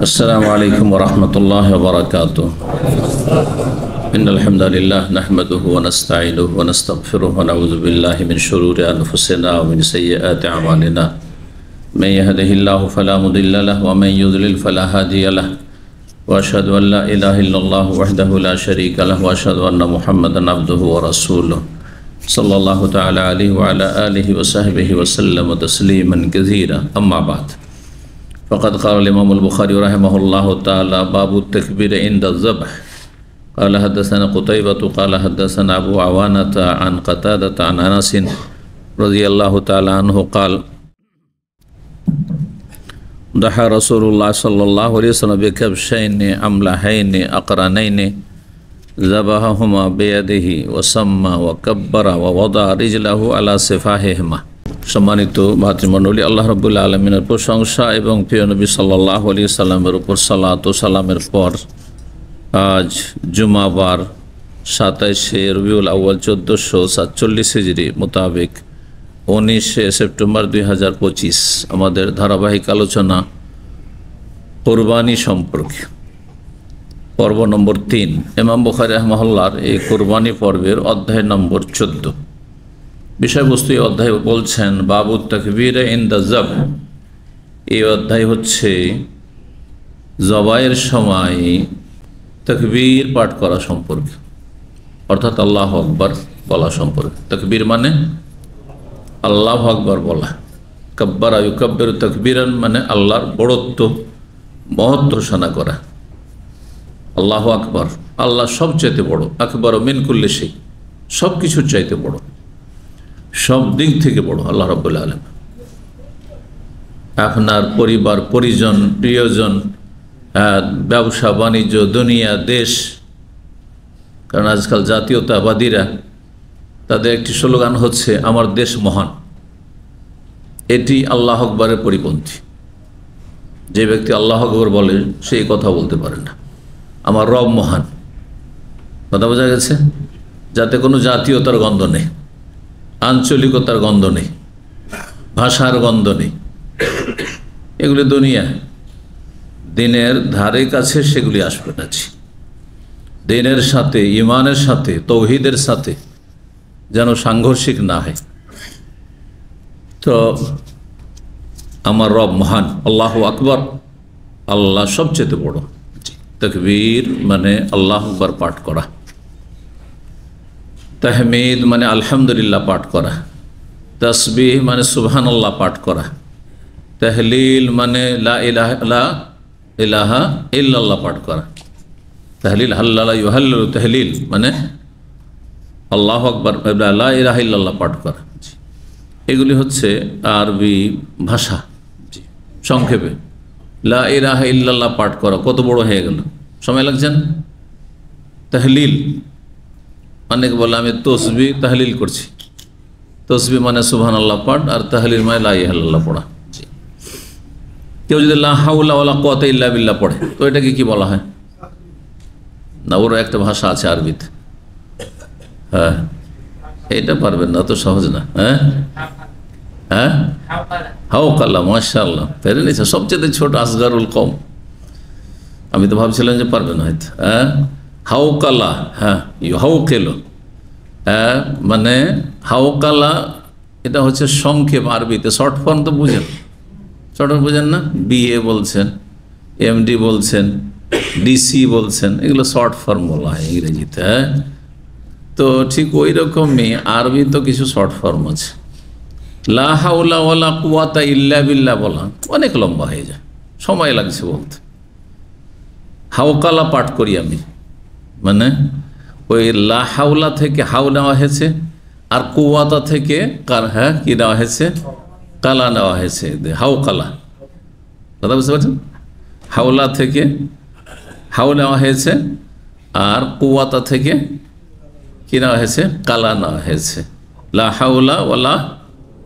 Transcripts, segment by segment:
अस्सलामु अलैकुम वरहमतुल्लाहि वबरकातुह। इन्नल हम्दुलिल्लाह नहमदुहु व नस्तईनुहु व नस्तगफिरुहु व नऊज़ु बिल्लाहि मिन शुरूरि अनफुसिना व मिन सय्यिआति अमालिना। मन यहदिहिल्लाहु फला मुदिल्ल लहु व मन युद्लिल फला हादिय लहु व अशहदु अन ला इलाहा इल्लल्लाहु वहदहु ला शरीका लहु व अशहदु अन्न मुहम्मदन अब्दुहु व रसूलुहु सल्लल्लाहु तआला अलैहि व अला आलिहि व सहबिहि व सल्लम तस्लीमन कसीरा। अम्मा बाद फ़क़द क़ाल इमाम अल-बुख़ारी रहमहुल्लाहु तआला बाबु तकबीर इंद ज़ब्ह क़ाल हद्दसना क़ुतैबा क़ाल हद्दसना अबू अवाना अन क़तादा अन अनस रज़ियल्लाहु तआला अन्हु क़ाल दहा रसूलुल्लाह सल्लल्लाहु अलैहि वसल्लम बिकब्शैन अमलहैन अक़रनैन ज़बहहुमा बियदिही व सम्मा व कब्बरा व वदा रिजलहु अला सिफ़ाहिहिमा। सम्मानित भातृमंडলী, আল্লাহ রাব্বুল আলামিনের প্রশংসা এবং প্রিয় নবী সাল্লাল্লাহু আলাইহি সাল্লামের উপর সালাত ও সালামের পর আজ জুমাবার 27শে রবিউল আউয়াল 1447 হিজরি মোতাবেক 19শে সেপ্টেম্বর 2025 আমাদের ধারাবাহিক আলোচনা কুরবানি সম্পর্কে পর্ব নম্বর 3 ইমাম বুখারী রাহিমাহুল্লাহর এই কুরবানি পর্বের অধ্যায় নম্বর 14। বিষয়বস্তু এই অধ্যায় বলছেন বাবু তাকবীর ইনদা যবহ। এই অধ্যায় হচ্ছে জবাইয়ের সময় তাকবীর পাঠ করা সম্পর্কে, অর্থাৎ আল্লাহু আকবার বলা সম্পর্কে। তাকবীর মানে আল্লাহু আকবার বলা। কাব্বারা ইউকাব্বিরু তাকবীরান মানে আল্লাহর বড়ত্ব মহত্ব ঘোষণা করা। আল্লাহু আকবার, আল্লাহ সবচাইতে বড়। আকবার মিন কুল্লি শাই, সব কিছুর চাইতে বড়, সব দিক থেকে বড় আল্লাহ রাব্বুল আলামিন। আপনার পরিবার পরিজন প্রিয়জন, ব্যবসা বাণিজ্য, দুনিয়া, দেশ, কারণ আজকাল জাতীয়তাবাদীরা তাদের একটি স্লোগান হচ্ছে আমার দেশ মহান। এটি আল্লাহ আকবরের পরিপন্থী। যে ব্যক্তি আল্লাহ আকবর বলে সেই কথা বলতে পারে না। আমার রব মহান, কথা বোঝা গেছে? যাতে কোনো জাতীয়তার গন্ধ নেই, আঞ্চলিকতার গন্ধ নেই, ভাষার গন্ধ নেই। এগুলি দুনিয়া, দিনের ধারে কাছে সেগুলি আসবে না। দিনের সাথে, ইমানের সাথে, তৌহিদের সাথে যেন সাংঘর্ষিক না হয়। তো আমার রব মহান, আল্লাহু আকবার, আল্লাহ সবচেয়ে বড়। তাকবীর মানে আল্লাহু আকবার পাঠ করা, তাহমিদ মানে আলহামদুলিল্লাহ পাঠ করা, তাসবিহ মানে সুবহানাল্লাহ পাঠ করা, তাহলিল মানে লা ইলাহা ইল্লাল্লাহ পাঠ করা। তাহলিল হাল্লালা ইউহাল্লিলু, তাহলিল মানে আল্লাহু আকবার লা ইলাহা ইল্লাল্লাহ পাঠ করা। এগুলি হচ্ছে আরবি ভাষা। সংক্ষেপে লা ইলাহা ইল্লাল্লাহ পাঠ করা কত বড় হয়ে গেল, সময় লাগছে না? তাহলিল, অনেক বলে আমি তসবি তাহলিল করছি। তসবি মানে সুবহানাল্লাহ পাঠ, আর তাহলিল মানে লা ইলাহা ইল্লাল্লাহ পড়া। কেউ যদি লা হাওলা ওয়ালা কুওয়াতা ইল্লা বিল্লাহ পড়ে তো এটাকে কি বলা হয়? না, ওর একটা ভাষা আছে আরবিতে। হ্যাঁ, এটা পারবেন না, তো সহজ না। হ্যাঁ হ্যাঁ, হাওকালা, মাশাআল্লাহ, পেরে নিয়েছে। সবচেয়ে ছোট আসগারুল কওম। আমি তো ভাবছিলাম যে পারবেন হয়তো। হ্যাঁ, হাওকালা, হ্যাঁ হাওকেলো, হ্যাঁ মানে হাওকালা। এটা হচ্ছে সংক্ষেপ আরবিতে। শর্ট ফর্ম তো বুঝেন, শর্ট ফর্ম বুঝেন না? বিএ বলছেন, এমডি বলছেন, ডিসি বলছেন, এগুলো শর্ট ফর্ম বলা হয় ইংরেজিতে। হ্যাঁ, তো ঠিক ওই রকমই আরবি তো কিছু শর্ট ফর্ম আছে। লা হাওলা ওয়ালা কুওয়াতা ইল্লা বিল্লাহ বলা অনেক লম্বা হয়ে যায়, সময় লাগছে বলতে। হাওকালা পাঠ করি আমি, মানে ওই লা হাওলা থেকে হাও নেওয়া হয়েছে, আর কুওয়াতা থেকে হ্যাঁ কি নেওয়া হয়েছে? কালা নেওয়া হয়েছে, হাওকালা। কথা বুঝতে পারছেন? হাওলা থেকে হাও নেওয়া হয়েছে, আর কুওয়াতা থেকে কি নেওয়া হয়েছে? কালা নেওয়া হয়েছে। লা হাওলা ওয়ালা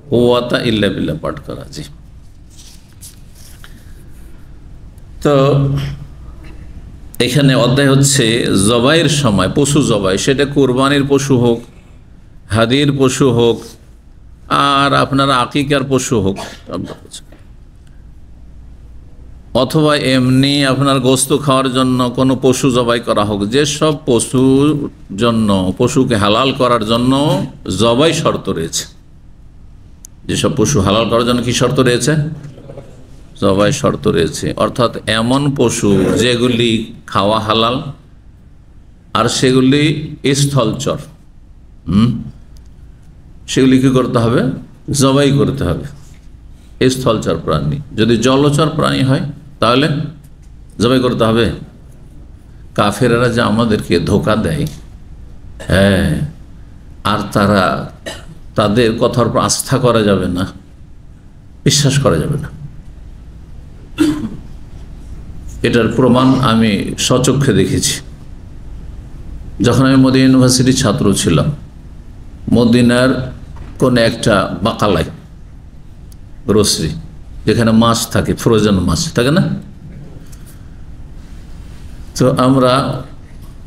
কুওয়াতা ইল্লা বিল্লাহ পাঠ করা। জি, তো এখানে অধ্যায় হচ্ছে জবাইয়ের সময়, পশু জবাই, সেটা কুরবানির পশু হোক, হাদির পশু হোক, আর আপনার আকিকার পশু হোক। অথবা এমনি আপনার গোস্ত খাওয়ার জন্য কোনো পশু জবাই করা হোক, যেসব পশুর জন্য, পশুকে হালাল করার জন্য জবাই শর্ত রয়েছে, যেসব পশু হালাল করার জন্য কি শর্ত রয়েছে? জবাই শর্ত রয়েছে। অর্থাৎ এমন পশু যেগুলি খাওয়া হালাল আর সেগুলি স্থলচর, সেগুলি কি করতে হবে? জবাই করতে হবে। স্থলচর প্রাণী, যদি জলচর প্রাণী হয় তাহলে জবাই করতে হবে। কাফেরেরা যে আমাদেরকে ধোঁকা দেয়, হ্যাঁ, আর তাদের কথার উপর আস্থা করা যাবে না, বিশ্বাস করা যাবে না। এটার প্রমাণ আমি স্বচক্ষে দেখেছি। যখন আমি মদিনা ইউনিভার্সিটির ছাত্র ছিলাম, মদিনার কোন একটা বাকালায়, গ্রোসারি, যেখানে মাছ থাকে, ফ্রোজেন মাছ থাকে না, তো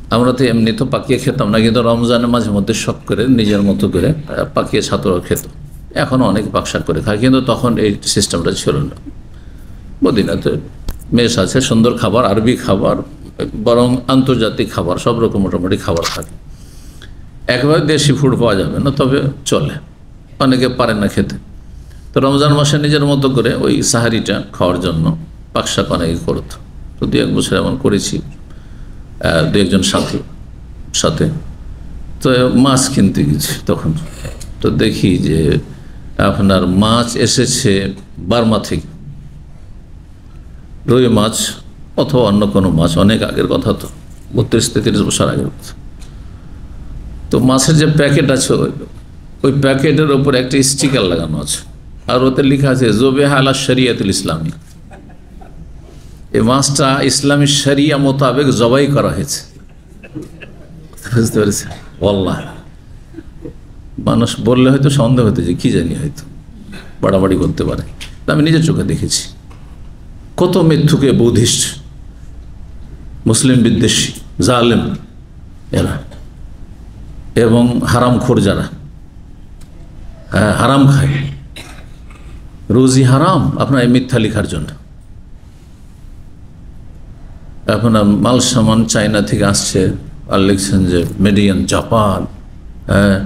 আমরা তো এমনি তো পাকিয়ে খেতাম না, কিন্তু রমজানের মাঝে মধ্যে শখ করে নিজের মতো করে পাকিয়ে ছাত্ররা খেত। এখন অনেক বাক্সা করে খায়, কিন্তু তখন এই সিস্টেমটা ছিল না। মদিনাতে মেস আছে, সুন্দর খাবার, আরবি খাবার, বরং আন্তর্জাতিক খাবার, সব রকম মোটামুটি খাবার থাকে। একেবারে দেশি ফুড পাওয়া যাবে না, তবে চলে, অনেকে পারে না খেতে। তো রমজান মাসে নিজের মতো করে ওই সাহারিটা খাওয়ার জন্য পাকশাক অনেকে করত। তো 2-1 বছর এমন করেছি 2-1 সাথে। তো মাছ কিনতে গেছি তখন, তো দেখি যে আপনার মাছ এসেছে বার্মা থেকে, রুই মাছ অথবা অন্য কোনো মাছ, অনেক আগের কথা, তো 32-33 বছর আগের কথা। তো মাছের যে প্যাকেট আছে, ওই প্যাকেটের ওপর একটা স্টিকার লাগানো আছে, আর ওতে লেখা আছে জবেহা আলা শরিয়াতুল ইসলামী। এই মাছটা ইসলামী শরিয়া মোতাবেক জবাই করা হয়েছে। বুঝতে পেরেছে? ওয়াল্লাহ, মানুষ বললে হয়তো সন্দেহ হতে, যে কি জানি, হয়তো বাড়াবাড়ি করতে পারে। আমি নিজের চোখে দেখেছি কত মিথ্যুকে বুদ্ধিস্ট, মুসলিম বিদ্বেষী, জালেম এরা, এবং হারামখোর যারা, হ্যাঁ, হারাম খায়, রোজি হারাম আপনার এই মিথ্যা লেখার জন্য। আপনার মাল সামান চায়না থেকে আসছে, আর লিখছেন যে মেডিয়ান জাপান, হ্যাঁ,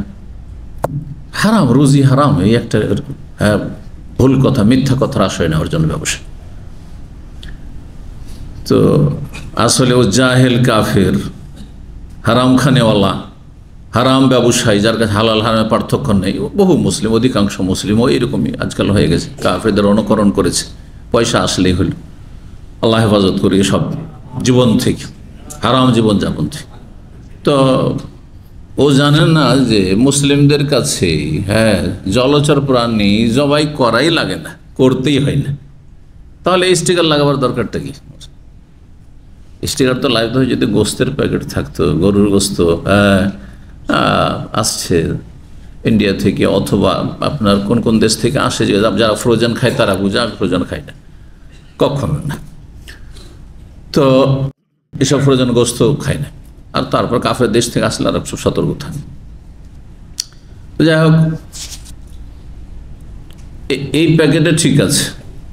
হারাম, রোজি হারাম, এই একটা ভুল কথা, মিথ্যা কথার আশ্রয় নেওয়ার জন্য ব্যবসা। তো আসলে ও জাহেল, কাফের, হারাম খানেওয়ালা, হারাম ব্যবসায়ী, যার কাছে হালাল হারামের পার্থক্য নেই। বহু মুসলিম, অধিকাংশ মুসলিমও এরকমই আজকাল হয়ে গেছে, কাফেরদের অনুকরণ করেছে, পয়সা আসলেই হল। আল্লাহ হেফাজত করি সব জীবন থেকে, হারাম জীবন যাপন থেকে। তো ও জানেন না যে মুসলিমদের কাছে, হ্যাঁ, জলচর প্রাণী জবাই করাই লাগে না, করতেই হয় না। তাহলে স্টিকার লাগাবার দরকারটা কি? স্টিকার তো লাগতে হয় যদি গোস্তের প্যাকেট থাকতো, গরুর গোস্ত আসছে ইন্ডিয়া থেকে, অথবা আপনার কোন কোন দেশ থেকে আসে, যে যারা ফ্রোজেন খায় তারা বুঝে, আমি ফ্রোজেন খাই না, কখনো না। তো এসব ফ্রোজেন গোস্ত খাই না। আর তারপর কাফের দেশ থেকে আসলে আর সব সতর্ক থাকে। তো যাই হোক, এই প্যাকেটে ঠিক আছে,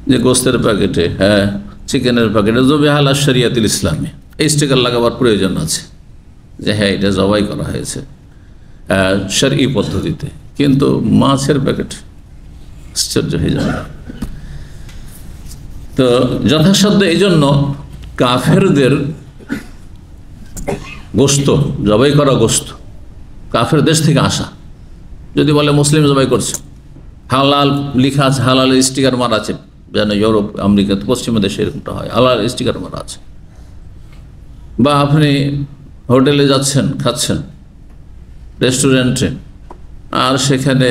যে গোস্তের প্যাকেটে, হ্যাঁ, চিকেনের প্যাকেটে জবেহা আলা শরিয়াতুল ইসলামী, এই স্টিকার লাগাবার প্রয়োজন আছে, যে হ্যাঁ, এটা জবাই করা হয়েছে শরঈ পদ্ধতিতে। কিন্তু মাছের প্যাকেট, আশ্চর্য হয়ে যাবে। তো যথাসাধ্য এই জন্য কাফেরদের গোস্ত, জবাই করা গোস্ত, কাফের দেশ থেকে আসা, যদি বলে মুসলিম জবাই করছে, হালাল লিখা আছে, হালাল স্টিকার মারা আছে, যেন ইউরোপ, আমেরিকা, পশ্চিমা দেশে এরকমটা হয়, হালাল স্টিকার মারা আছে। বা আপনি হোটেলে যাচ্ছেন, খাচ্ছেন, রেস্টুরেন্টে, আর সেখানে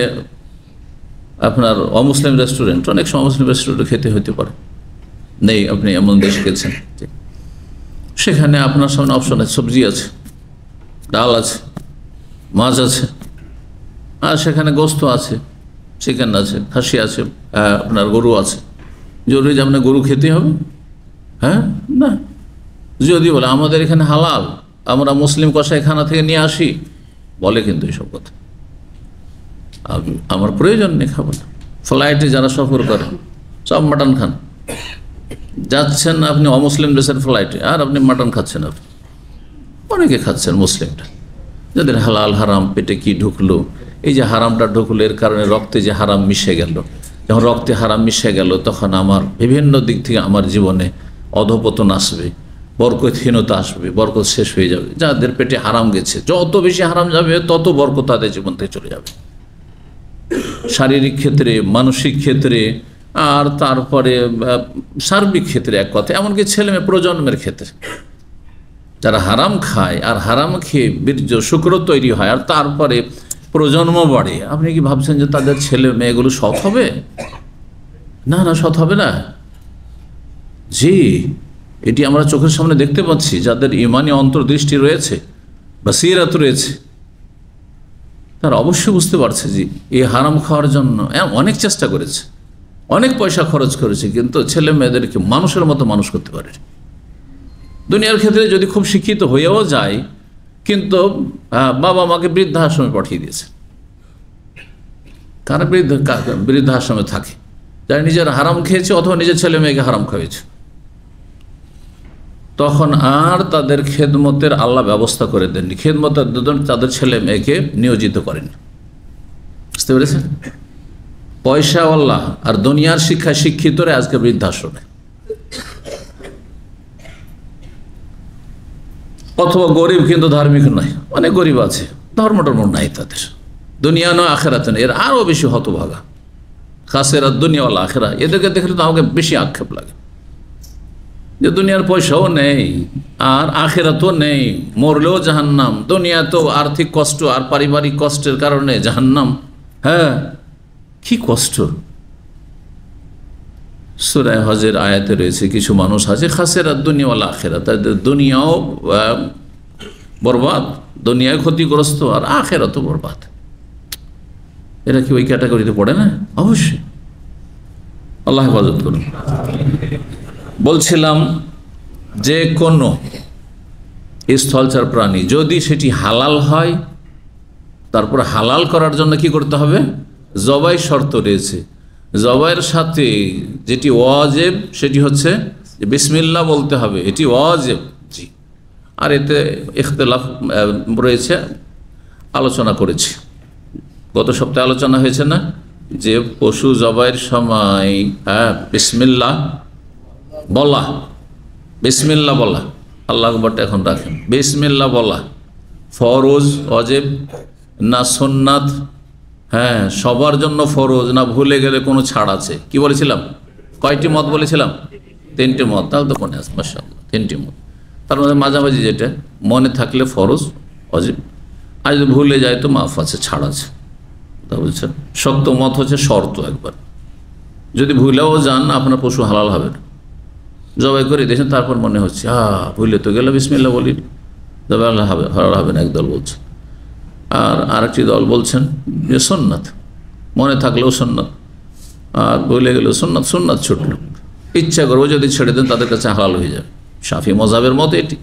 আপনার অমুসলিম রেস্টুরেন্ট, অনেক সময় মুসলিম রেস্টুরেন্টে খেতে হতে পারে, নেই, আপনি এমন দেশ গেছেন, সেখানে আপনার সামনে অপশন আছে, সবজি আছে, ডাল আছে, মাছ আছে, আর সেখানে গোস্ত আছে, চিকেন আছে, খাসি আছে, আপনার গরু আছে। জরুরি যে আপনার গরু খেতে হবে? হ্যাঁ, না। যদি বলে আমাদের এখানে হালাল, আমরা মুসলিম কসাইখানা থেকে নিয়ে আসি, বলে, কিন্তু এইসব কথা আমার প্রয়োজন নেই, খাবো না। ফ্লাইটে যারা সফর করে সব মাটন খান, যাচ্ছেন আপনি অমুসলিম দেশের ফ্লাইটে, আর আপনি মাটন খাচ্ছেন। আপনি অনেকে খাচ্ছেন মুসলিমটা, যাদের হালাল হারাম পেটে কি ঢুকলো, এই যে হারামটা ঢুকলো এর কারণে রক্তে যে হারাম মিশে গেল, যখন রক্তে হারাম মিশে গেল তখন আমার বিভিন্ন দিক থেকে আমার জীবনে অধপতন আসবে, বরকতহীনতা আসবে, বরকত শেষ হয়ে যাবে। যাদের পেটে হারাম গেছে, যত বেশি হারাম যাবে তত বরকত তাদের জীবন থেকে চলে যাবে, শারীরিক ক্ষেত্রে, মানসিক ক্ষেত্রে, আর তারপরে সার্বিক ক্ষেত্রে, এক কথা এমনকি ছেলে মেয়ে প্রজন্মের ক্ষেত্রে। যারা হারাম খায় আর হারাম খেয়ে বীর্য শুক্র তৈরি হয় আর তারপরে প্রজন্ম বাড়ে, আপনি কি ভাবছেন যে তাদের ছেলে মেয়েগুলো সৎ হবে? না না, সৎ হবে না। জি, এটি আমরা চোখের সামনে দেখতে পাচ্ছি। যাদের ইমানি অন্তর্দৃষ্টি রয়েছে, বাসিরাত রয়েছে, তারা অবশ্যই বুঝতে পারছে যে এই হারাম খাওয়ার জন্য অনেক চেষ্টা করেছে, অনেক পয়সা খরচ করেছে, কিন্তু ছেলে মেয়েদেরকে মানুষের মতো মানুষ করতে পারে। দুনিয়ার ক্ষেত্রে যদি খুব শিক্ষিত হয়েও যায়, কিন্তু বাবা মাকে বৃদ্ধাশ্রমে পাঠিয়ে দিয়েছে। কারা বৃদ্ধাশ্রমে থাকে? যারা নিজের হারাম খেয়েছে অথবা নিজের ছেলে মেয়েকে হারাম খাওয়াইছে। তখন আর তাদের খেদমতের আল্লাহ ব্যবস্থা করে দেননি, খেদমতের তাদের ছেলে মেয়েকে নিয়োজিত করেনি। বুঝতে পেরেছেন? পয়সাওয়াল্লাহ আর দুনিয়ার শিক্ষায় শিক্ষিতরা আজকে বৃদ্ধাশ্রমে, অথবা গরিব কিন্তু ধার্মিক নয়। অনেক গরিব আছে, ধর্ম টর্ম নাই তাদের, দুনিয়া নয় আখেরাত নেই, এর আরও বেশি হতভাগা। খাসেরা দুনিয়াওয়ালা আখেরা, এদেরকে দেখলে তো আমাকে বেশি আক্ষেপ লাগে যে দুনিয়ার পয়সাও নেই আর আখেরাতও নেই, মরলেও জাহান্নাম। দুনিয়া তো আর্থিক কষ্ট আর পারিবারিক কষ্টের কারণে জাহান্নাম। হ্যাঁ, কি কষ্ট। সূরা হজের আয়াতে রয়েছে কিছু মানুষ আছে খাসেরা দুনিয়াওয়ালা আখেরা, তাদের দুনিয়াও বরবাদ, দুনিয়ায় ক্ষতিগ্রস্ত আর আখেরাতও বরবাদ। এরা কি ওই ক্যাটাগরিতে পড়ে না? অবশ্যই। আল্লাহ হেফাজত করুন। বলছিলাম যে কোনো স্থলচার প্রাণী যদি সেটি হালাল হয়, তারপর হালাল করার জন্য কি করতে হবে? জবাই শর্ত রয়েছে। জবাইয়ের সাথে যেটি ওয়াজিব সেটি হচ্ছে বিসমিল্লাহ বলতে হবে, এটি ওয়াজিব। জি, আর এতে ইখতিলাফ রয়েছে, আলোচনা করেছি। গত সপ্তাহে আলোচনা হয়েছে না যে পশু জবাইয়ের সময় বিসমিল্লাহ বলা, বিসমিল্লাহ বলা, আল্লাহ আকবারটা এখন রাখেন, বিসমিল্লাহ বলা ফরজ ওয়াজিব না সুন্নাত? হ্যাঁ, সবার জন্য ফরজ না ভুলে গেলে কোনো ছাড় আছে? কি বলেছিলাম? কয়টি মত বলেছিলাম? 3টি মত। তাহলে তো মনে আছে, মাশাআল্লাহ, 3টি মত। তার মধ্যে মাঝামাঝি যেটা মনে থাকলে ফরজ ওয়াজিব, আর যদি ভুলে যায় তো মাফ আছে, ছাড় আছে। তা বলছেন শক্ত মত হচ্ছে শর্ত, একবার যদি ভুলেও যান আপনার পশু হালাল হবে না। জবাই করে দিয়েছেন, তারপর মনে হচ্ছে ভুলে তো গেল, বিসমিল্লাহ বলি, জবাই হালাল হবে না, একদল বলছে। আর আরেকটি দল বলছেন যে সুন্নাত, মনে থাকলেও সুন্নাত আর ভুলে গেলেও সুন্নাত, সুন্নাত ছুটল, ইচ্ছা করবো যদি ছেড়ে দেন তাদের কাছে হালাল হয়ে যাবে। শাফি মজহাবের মত এটি,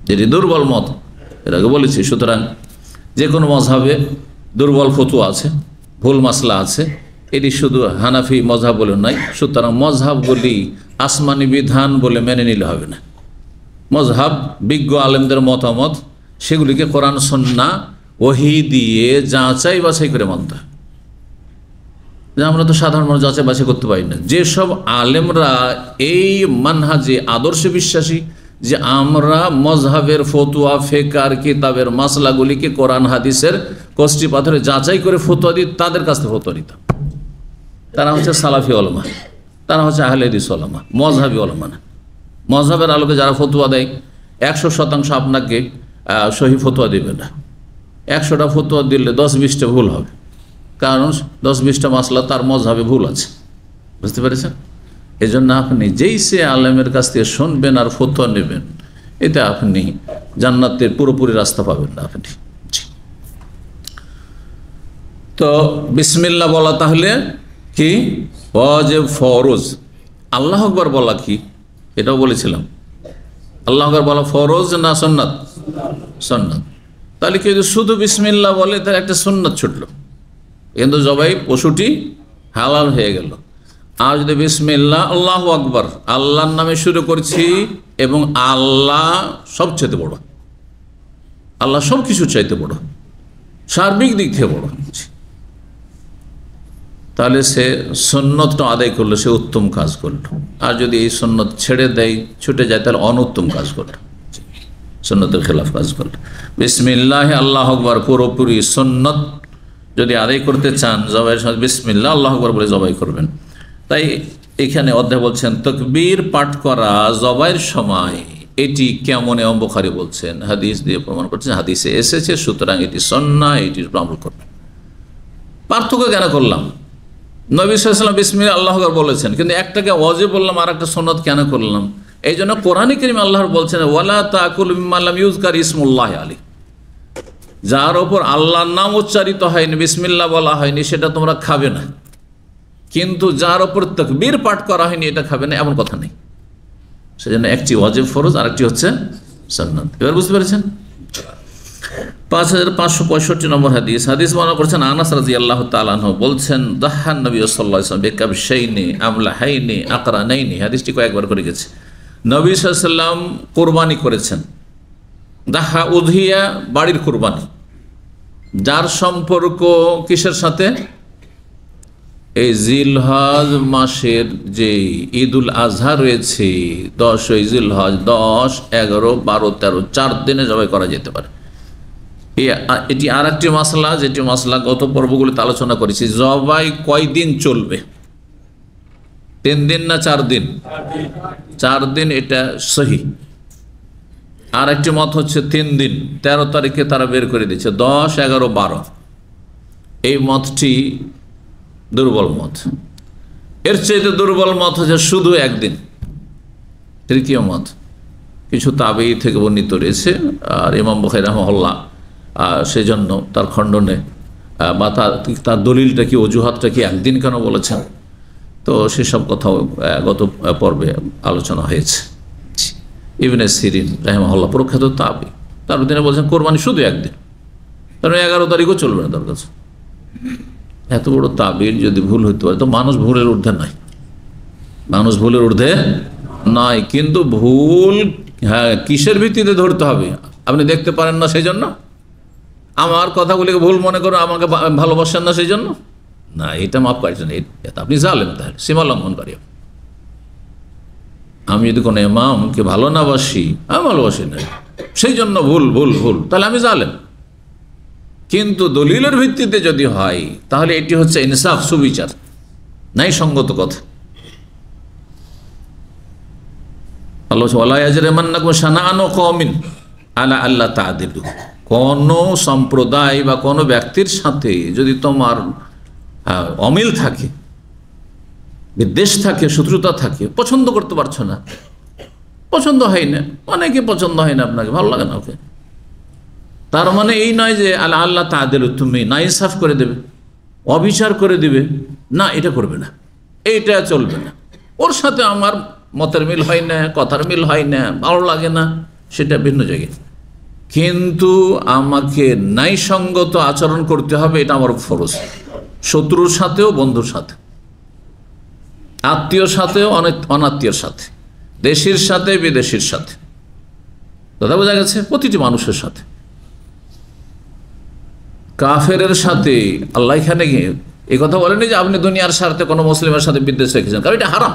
যেটি দুর্বল মত, এর আগে বলেছি। সুতরাং যে কোনো মজহাবে দুর্বল ফতোয়া আছে, ভুল মাসলা আছে, এটি শুধু হানাফি মজহাব বলে নয়। সুতরাং মজহাবগুলি আসমানি বিধান বলে মেনে নিলে হবে না। মজহাব বিজ্ঞ আলেমদের মতামত, সেগুলিকে কোরআন সুন্নাহ ওহী দিয়ে যাচাই বাছাই করে মানতে হয়। আমরা তো সাধারণ মানুষ যাচাই বাছাই করতে পারি না। যেসব আলেমরা এই মানহাজে আদর্শে বিশ্বাসী যে আমরা মজহাবের ফতোয়া, ফেকার কিতাবের মাসলাগুলিকে কোরআন হাদিসের কষ্টি পাথরে যাচাই করে ফতোয়া দিই, তাদের কাছ থেকে ফতোয়া দিতাম। তারা হচ্ছে সালাফি ওলামা, তারা হচ্ছে আহলে হাদিস ওলামা, মজহাবি ওলামা না। মজহাবের আলোকে যারা ফতোয়া দেয় 100% আপনাকে সহি ফতোয়া দেবে না। 100টা ফতোয়া দিলে 10-20টা ভুল হবে, কারণ 10-20টা মাসলা তার মজহাবে ভুল আছে। বুঝতে পেরেছেন? এই জন্য আপনি যেই সে আলেমের কাছ থেকে শুনবেন আর ফতোয়া নেবেন, এতে আপনি জান্নাতের পুরোপুরি রাস্তা পাবেন না আপনি। তো বিসমিল্লাহ বলা তাহলে কি ওয়াজিব, ফরজ। আল্লাহু আকবার বলা কি, এটাও বলেছিলাম। আল্লাহু আকবার বলা ফরজ না সুন্নাত? সুন্নাত। তাহলে কেউ যদি শুধু বিসমিল্লাহ বলে তার একটা সুন্নাত ছুটল, কিন্তু জবাই পশুটি হালাল হয়ে গেল। আর যদি বিসমিল্লাহ আল্লাহু আকবার, আল্লাহর নামে শুরু করছি এবং আল্লাহ সবচেয়ে বড়, আল্লাহ সব কিছু চাইতে বড়, সার্বিক দিক থেকে বড়, তাহলে সে সুন্নতটা আদায় করলো, সে উত্তম কাজ করলো। আর যদি এই সুন্নত ছেড়ে দেয়, ছুটে যায়, তাহলে অনুত্তম কাজ করলো, সুন্নতের খেলাফ কাজ করলো। বিসমিল্লাহ আল্লাহু আকবার পুরোপুরি সুন্নত যদি আদায় করতে চান, জবাইয়ের সময় বিসমিল্লাহ আল্লাহু আকবার বলে জবাই করবেন। তাই এখানে অধ্যায় বলছেন তাকবীর পাঠ করা জবাইয়ের সময় এটি কেমন, ইমাম বুখারী বলছেন হাদিস দিয়ে প্রমাণ করছেন, হাদিসে এসেছে, সুতরাং এটি সুন্নাহ, এটির আমল করবেন। পার্থক্য কেন করলাম? নবী সাল্লাল্লাহু আলাইহি ওয়াসাল্লাম বিসমিল্লাহ আল্লাহু আকবার বলেছেন, কিন্তু একটাকে ওয়াজিব বললাম আর একটা সুন্নাত কেন করলাম? এই জন্য কোরআনে কারীমে আল্লাহর বলছেন ওয়ালা তাকুলু মিম্মা লাম ইউযকার ইসমুল্লাহি আলাইহি, যার ওপর আল্লাহর নাম উচ্চারিত হয়নি, বিসমিল্লাহ বলা হয়নি, সেটা তোমরা খাবে না। কিন্তু যার ওপর তাকবীর পাঠ করা হয়নি এটা খাবে না, এমন কথা নেই। সেজন্য একটি ওয়াজিব ফরজ আর একটি হচ্ছে সুন্নাত। এবার বুঝতে পেরেছেন? 5565 নম্বর হাদিস, হাদিস বর্ণনা করেছেন আনাস রাদিয়াল্লাহু তাআলা আনহু বলছেন দাহান নবী সাল্লাল্লাহু আলাইহি ওয়াসাল্লাম বিকাবশাইনি আমলাহাইনি আকরানাইনি, হাদিসটি কয়েকবার করে গেছে। নবী সাল্লাল্লাহু আলাইহি ওয়াসাল্লাম কুরবানি করেছেন। দাহা উযহিয়া বাড়ির কুরবানি, যার সম্পর্ক কিসের সাথে? এই জিলহজ মাসের যে ঈদুল আজহা রয়েছে, 10 জিলহজ, 10, 11, 12, 13 4 দিনে জবাই করা যেতে পারে। এটি আর একটি মাসলা, যেটি মাসলা গত পর্বগুলিতে আলোচনা করেছি। জবাই কয়দিন চলবে? 3 দিন না 4 দিন? 4 দিন, এটা সহি। আর একটি মত হচ্ছে 3 দিন, 13 তারিখে তারা বের করে দিচ্ছে, 10, 11, 12। এই মতটি দুর্বল মত। এর চাইতে দুর্বল মত হচ্ছে শুধু 1 দিন। তৃতীয় মত কিছু তাবেঈ থেকে বর্ণিত রয়েছে, আর ইমাম বুখারী রাহিমাহুল্লাহ সেই জন্য তার খণ্ডনে বা তার দলিলটা কি, অজুহাতটা কি, 1 দিন কেন বলেছেন, তো সেসব কথাও গত পর্বে আলোচনা হয়েছে। ইবনে সিরিন রাহিমাহুল্লাহ প্রখ্যাত তাবেঈ, তার দিনে বলছেন কোরবানি শুধু 1 দিন, কারণ 11 তারিখও চলবে না তার কাছে। এত বড় তাবির যদি ভুল হইতে পারে, তো মানুষ ভুলের ঊর্ধ্বে নাই, মানুষ ভুলের ঊর্ধ্বে নাই। কিন্তু ভুল হ্যাঁ কিসের ভিত্তিতে ধরতে হবে? আপনি দেখতে পারেন না সেই জন্য, আমার কথাগুলিকে ভুল মনে করে আমাকে ভালোবাসেন না সেই জন্য না, এটা মাফ করছেন, আপনি জালেম, তাহলে সীমা লঙ্ঘনকারী। আমি যদি কোনো ইমামকে ভালো না বাসি, আমি ভালোবাসি না, সেই জন্য ভুল ভুল ভুল, তাহলে আমি জালেম। কিন্তু দলিলের ভিত্তিতে যদি হয়, তাহলে এটি হচ্ছে ইনসাফ, সুবিচার, নাই সঙ্গত কথা। আল্লাহ ওয়ালা ইয়াজরিমান্নাকুম শানাআনু কওমিন আলা আল্লা তা'দিলু, কোন সম্প্রদায় বা কোনো ব্যক্তির সাথে যদি তোমার অমিল থাকে, বিদ্বেষ থাকে, শত্রুতা থাকে, পছন্দ করতে পারছো না, পছন্দ হয় না, অনেকে পছন্দ হয় না, আপনাকে ভালো লাগে না ওকে, তার মানে এই নয় যে আল্লাহ আল্লাহ তা'দিলু, তুমি না ইনসাফ করে দেবে, অবিচার করে দিবে, না, এটা করবে না, এইটা চলবে না, ওর সাথে আমার মতের মিল হয় না, কথার মিল হয় না, ভালো লাগে না, সেটা ভিন্ন জায়গায়। কিন্তু আমাকে ন্যায়সঙ্গত আচরণ করতে হবে, এটা আমার ফরজ, শত্রুর সাথেও বন্ধুর সাথে, আত্মীয়র সাথেও অনাত্মীয়র সাথে, দেশের সাথে বিদেশের সাথে, কথা বোঝা গেছে? প্রতিটি মানুষের সাথে। কাফেরের সাথে আল্লাহ এখানে এই কথা বলেনি যে আপনি দুনিয়ার স্বার্থে কোনো মুসলিমের সাথে বিদ্বেষ রেখেছেন, কারণ এটা হারাম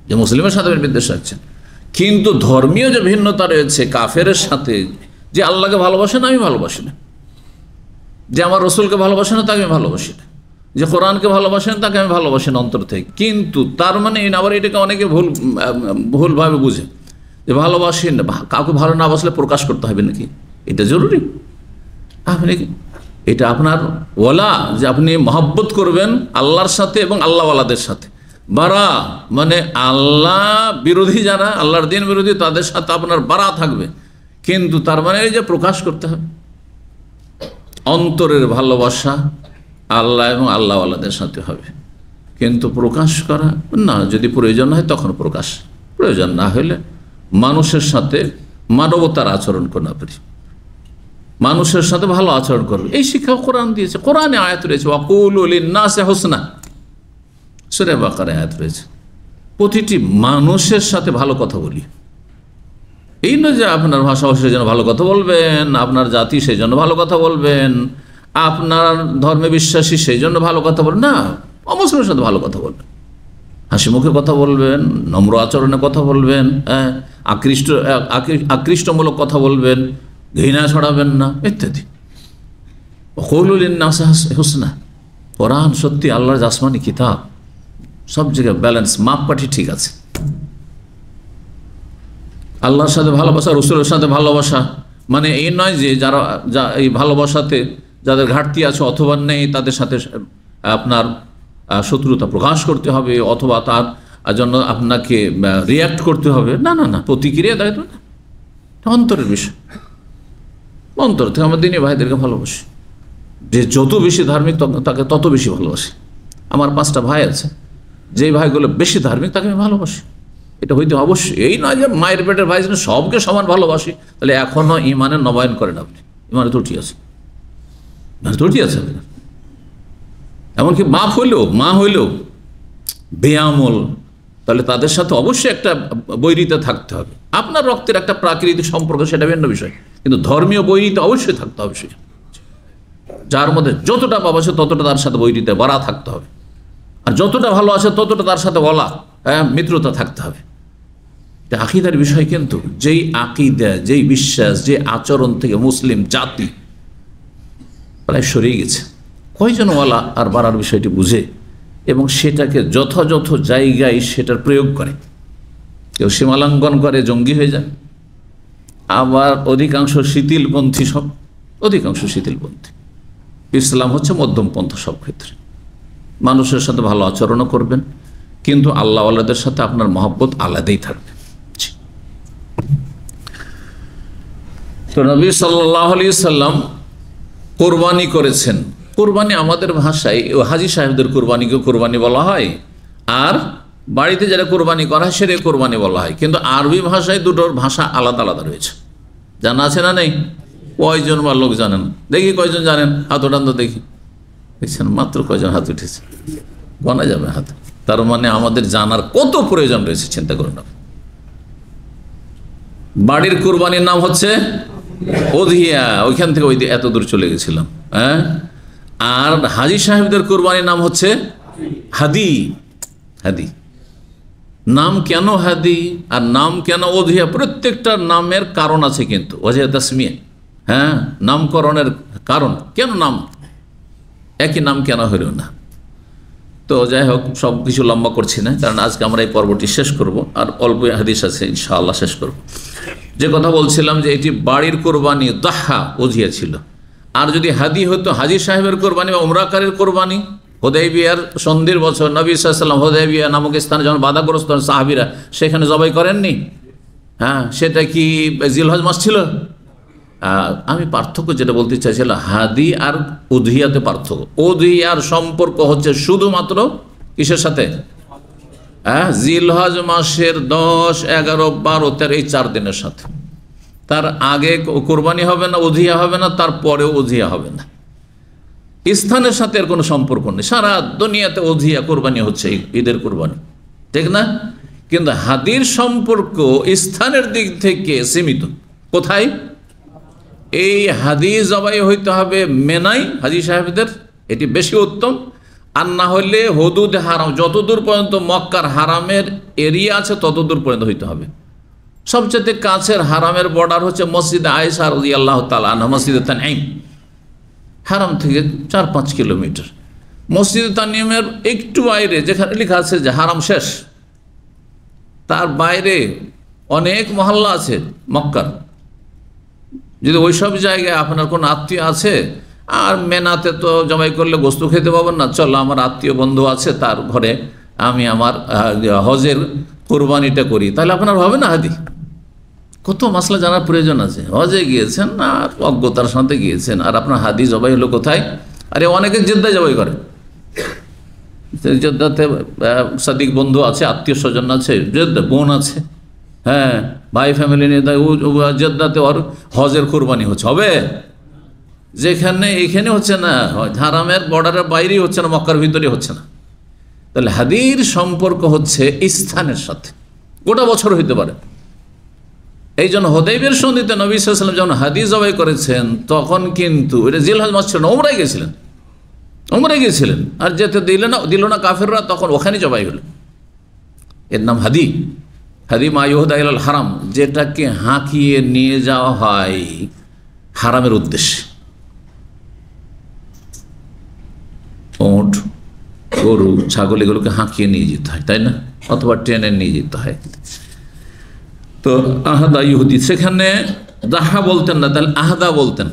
যে মুসলিমের সাথে বিদ্বেষ রাখছেন। কিন্তু ধর্মীয় যে ভিন্নতা রয়েছে কাফেরের সাথে, যে আল্লাহকে ভালোবাসে না আমি ভালোবাসি না, যে আমার রসুলকে ভালোবাসে না তাকে আমি ভালোবাসি না, যে কোরআনকে ভালোবাসেন তাকে আমি ভালোবাসি না অন্তর থেকে। কিন্তু তার মানে আবার এটাকে অনেকে ভুলভাবে বুঝে যে ভালোবাসি না, কাউকে ভালো না বাসলে প্রকাশ করতে হবে নাকি? এটা জরুরি? আপনি এটা আপনার ওয়ালা, যে আপনি মহব্বত করবেন আল্লাহর সাথে এবং আল্লাহওয়ালাদের সাথে, বারা মানে আল্লাহ বিরোধী যারা, আল্লাহর দিন বিরোধী, তাদের সাথে আপনার বারা থাকবে। কিন্তু তার মানে এই যে প্রকাশ করতে হবে অন্তরের ভালোবাসা আল্লাহ এবং আল্লাহওয়ালাদের সাথে হবে, কিন্তু প্রকাশ করা না, যদি প্রয়োজন হয় তখন প্রকাশ, প্রয়োজন না হলে মানুষের সাথে মানবতার আচরণ করতে পারি, মানুষের সাথে ভালো আচরণ করবে, এই শিক্ষা কোরআন দিয়েছে। কোরআনে আয়াত রয়েছে ওয়াকুলু লিন্নাসি হুসনা, সূরা বাকারায় আয়াত রয়েছে। প্রতিটি মানুষের সাথে ভালো কথা বলি, এই নয় যে আপনার ভাষাভাষী সেই জন্য ভালো কথা বলবেন, আপনার জাতি সেই জন্য ভালো কথা বলবেন, আপনার ধর্মে বিশ্বাসী সেই জন্য ভালো কথা বলবেন না, অমুসলিমের সাথে ভালো কথা বলবেন, হাসি মুখে কথা বলবেন, নম্র আচরণে কথা বলবেন, আকৃষ্টমূলক কথা বলবেন, ঘৃণা ছড়াবেন না ইত্যাদি। হুসনা, কোরআন সত্যি আল্লাহর আসমানি কিতাব, সব জায়গায় ব্যালেন্স, মাপকাঠি ঠিক আছে। আল্লাহর সাথে ভালোবাসা, রসুলের সাথে ভালোবাসা মানে এই নয় যে যারা এই ভালোবাসাতে যাদের ঘাটতি আছে অথবা নেই তাদের সাথে আপনার শত্রুতা প্রকাশ করতে হবে অথবা তার জন্য আপনাকে রিয়্যাক্ট করতে হবে, না না না, প্রতিক্রিয়া দেয় তো না, অন্তরের বিষয়। অন্তর থেকে আমার দিনী ভাইদেরকে ভালোবাসি, যে যত বেশি ধার্মিক তাকে তত বেশি ভালোবাসি। আমার 5টা ভাই আছে, যেই ভাইগুলো বেশি ধার্মিক তাকে আমি ভালোবাসি, এটা হইতে অবশ্যই। এই নয় যে মায়ের পেটের ভাই যেন সবকে সমান ভালোবাসি, তাহলে এখনও ইমানের নবায়ন করেন আপনি, ইমানে ত্রুটি আছে, ত্রুটি আছে। এমনকি মা হইলেও বেআমল, তাহলে তাদের সাথে অবশ্যই একটা বৈরিতা থাকতে হবে। আপনার রক্তের একটা প্রাকৃতিক সম্পর্ক, সেটা ভিন্ন বিষয়, কিন্তু ধর্মীয় বৈরিতা অবশ্যই থাকতে হবে। যার মধ্যে যতটা পাপ আছে ততটা তার সাথে বৈরিতা বাড়া থাকতে হবে, আর যতটা ভালো আছে ততটা তার সাথে বলা মিত্রতা থাকতে হবে। এটা আকিদার বিষয়, কিন্তু যেই আকিদা, যেই বিশ্বাস, যে আচরণ থেকে মুসলিম জাতি প্রায় সরিয়ে গেছে। কয়জন ওয়ালা আর বাড়ার বিষয়টি বুঝে এবং সেটাকে যথাযথ জায়গায় সেটার প্রয়োগ করে? কেউ সীমালঙ্ঘন করে, জঙ্গি হয়ে যায়। আবার অধিকাংশ শিথিলপন্থী, অধিকাংশ শিথিলপন্থী। ইসলাম হচ্ছে মধ্যম পন্থা সব ক্ষেত্রে। মানুষের সাথে ভালো আচরণও করবেন, কিন্তু আল্লাহ আল্লাহদের সাথে আপনার মহব্বত আলাদাই থাকবে। তো নবী সাল্লাল্লাহু আলাইহি সাল্লাম কোরবানি করেছেন। কোরবানি আমাদের ভাষায় হাজী সাহেবদের কোরবানিকে কোরবানি বলা হয়, আর বাড়িতে যারা কোরবানি করা হয় সেটা কোরবানি বলা হয়। কিন্তু আরবি ভাষায় দুটোর ভাষা আলাদা আলাদা রয়েছে। জানা আছে না নেই? কয়জন বা লোক জানেন? দেখি কয়জন জানেন, হাত ওঠান তো দেখি। দেখছেন মাত্র কয়জন হাত উঠেছে, গোনা যাবে হাত। তার মানে আমাদের জানার কত প্রয়োজন রয়েছে, চিন্তা করুন। বাড়ির কোরবানির নাম হচ্ছে উযহিয়া, ওইখান থেকে ওই এত দূর চলে গেছিলাম। হ্যাঁ, আর হাজী সাহেবদের কোরবানির নাম হচ্ছে হাদি। হাদি নাম কেন হাদি আর নাম কেন উযহিয়া? প্রত্যেকটা নামের কারণ আছে, কিন্তু ওয়াজহ তাসমিয়া, হ্যাঁ, নামকরণের কারণ। কেন নাম একই নাম কেন হইল না? তো যাই হোক, সব কিছু লম্বা করছি না, কারণ আজকে আমরা এই পর্বটি শেষ করব, আর অল্প হাদিস আছে ইনশাআল্লাহ শেষ করব। যে কথা বলছিলাম যে এটি বাড়ির কোরবানি, দাহা উযহিয়া ছিল। আর যদি হাদি হতো হাজী সাহেবের কোরবানি বা উমরাকারীর কোরবানি, হুদাইবিয়ার সন্ধির বছর নবী সাল্লাল্লাহু আলাইহি ওয়াসাল্লাম হুদাইবিয়া নামক স্থানে যখন বাধাগ্রস্ত সাহাবীরা, সেখানে জবাই করেননি? হ্যাঁ, সেটা কি জিলহজ মাস ছিল? আমি পার্থক্য যেটা বলতে চাইছিলাম, হাদি আর উযহিয়াতে পার্থক্য। উযহিয়ার সম্পর্ক হচ্ছে শুধুমাত্র কিসের সাথে? জিলহজ মাসের 10, 11, 12, 13 এই 4 দিনের সাথে। তার আগে কোরবানি হবে না, উযহিয়া হবে না, তারপরেও উযহিয়া হবে না। স্থানের সাথে এর কোনো সম্পর্ক নেই। সারা দুনিয়াতে উযহিয়া কোরবানি হচ্ছে, ঈদের কোরবানি, ঠিক না? কিন্তু হাদির সম্পর্ক স্থানের দিক থেকে সীমিত। কোথায়? এই হাদি জবাই হইতে হবে মেনাই হাজী সাহেবদের, এটি বেশি উত্তম। আর না হলে হুদুদ হারাম, যতদূর পর্যন্ত মক্কার হারামের এরিয়া আছে ততদূর পর্যন্ত হইতে হবে। সবচেয়ে কাছের হারামের বর্ডার হচ্ছে মসজিদ আয়েশা রাদিয়াল্লাহু তাআলা আনহা, মসজিদ তানঈম, হারাম থেকে 4-5 কিলোমিটার। মসজিদ তানঈমের একটু বাইরে যেখানে লেখা আছে যে হারাম শেষ, তার বাইরে অনেক মহল্লা আছে মক্কার। যদি ওইসব জায়গায় আপনার কোনো আত্মীয় আছে, আর মেনাতে তো জবাই করলে গোস্ত খেতে পাবেন না, চলো আমার আত্মীয় বন্ধু আছে তার ঘরে আমি আমার হজের কোরবানিটা করি, তাহলে আপনার হবে না হাদি। কত মাসলা জানার প্রয়োজন আছে। হজে গিয়েছেন আর অজ্ঞতার সাথে গিয়েছেন, আর আপনার হাদি জবাই হলো কোথায়? আরে অনেকে জেদ্দায় জবাই করে, জেদ্দাতে সাদিক বন্ধু আছে, আত্মীয় স্বজন আছে, জেদ্দা বোন আছে, হ্যাঁ, ভাই ফ্যামিলি নিয়ে জেদ্দাতে ওর হজের কোরবানি হচ্ছে, হবে? যেখানে এখানে হচ্ছে না, হারামের বর্ডারের বাইরেই হচ্ছে না, মক্কার ভিতরে হচ্ছে না। তাহলে হাদির সম্পর্ক হচ্ছে স্থানের সাথে, গোটা বছর হইতে পারে। এই জন্য হুদাইবিয়ার সন্ধিতে নবী সাল্লাল্লাহু আলাইহি ওয়াসাল্লাম যখন হাদি জবাই করেছেন তখন কিন্তু এটা জিলহজ মাস ছিল না, উমরায় গেছিলেন, আর যেতে দিল না কাফেররা, তখন ওখানে জবাই হলো। এর নাম হাদি। হাদি মা ইউহদা ইলাল হারাম, যেটাকে হাঁকিয়ে নিয়ে যাওয়া হয় হারামের উদ্দেশ্যে। ওট, গরু, ছাগল এগুলোকে হাঁকিয়ে নিয়ে যেতে হয়, তাই না? অথবা ট্রেনে নিয়ে যেতে হয়। তো আহাদা ইহুদি, সেখানে দাহা বলতেন না, তাহলে আহাদা বলতেন।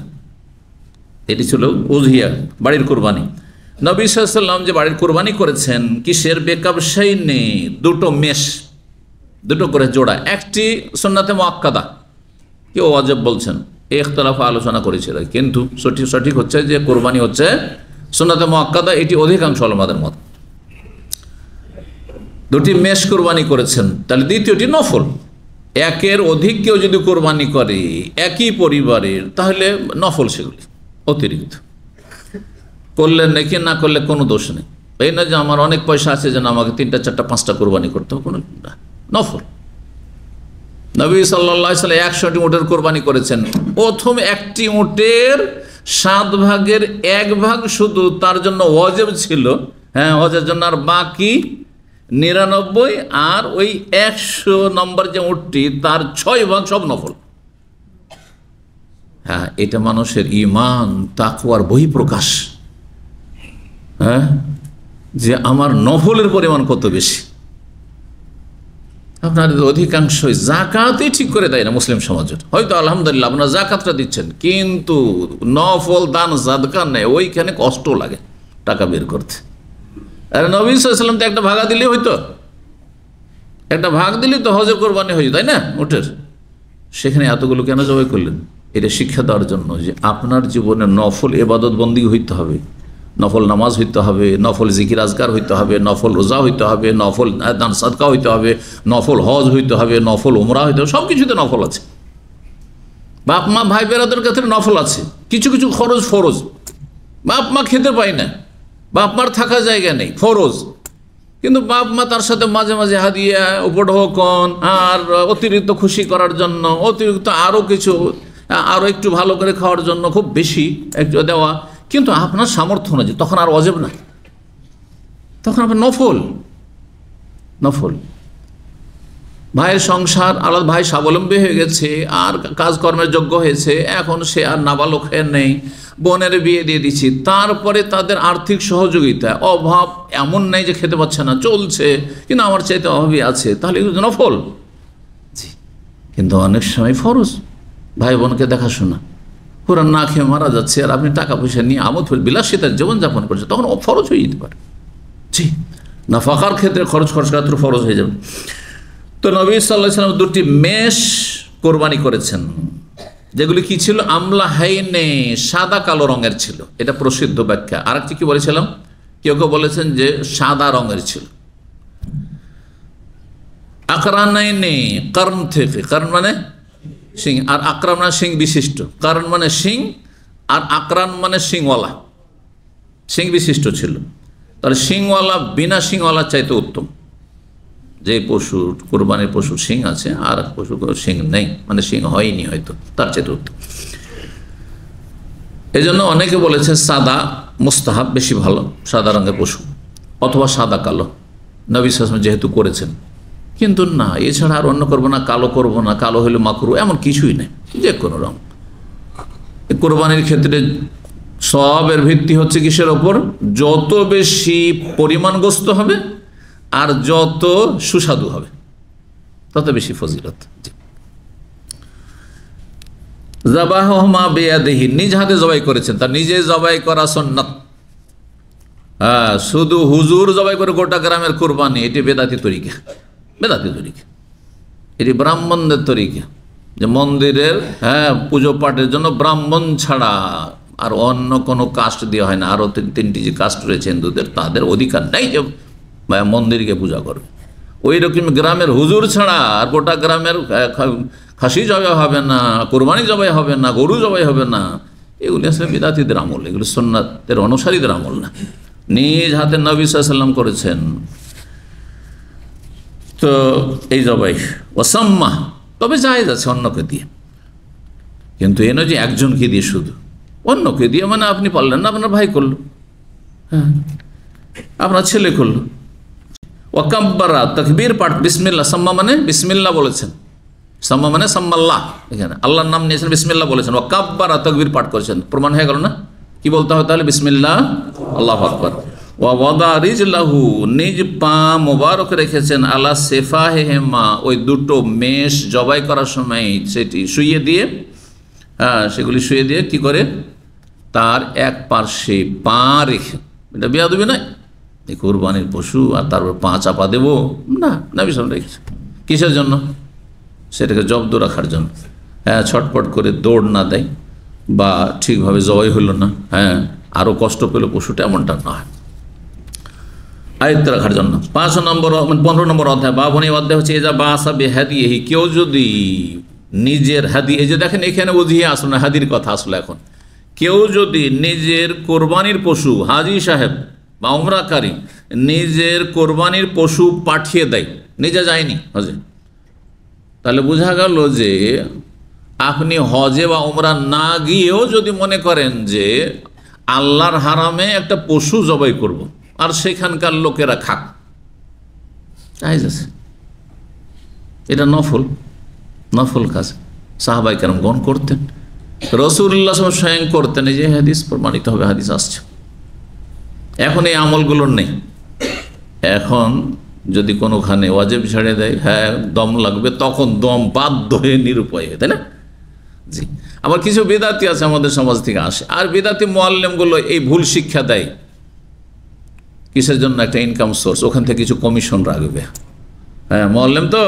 এটি ছিল উযহিয়া, বাড়ির কোরবানি। নবী সাল্লাল্লাহু আলাইহি ওয়াসাল্লাম যে বাড়ির কোরবানি করেছেন কিসের? বেকাবশাইনে, দুটো মেষ, দুটো করে জোড়া। একটি সুন্নাতে মুআক্কাদা, কেউ ওয়াজিব বলছেন, এই ইখতিলাফ আলোচনা করেছিল, কিন্তু সঠিক হচ্ছে যে কোরবানি হচ্ছে সুন্নাতে মুআক্কাদা, এটি অধিকাংশ উলামাদের মত। দুটি মেষ কোরবানি করেছেন, তাহলে দ্বিতীয়টি নফল। একের অধিক কেউ যদি কোরবানি করে একই পরিবারের, তাহলে নফল সেগুলি অতিরিক্ত করলেন নাকি, না করলে কোনো দোষ নেই। এই না যে আমার অনেক পয়সা আছে যেন আমাকে 3টা 4টা 5টা কোরবানি করতে হবে, কোনো না, নফল। নবী সাল্লাল্লাহু আলাইহি ওয়াসাল্লাম 100টি উটের কোরবানি করেছেন। প্রথম একটি উটের 7 ভাগের 1 ভাগ শুধু তার জন্য ওয়াজিব ছিল, হ্যাঁ হজের জন্য, আর বাকি 99, আর ওই 100 নম্বর যে উটটি তার 6 ভাগ সব নফল। হ্যাঁ, এটা মানুষের ঈমান তাকওয়ার বহিঃপ্রকাশ। হ্যাঁ, যে আমার নফলের পরিমাণ কত বেশি। আপনার অধিকাংশই জাকাতই ঠিক করে দেয় না মুসলিম সমাজের। হয়তো আলহামদুলিল্লাহ আপনার জাকাতটা দিচ্ছেন, কিন্তু নফল দান সাদকা নেই, ওইখানে কষ্ট লাগে টাকা বের করতে। আর নবী সাল্লাল্লাহু আলাইহি ওয়াসাল্লাম তো একটা ভাগা দিলেই হইতো, একটা ভাগ দিলেই তো হজের কোরবানি হয়ে, তাই না, উটের। সেখানে এতগুলো কেন জবাই করলেন? এটা শিক্ষা দেওয়ার জন্য যে আপনার জীবনে নফল ইবাদত বন্দি হইতে হবে, নফল নামাজ হইতে হবে, নফল জিকির আজকার হইতে হবে, নফল রোজা হইতে হবে, নফল দান সাদকা হইতে হবে, নফল হজ হইতে হবে, নফল উমরা হইতে হবে, সব কিছুতে নফল আছে। বাপ মা ভাই বেরাদের ক্ষেত্রে নফল আছে, কিছু কিছু খরচ ফরজ। বাপ মা খেতে পায় না, বাপ মার থাকার জায়গা নেই, ফরজ, কিন্তু বাপ মা তার সাথে মাঝে মাঝে হাদিয়া, উপঢৌকন, আর অতিরিক্ত খুশি করার জন্য অতিরিক্ত আরও কিছু, আরও একটু ভালো করে খাওয়ার জন্য খুব বেশি একটু দেওয়া, কিন্তু আপনার সামর্থ্য অনুযায়ী, তখন আর ওয়াজিব না, তখন আপনার নফল। ভাইয়ের সংসার আলাদা, ভাই স্বাবলম্বী হয়ে গেছে আর কাজকর্মের যোগ্য হয়েছে, এখন সে আর নাবালক হয়ে নেই, বোনের বিয়ে দিয়ে দিচ্ছি, তারপরে তাদের আর্থিক সহযোগিতা, অভাব এমন নেই যে খেতে পাচ্ছে না, চলছে, কিন্তু আমার চাইতে অভাবই আছে, তাহলে এগুলো নফল। কিন্তু অনেক সময় ফরজ, ভাই বোনকে দেখাশোনা, পুরা না খেয়ে মারা যাচ্ছে, আর আপনি টাকা পয়সা নিয়ে আমোদ বিলাসিতার জীবনযাপন করছে, তখন ফরজ হয়ে যেতে পারে। জি, নাফাকার ক্ষেত্রে খরচ ক্ষেত্রে ফরজ হয়ে যাবে। তো নবী সাল্লাল্লাহু আলাইহি ওয়াসাল্লাম দুটি মেষ কোরবানি করেছেন, যেগুলি কি ছিল? আমলা হাইনে, সাদা কালো রঙের ছিল, এটা প্রসিদ্ধ ব্যাখ্যা। আরেকটি কি বলেছিলাম, কেউ কেউ বলেছেন যে সাদা রঙের ছিল। আকরানাইনে, কর্ণ থেকে, কর্ণ মানে সিং, আর আকরান মানে সিং বিশিষ্ট, কর্ণ মানে সিং, আর আকরান মানে সিংওয়ালা, সিং বিশিষ্ট ছিল। তাহলে সিংওয়ালা বিনা সিংওয়ালা চাইতে উত্তম। যে পশুর কোরবানির পশুর শিং আছে আর পশুর শিং নেই, মানে শিং হয়নি হয়তো, তার চাইতে উত্তম। এই জন্য অনেকে বলেছে সাদা মুস্তাহাব, বেশি ভালো সাদা রঙের পশু, অথবা সাদা কালো, নবী সাল্লাল্লাহু আলাইহি ওয়াসাল্লাম যেহেতু করেছেন। কিন্তু না, এছাড়া আর অন্য করবো না, কালো করবো না, কালো হলে মাকরু, এমন কিছুই নেই, যে কোনো রঙ। কোরবানির ক্ষেত্রে সওয়াবের ভিত্তি হচ্ছে কিসের ওপর? যত বেশি পরিমাণ গোস্ত হবে আর যত সুস্বাদু হবে তত বেশি ফজিলত। যাবাহুমা বিয়াদিহি, নিজ হাতে জবাই করেছেন, তার নিজে জবাই করা সুন্নাত। হ্যাঁ, শুধু হুজুর জবাই করে গোটা গ্রামের কোরবানি, এটি বেদাতি তরিকা, এটি ব্রাহ্মণদের তরিকা, যে মন্দিরের পুজো পাঠের জন্য ব্রাহ্মণ ছাড়া আর অন্য কোনো কাস্ট দেওয়া হয় না। আরও 3টি যে কাস্ট রয়েছে হিন্দুদের, তাদের অধিকার নেই যে মন্দিরকে পূজা করবে। ওই রকম গ্রামের হুজুর ছাড়া আর গোটা গ্রামের খাসি জবাই হবে না, কোরবানি জবাই হবে না, গরু জবাই হবে না। এগুলি আসলে বিদাতিদের আমল, এগুলি সুন্নাতের অনুসারীদের আমল না। নিজ হাতে নবী সাল্লাল্লাহু আলাইহি ওয়াসাল্লাম করেছেন। তো এই জবাই ওয়াসাম্মা, তবে জায়েজ আছে অন্যকে দিয়ে, কিন্তু এ নয় যে একজনকে দিয়ে শুধু, অন্যকে দিয়ে মানে আপনি পারলেন না, আপনার ভাই করলো, হ্যাঁ আপনার ছেলে করলো। ওয়াকাব্বারা, তাকবীর পাঠ, বিসমিল্লাহ, সাম্মা মানে বিসমিল্লাহ বলেছেন, সাম্মা মানে সাম্মাল্লাহ, এখানে আল্লাহর নাম নিয়েছেন, বিসমিল্লাহ বলেছেন। ওয়াকাব্বারা, তাকবীর পাঠ করেছেন, প্রমাণ হয়ে গেল না? কি বলতে হবে তাহলে? বিসমিল্লাহ, আল্লাহু আকবার। ওয়া ওয়াদা রিজলাহু, নিজ পা মোবারক রেখেছেন, আলা সেফাহেমা, ওই দুটো মেষ জবাই করার সময় সেটি শুইয়ে দিয়ে, সেগুলি শুয়ে দিয়ে কি করে, তার এক পার্শ্বে পা রেখে। এটা বেয়াদবি নয়, এই কোরবানির পশু আর তারপর পা চাপা দেবো না, নবী সাল্লাল্লাহু আলাইহি ওয়াসাল্লাম রেখেছে। কিসের জন্য? সেটাকে জব্দ রাখার জন্য, হ্যাঁ, ছটপট করে দৌড় না দেয় বা ঠিকভাবে জবাই হলো না, হ্যাঁ আরও কষ্ট পেল পশুটা, এমনটা নয়, আয়ত্ত রাখার জন্য। 15 নম্বর অধ্যায়, বাবনী অধ্যায় হচ্ছে এজা বাসা বেহাদিহি, কেউ যদি নিজের হাদি, এই যে দেখেন এখানে বুঝিয়ে আসলো না, হাদির কথা আসলো এখন। কেউ যদি নিজের কোরবানির পশু, হাজি সাহেব বা উমরাকারী নিজের কোরবানির পশু পাঠিয়ে দেয়, নিজে যায়নি হজে, তাহলে বোঝা গেল যে আপনি হজে বা উমরা না গিয়েও যদি মনে করেন যে আল্লাহর হারামে একটা পশু জবাই করব আর সেখানকার লোকেরা খাক, জায়েজ আছে। এটা নফল কাজ, সাহাবায়ে কেরামগণ করতেন, রাসূলুল্লাহ সাল্লাল্লাহু আলাইহি ওয়াসাল্লাম স্বয়ং করতেন, এই যে হাদিস প্রমাণিত হবে, হাদিস আসছে। এখন এই আমলগুলোর নেই। এখন যদি কোনোখানে ওয়াজিব ছেড়ে দেয়, হ্যাঁ দম লাগবে, তখন দম বাধ্য হয়ে নিরুপায়, তাই না? জি। আবার কিছু বেদাতি আছে আমাদের সমাজ থেকে আসে, আর বেদাতি মুআল্লিমগুলো এই ভুল শিক্ষা দেয় কিসের জন্য? একটা ইনকাম সোর্স, ওখান থেকে কিছু কমিশন রাখবে। হ্যাঁ, মুআল্লিম তো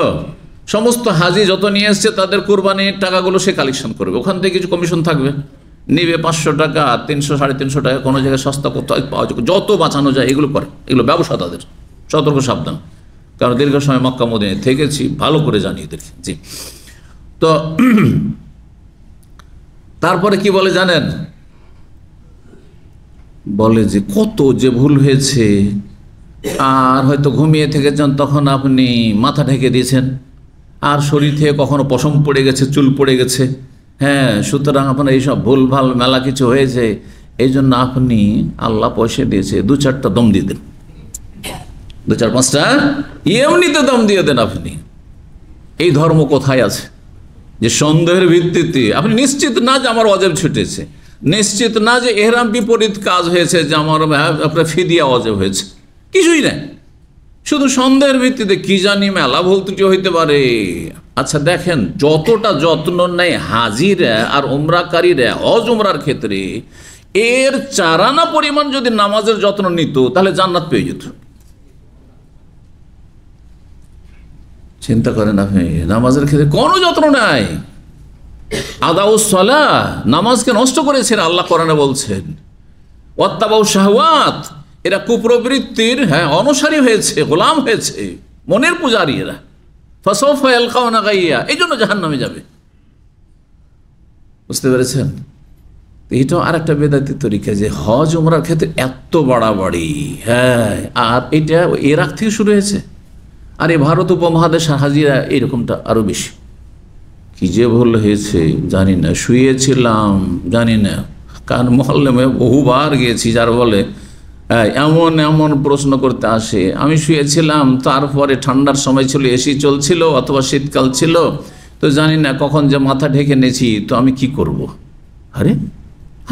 সমস্ত হাজি যত নিয়ে এসছে তাদের কোরবানির টাকাগুলো সে কালেকশন করবে, ওখান থেকে কিছু কমিশন থাকবে, নিবে 500 টাকা, 300, 350 টাকা, কোনো জায়গায় সস্তা কোথাও পাওয়া যায়, যত বাঁচানো যায় এগুলো করে, এগুলো ব্যবসা তাদের। সতর্ক সাবধান, কারণ দীর্ঘ সময় মক্কা মদিনায় থেকেছি, ভালো করে জানি এদেরকে। জি। তো তারপরে কি বলে জানেন? বলে যে কত যে ভুল হয়েছে, আর হয়তো ঘুমিয়ে থেকেছেন, তখন আপনি মাথা ঢেকে দিয়েছেন, আর শরীর থেকে কখনো পশম পড়ে গেছে, চুল পড়ে গেছে, হ্যাঁ, সুতরাং আপনার এইসব ভুলভাল মেলা কিছু হয়েছে, এই জন্য আপনি আল্লাহ পয়সা দিয়েছে, 2-4টা দম দিয়ে দেন, 2-4-5টা এমনিতে দম দিয়ে দেন। আপনি এই ধর্ম কোথায় আছে যে সন্দেহের ভিত্তিতে আপনি নিশ্চিত না যে আমার ওয়াজিব ছুটেছে, নিশ্চিত না যে ইহরাম বিপরীত কাজ হয়েছে, যে আমার আপনার ফিদিয়া ওয়াজিব হয়েছে, কিছুই নাই, শুধু সন্দেহের ভিত্তিতে কি জানি মেলা ভুল ত্রুটি হইতে পারে। আচ্ছা দেখেন, যতটা যত্ন নেয় হাজিরা আর উমরাকারীরা হজ উমরার ক্ষেত্রে, এর 4 আনা পরিমাণ যদি নামাজের যত্ন নিত তাহলে জান্নাত পেয়ে যেত। চিন্তা করেন আপনি, নামাজের ক্ষেত্রে কোনো যত্ন নাই, আদাউস সালাহ, নামাজকে নষ্ট করেছেন আল্লাহ কোরআনে বলছেন, ওয়াত্তাবাউ শাহওয়াত, এরা কুপ্রবৃত্তির অনুসারী হয়েছে, গোলাম হয়েছে, মনের পূজারী এরা, ফাসাউফা ইয়ালকাউনা গাইয়া, এই জন্য জাহান্নামে যাবে। বুঝতে পেরেছেন? এইটাও আর একটা বেদাতি তরিকা, যে হজ উমরার ক্ষেত্রে এত বাড়াবাড়ি, হ্যাঁ, আর এটা ইরাক থেকে শুরু হয়েছে, আর এই ভারত উপমহাদেশ হাজিরা এরকমটা আরো বেশি। কি যে ভুল হয়েছে জানি না, শুয়েছিলাম জানি না, কারণ মহল্লে বহুবার গিয়েছি, যার বলে এমন এমন প্রশ্ন করতে আসে, আমি শুয়েছিলাম, তারপরে ঠান্ডার সময় ছিল, এসি চলছিল, অথবা শীতকাল ছিল, তো জানি না কখন যে মাথা ঢেকে নেছি, তো আমি কি করব? আরে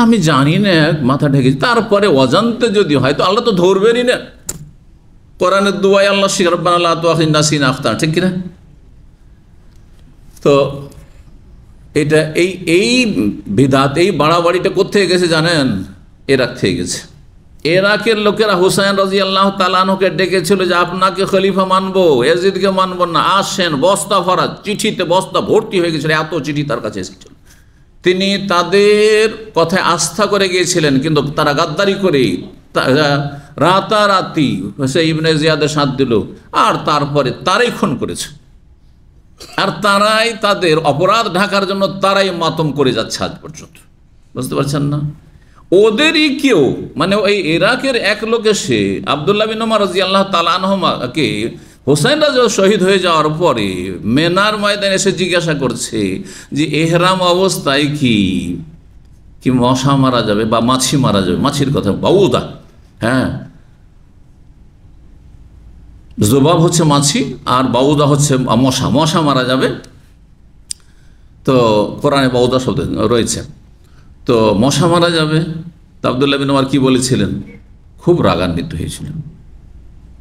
আমি জানি না মাথা ঢেকেছি, তারপরে অজান্তে যদি হয় তো আল্লাহ তো ধরবেনই না। কোরআনের দুয়াই আল্লাহ শিরব্বান আল্লাহ নাসিন আখতার, ঠিক কিনা? তো এটা এই বিধাত, এই বাড়াবাড়িটা কোথেকে গেছে জানেন? ইরাক থেকে গেছে। ইরাকের লোকেরা হুসাইন রাদিয়াল্লাহু তাআলা আনহুকে ডেকেছিল যে আপনাকে খলিফা মানবো, ইয়াজিদকে মানবো না, আসেন। বস্তা ভরা চিঠিতে বস্তা ভর্তি হয়ে গেছিল, এত চিঠি তার কাছে এসেছিল। তিনি তাদের কথায় আস্থা করে গিয়েছিলেন, কিন্তু তারা গাদ্দারি করে রাতারাতি সে ইবনে জিয়াদের সাথ দিল, আর তারপরে তারাই খুন করেছে, আর তারাই তাদের অপরাধ ঢাকার জন্য তারাই মাতম করে যাচ্ছে আজ পর্যন্ত। বুঝতে পারছেন না? ওদেরই কেউ, মানে ওই ইরাকের এক লোক এসে আব্দুল্লাহ বিন ওমর রাদিয়াল্লাহু তাআলা আনহুমাকে হোসেন রাজা শহীদ হয়ে যাওয়ার পরে মেনার ময়দানে এসে জিজ্ঞাসা করছে যে এহরাম অবস্থায় কি কি মশা মারা যাবে বা মাছি মারা যাবে? মাছির কথা বাউদা, হ্যাঁ, জবাব হচ্ছে মাছি আর বাউদা হচ্ছে মশা, মশা মারা যাবে। তো কোরআনে বাউদা শব্দ রয়েছে, তো মশা মারা যাবে। তো আব্দুল্লাহ বিন ওমর কি বলেছিলেন? খুব রাগান্বিত হয়েছিলেন,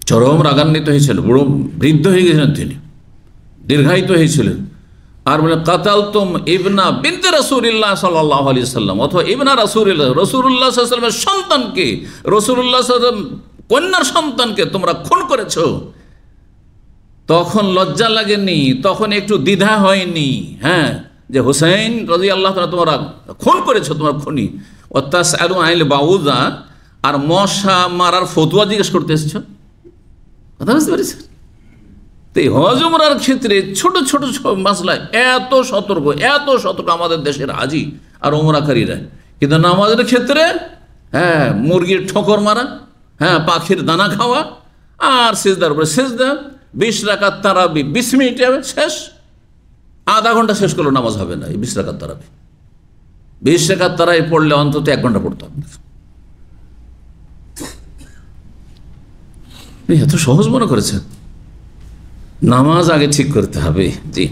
চরম রাগান্বিত হয়েছিলেন, বড় বৃদ্ধ হয়ে গেছিলেন তিনি, দীর্ঘায়িত হয়েছিলেন। আর বলে কাতালতুম ইবনা বিনতে রাসূলিল্লাহ সাল্লাল্লাহু আলাইহি সাল্লাম, অথবা ইবনা রাসূলিল্লাহ, রাসূলুল্লাহ সাল্লাল্লাহু আলাইহি সাল্লামের সন্তানকে, রাসূলুল্লাহ সাল্লাল্লাহু আলাইহি সাল্লাম কন্যার সন্তানকে তোমরা খুন করেছো। তখন লজ্জা লাগেনি, তখন একটু দ্বিধা হয়নি, হ্যাঁ, যে হুসাইন রাদিয়াল্লাহু তাআলা তোমরা খুন করেছো, তোমার খুনি। ওয়াতাসআলু আনিল বাউদা, আর মশা মারার ফতোয়া জিজ্ঞেস করতে এসেছো। কথা বুঝতে পেরেছেন? তো এই হজ উমরার ক্ষেত্রে ছোট ছোট মাসলায় এত সতর্ক আমাদের দেশের হাজি আর ওমরাকারীরা, কিন্তু নামাজের ক্ষেত্রে হ্যাঁ মুরগির ঠোকর মারা, হ্যাঁ পাখির দানা খাওয়া, আর সিজদার উপরে সিজদা, 20 রাকাত তারাবি 20 মিনিটে শেষ, আধা ঘন্টা শেষ করলেও নামাজ হবে না। এই 20 রাকাত তারাবি, 20 রাকাত তারাবি পড়লে অন্তত 1 ঘন্টা পড়তে হবে। এত সহজ মনে করেছেন? নামাজ আগে ঠিক করতে হবে। জি,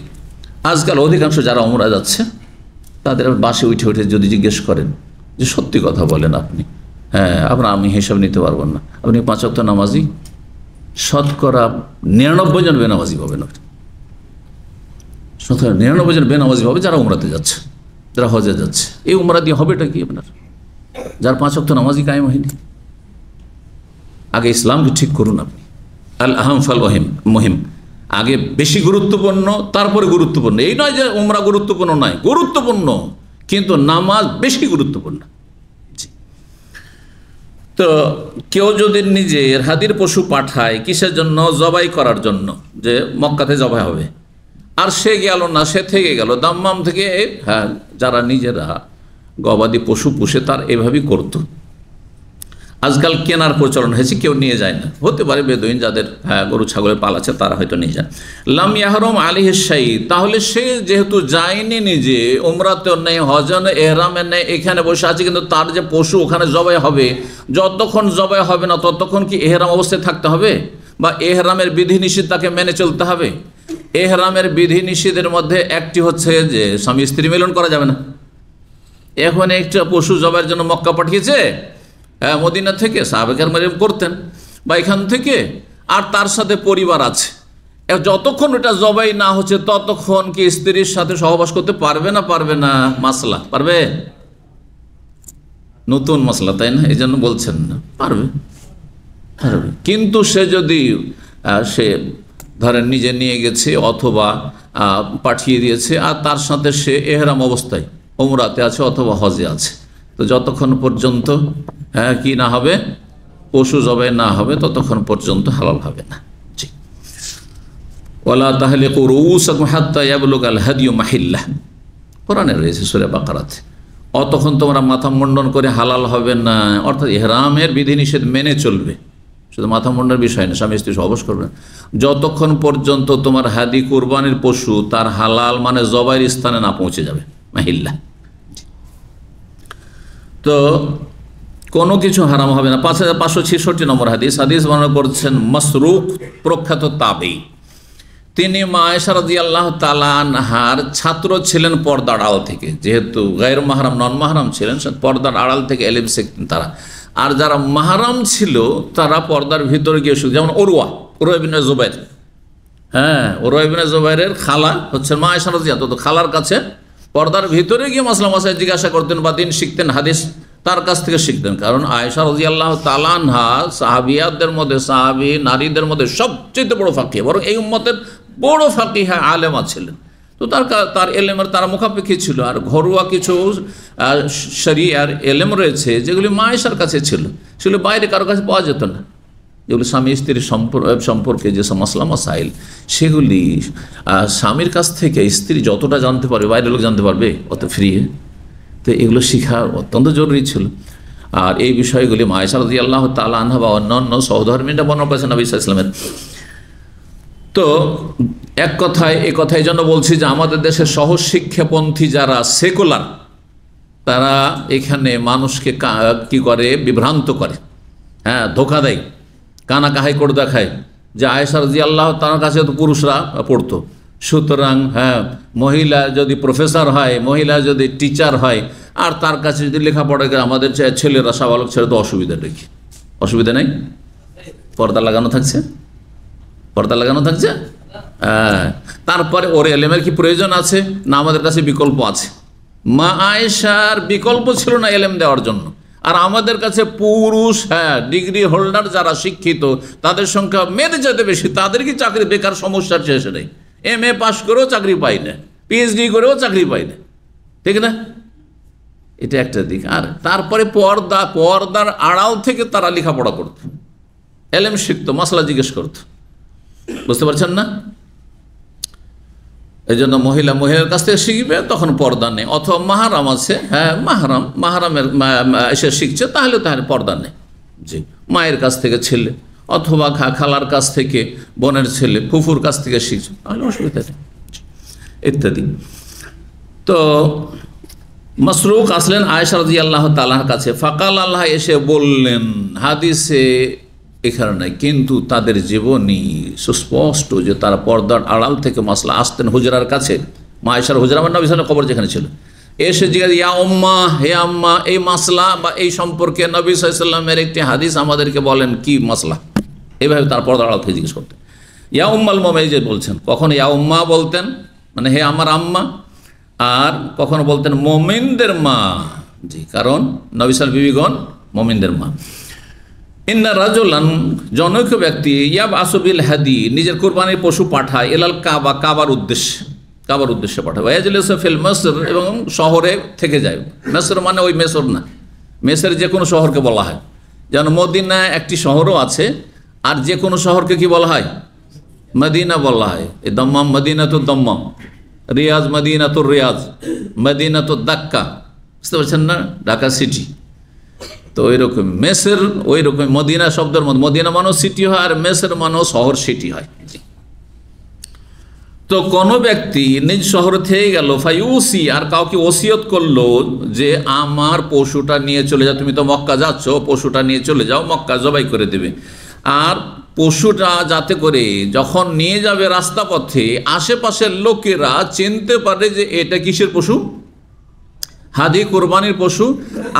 আজকাল অধিকাংশ যারা ওমরা যাচ্ছে তাদের বাসে উঠে উঠে যদি জিজ্ঞেস করেন যে সত্যি কথা বলেন আপনি, হ্যাঁ আপনার আমি হিসাব নিতে পারবো না, আপনি 5 ওয়াক্ত নামাজি, শতকরা 99 জন বেনামাজি পাবেন, শতকরা 99 জন বেনামাজি পাবে যারা উমরাতে যাচ্ছে, যারা হজে যাচ্ছে। এই উমরা দিয়ে হবেটা কি আপনার, যার 5 ওয়াক্ত নামাজি কায়েম হয়নি? আগে ইসলামকে ঠিক করুন আপনি। আল আহম ফাল মহিম, আগে বেশি গুরুত্বপূর্ণ তারপরে গুরুত্বপূর্ণ। এই নয় যে উমরা গুরুত্বপূর্ণ নয়, গুরুত্বপূর্ণ, কিন্তু নামাজ বেশি গুরুত্বপূর্ণ। তো কেউ যদি নিজের হাদির পশু পাঠায় কিসের জন্য? জবাই করার জন্য, যে মক্কাতে জবাই হবে, আর সে গেল না, সে থেকে গেল দাম্মাম থেকে। হ্যাঁ, যারা নিজেরা গবাদি পশু পুষে তার এভাবেই করতো। আজকাল কেনার প্রচলন হয়েছে, কেউ নিয়ে যায় না, হতে পারে বেদুইন যাদের হ্যাঁ গরু ছাগলের পাল আছে তারা হয়তো নিয়ে যায়। লাম ইয়াহরম আলাইহি শাই, তাহলে সে যেহেতু যায়নি নিজে, উমরাতেও নেই, হজে নেই, এহরামে নেই, এখানে বসে আছে, কিন্তু তার যে পশু ওখানে জবাই হবে, যতক্ষণ জবাই হবে না ততক্ষণ কি এহরাম অবস্থায় থাকতে হবে? বা এহরামের বিধিনিষেধ তাকে মেনে চলতে হবে? এহরামের বিধিনিষেধের মধ্যে একটি হচ্ছে যে স্বামী স্ত্রী মিলন করা যাবে না। এখন একটা পশু জবাইয়ের জন্য মক্কা পাঠিয়েছে মদিনা থেকে, সাহাবায়ে কেরাম করতেন, বা এখান থেকে, আর তার সাথে পরিবার আছে, যতক্ষণ এটা জবাই না হচ্ছে ততক্ষণ কি স্ত্রীর সাথে সহবাস করতে পারবে না? পারবে না? মাসলা পারবে, নতুন মাসলা, তাই না? এই জন্য বলছেন না, পারবে, পারবে। কিন্তু সে যদি সে ধরেন নিজে নিয়ে গেছে অথবা পাঠিয়ে দিয়েছে, আর তার সাথে সে এহরাম অবস্থায় উমরাতে আছে অথবা হজে আছে, তো যতক্ষণ পর্যন্ত কি না হবে, পশু জবাই না হবে, ততক্ষণ পর্যন্ত হালাল হবে না। জি, ওয়ালা তাহলিকু রুউসাকুম হাত্তা ইয়াবলুগাল হাদিয়ু মাহিল্লাহ, কোরআনে রয়েছে সূরা বাকারাতে। অতক্ষণ তোমরা মাথা মুন্ডন করে হালাল হবে না, অর্থাৎ ইহরামের বিধিনিষেধ মেনে চলবে, শুধু মাথা মুন্ডনের বিষয় না, স্বামী স্ত্রী সহবাস করবে না, যতক্ষণ পর্যন্ত তোমার হাদি কুরবানির পশু তার হালাল মানে জবাইয়ের স্থানে না পৌঁছে যাবে, মাহিল্লাহ। তো কোনো কিছু হারাম হবে না। 5566 নম্বর হাদিস বর্ণনা করছেন মাসরুক, প্রখ্যাত তাবেঈ। তিনি মা আয়েশা রাদিয়াল্লাহু তাআলা আনহার ছাত্র ছিলেন পর্দার আড়াল থেকে, যেহেতু গায়র মাহরাম নন মাহরাম ছিলেন, পর্দার আড়াল থেকে ইলম শিখতেন তারা। আর যারা মাহরাম ছিল তারা পর্দার ভিতরে গিয়ে শিখতেন, যেমন উরওয়া ইবনে জুবাইর, হ্যাঁ উরওয়া ইবনে জুবাইরের খালা হচ্ছে মা আয়েশা রাদিয়াল্লাহু তাআলা, তো খালার কাছে পর্দার ভিতরে গিয়ে মাসলা মাসাইল জিজ্ঞাসা করতেন বা দিন শিখতেন, হাদিস তার কাছ থেকে শিখতেন। কারণ আয়েশা রাদিয়াল্লাহু তাআলা আনহা সাহাবিয়াদের মধ্যে, সাহাবী নারীদের মধ্যে সবচেয়ে বড় ফাকিহ, বরং এই উম্মতের বড় ফাকিহা আলেমা ছিলেন। তো তার এলেমের তারা মুখাপেক্ষী ছিল। আর ঘরোয়া কিছু শরিয়ার এলেম রয়েছে যেগুলি মা আয়েশার কাছে ছিল, সেগুলো বাইরে কারো কাছে পাওয়া যেত না। যেগুলি স্বামী স্ত্রীর সম্পর্কে যে মাসলা মাসাইল, সেগুলি স্বামীর কাছ থেকে স্ত্রী যতটা জানতে পারবে বাইরের লোক জানতে পারবে অত ফ্রি। তো এগুলো শেখা অত্যন্ত জরুরি ছিল। আর এই বিষয়গুলি আয়েশা রাদিয়াল্লাহু তাআলা আনহা বা অন্যান্য সহধর্মীরা বর্ণনা করেছেন নবী সাল্লাল্লাহু আলাইহি ওয়াসাল্লামের। তো এক কথায় এই কথাই জন্য বলছি যে আমাদের দেশের সহজ শিক্ষাপন্থী যারা সেকুলার, তারা এখানে মানুষকে কি করে, বিভ্রান্ত করে, হ্যাঁ, ধোকা দেয়, কানা কাহাই করে দেখায় যে আয়েশা রাদিয়াল্লাহু তাআলার কাছে তো পুরুষরা পড়তো, সুতরাং হ্যাঁ, মহিলা যদি প্রফেসর হয়, মহিলা যদি টিচার হয়, আর তার কাছে যদি লেখাপড়া করে আমাদের ছেলেরা সাবালক ছেলে, তো অসুবিধা কি? অসুবিধা নেই, পর্দা লাগানো থাকছে, পর্দা লাগানো থাকছে। হ্যাঁ, তারপরে ওর এলেমের কি প্রয়োজন আছে না? আমাদের কাছে বিকল্প আছে। মা আয়েশার বিকল্প ছিল না এলেম দেওয়ার জন্য, আর আমাদের কাছে পুরুষ, হ্যাঁ, ডিগ্রি হোল্ডার যারা শিক্ষিত, তাদের সংখ্যা মেয়েদের যেতে বেশি, তাদের কি চাকরি বেকার সমস্যার শেষ নেই। MA পাশ করেও চাকরি পাই না, PhD করেও চাকরি পাই না, ঠিক না? এটা একটা দিক। আর তারপরে পর্দার আড়াল থেকে তারা লেখাপড়া করতো, এলেম শিখতো, মাসলা জিজ্ঞেস করতো, বুঝতে পারছেন না? এই জন্য মহিলার কাছ থেকে শিখবে, তখন পর্দা নেই। অথবা মাহারাম আছে, হ্যাঁ, মাহারামের এসে শিখছে, তাহলে পর্দা নেই। জি, মায়ের কাছ থেকে ছেলে, অথবা খালার কাছ থেকে বোনের ছেলে, ফুফুর কাছ থেকে শিখছে, তাহলে অসুবিধা নেই, ইত্যাদি। তো মাসরুক আসলেন আয়েশা রাদিয়াল্লাহু তাআলার কাছে, ফাকাল, আল্লাহ এসে বললেন, হাদিসে এখানে নাই, কিন্তু তাদের জীবনী সুস্পষ্ট যে তারা পর্দার আড়াল থেকে মাসলা আসতেন হুজরার কাছে, মা আয়েশার হুজরা মানে নবী সাল্লাল্লাহু আলাইহি ওয়াসাল্লাম কবর যেখানে ছিল, এসে জিজ্ঞাসা, ইয়া উম্মা, হে আম্মা, এই মাসলা বা এই সম্পর্কে নবী সাল্লাল্লাহু আলাইহি ওয়াসাল্লামের একটি হাদিস আমাদেরকে বলেন, কি মাসলা? এইভাবে তার পর্দার আড়াল থেকে জিজ্ঞেস করতেন। ইয়া উম্মাল মুমিনিন যে বলছেন, কখন ইয়া উম্মা বলতেন মানে হে আমার আম্মা, আর কখনো বলতেন মুমিনদের মা। জি, কারণ নবী সাল্লাল্লাহু আলাইহি বিবিগণ মুমিনদের মা। ইন্না রাজুলান, জনৈক ব্যক্তি, ইয়াব আসবিল হাদি, নিজের কোরবানির পশু পাঠায়, এলাল কাবা, কাবার উদ্দেশ্যে পাঠায়, ওয়াজলিসু ফিল মিসর, এবং শহরে থেকে যায়। মিসর মানে ওই মিসর না, মিসর যে কোনো শহরকে বলা হয়, যেমন মদিনা একটি শহরও আছে, আর যে কোনো শহরকে কি বলা হয়? মদিনা বলা হয়। এই দম্মাম মদিনাতুদ দম্মাম, রিয়াজ মদিনাতুর রিয়াজ, মদিনাতুদ দাক্কা, বুঝতে পারছেন না? ঢাকা সিটি। তো ওই রকম মেসের, ওই রকম মদিনা শব্দের মধ্যে মদিনা মানেও সিটি হয়, আর মেসের মানেও শহর, সিটি হয়। তো কোনো ব্যক্তি নিজ শহর থেকে গেল, ফাইউসি, আর কাউকে ওসিয়ত করলো যে আমার পশুটা নিয়ে চলে যাও, তুমি তো মক্কা যাচ্ছ, পশুটা নিয়ে চলে যাও, মক্কা জবাই করে দেবে। আর পশুটা যাতে করে যখন নিয়ে যাবে রাস্তা পথে আশেপাশের লোকেরা চিনতে পারে যে এটা কিসের পশু, হাদি, কোরবানির পশু,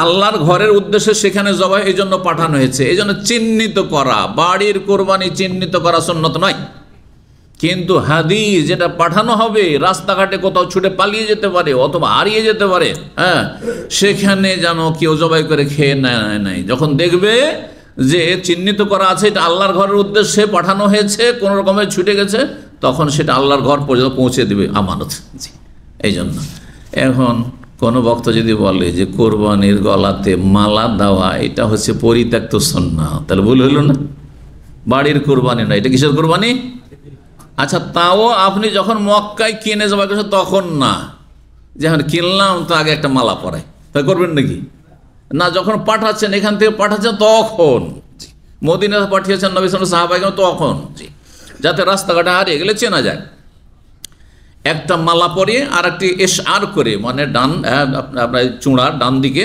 আল্লাহর ঘরের উদ্দেশ্যে সেখানে জবাই এই জন্য পাঠানো হয়েছে। এই জন্য চিহ্নিত করা, বাড়ির কোরবানি চিহ্নিত করা সুন্নত নয়, কিন্তু হাদি যেটা পাঠানো হবে রাস্তাঘাটে কোথাও ছুটে পালিয়ে যেতে পারে অথবা হারিয়ে যেতে পারে, হ্যাঁ, সেখানে যেন কেউ জবাই করে খেয়ে নেয়। যখন দেখবে যে চিহ্নিত করা আছে এটা আল্লাহর ঘরের উদ্দেশ্যে পাঠানো হয়েছে, কোনো রকমে ছুটে গেছে, তখন সেটা আল্লাহর ঘর পর্যন্ত পৌঁছে দেবে, আমানত। জি, এই জন্য এখন কোনো বক্তা যদি বলে যে কোরবানির গলাতে মালা দেওয়া এটা হচ্ছে পরিত্যক্ত সুন্নাত, তাহলে ভুল হইল না? বাড়ির কোরবানি না, এটা কিসের কোরবানি? আচ্ছা, তাও আপনি যখন মক্কায় কিনে জবাই করছেন তখন না, যখন কিনলাম তো আগে একটা মালা পরাই, তাই করবেন নাকি? না, যখন পাঠাচ্ছেন, এখান থেকে পাঠাচ্ছেন তখন, মদিনা পাঠিয়েছেন নবী সাল্লাল্লাহু আলাইহি ওয়াসাল্লাম, তখন, জি, যাতে রাস্তাঘাটে হারিয়ে গেলে চেনা যায়। একটা মালা পরিয়ে আর একটি এশআর করে, মানে ডান আপনার চূড়ার ডান দিকে